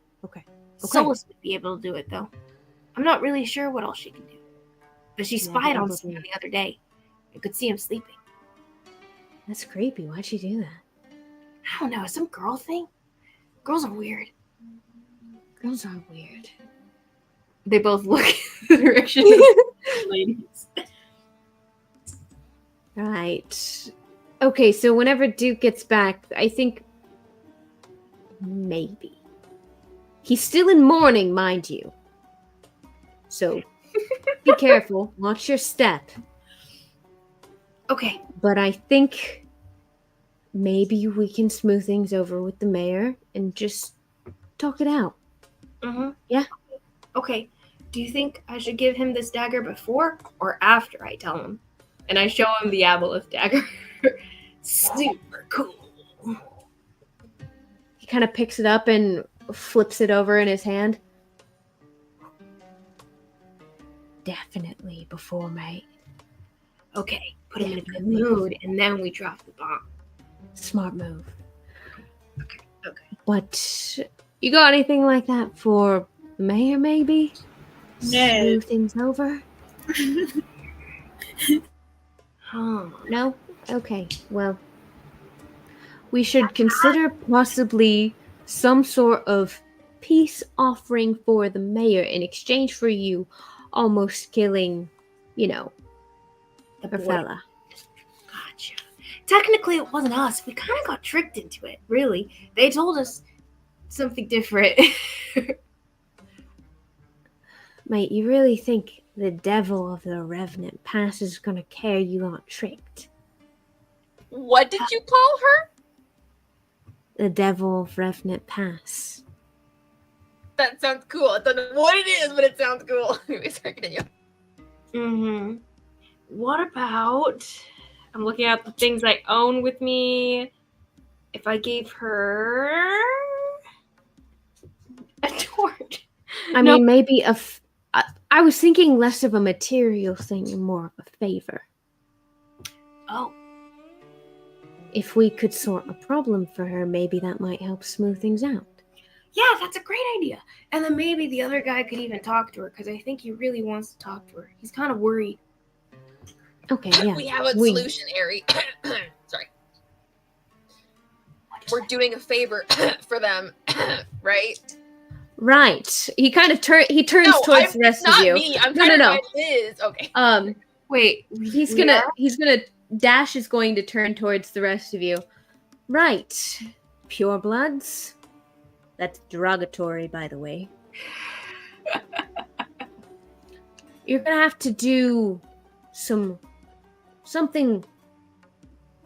Solus would be able to do it, though. I'm not really sure what else she can do. But she Yeah, spied on probably. someone the other day. I could see him sleeping. That's creepy. Why'd she do that? I don't know. Some girl thing? Girls are weird. Girls are weird. They both look in the direction of the ladies. Right. Okay, so whenever Duke gets back, I think maybe. He's still in mourning, mind you. So be careful. Watch your step. Okay. But I think maybe we can smooth things over with the mayor and just talk it out. Mm-hmm. Yeah. Okay. Do you think I should give him this dagger before or after I tell him? And I show him the aboleth dagger. Super cool. He kind of picks it up and flips it over in his hand. Definitely before, mate. Okay, put him in a good mood, and then we drop the bomb. Smart move. Okay. But you got anything like that for the mayor, maybe? No. Smooth things over? Oh, No? Okay, well. We should consider possibly some sort of peace offering for the mayor in exchange for you almost killing, the her boy. fella. Gotcha. Technically, it wasn't us. We kind of got tricked into it, really. They told us something different. Mate, you really think the devil of the Revenant Pass is gonna care you got tricked? What did you call her? The devil of Revenant Pass. That sounds cool. I don't know what it is, but it sounds cool. Anyways, continue. Mm-hmm. What about... I'm looking at the things I own with me. If I gave her... a torch. I mean, maybe I was thinking less of a material thing and more of a favor. Oh. If we could sort a problem for her, maybe that might help smooth things out. Yeah, that's a great idea. And then maybe the other guy could even talk to her, because I think he really wants to talk to her. He's kind of worried. Okay, yeah. We have a solution, Ari. Sorry. We're doing a favor for them, right? Right. He kind of turns towards the rest of you. Me. I'm No. find Liz. Okay. Wait. He's gonna Dash is going to turn towards the rest of you. Right. Pure bloods. That's derogatory, by the way. You're gonna have to do something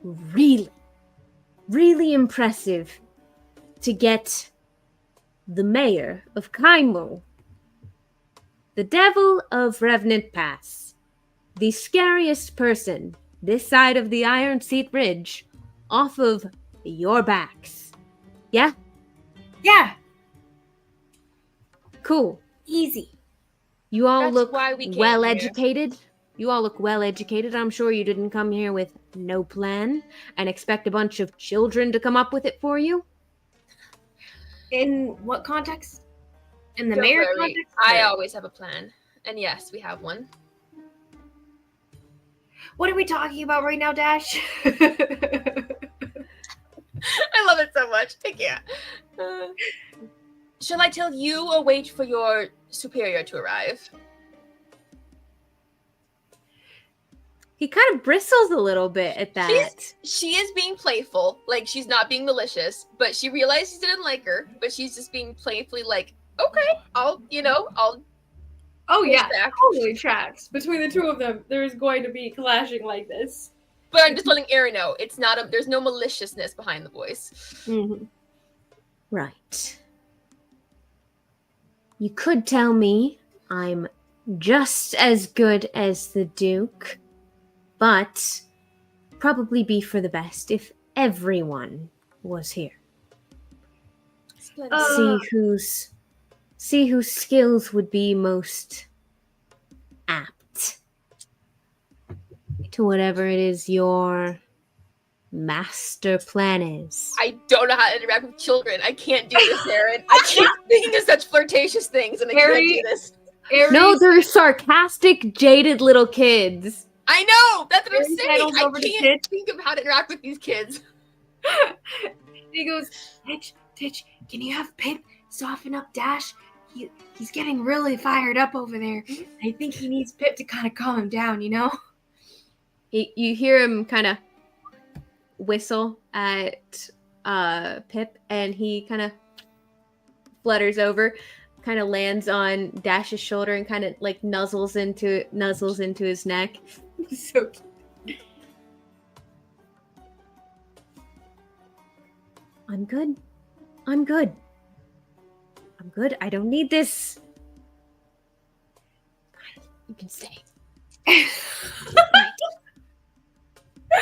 really, really impressive to get the mayor of Kaimul, the devil of Revenant Pass, the scariest person this side of the Iron Seat Ridge, off of your backs. Yeah? Yeah. Cool. Easy. You all That's look why we came well here. educated. You all look well educated. I'm sure you didn't come here with no plan and expect a bunch of children to come up with it for you. In what context? In the Don't mayor worry. context? I always have a plan. And yes, we have one. What are we talking about right now, Dash? I love it so much. I can't. Shall I tell you or wait for your superior to arrive? He kind of bristles a little bit at that. She is being playful. Like, she's not being malicious, but she realized he didn't like her, but she's just being playfully like, okay, I'll Oh yeah, back. totally tracks. Between the two of them, there's going to be clashing like this. But I'm just letting Ari know it's not there's no maliciousness behind the voice. Mm-hmm. Right. You could tell me I'm just as good as the Duke, but probably be for the best if everyone was here. See whose skills would be most apt to whatever it is your master plan is. I don't know how to interact with children. I can't do this, Aaron. I keep thinking of such flirtatious things, and I can't do this. No, they're sarcastic, jaded little kids. I know! That's what I'm Aries saying! sidles I over to can't think of how to interact with these kids. He goes, Titch, can you have Pip soften up Dash? He's getting really fired up over there. I think he needs Pip to kind of calm him down, you know? You hear him kind of whistle at Pip, and he kind of flutters over, kind of lands on Dash's shoulder, and kind of like nuzzles into his neck. So cute. I'm good. I don't need this. You can stay.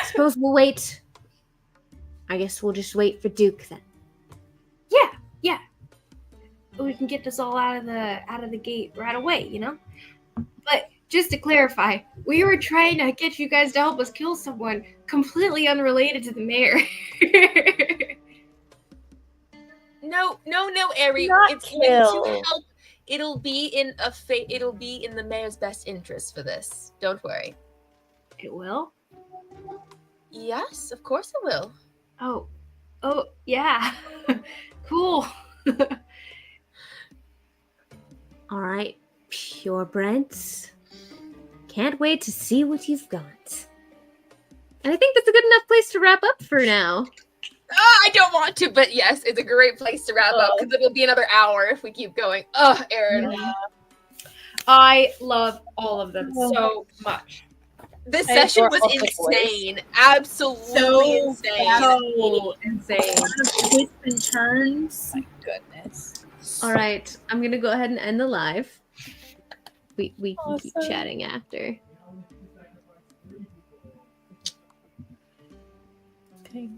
Suppose we'll wait. I guess we'll just wait for Duke then. Yeah. We can get this all out of the gate right away, you know? But just to clarify, we were trying to get you guys to help us kill someone completely unrelated to the mayor. No, Ari. Not It's going to kill. help. It'll be in the mayor's best interest for this. Don't worry. It will? Yes, of course it will. Oh, yeah. Cool. All right, purebreds. Can't wait to see what you've got. And I think that's a good enough place to wrap up for now. I don't want to, but yes, it's a great place to wrap up because it'll be another hour if we keep going. Oh, Aaron. Yeah. I love all of them so much. This session was insane. Absolutely insane. So insane. Twists and turns. My goodness. All right, I'm gonna go ahead and end the live. We can keep chatting after. Okay.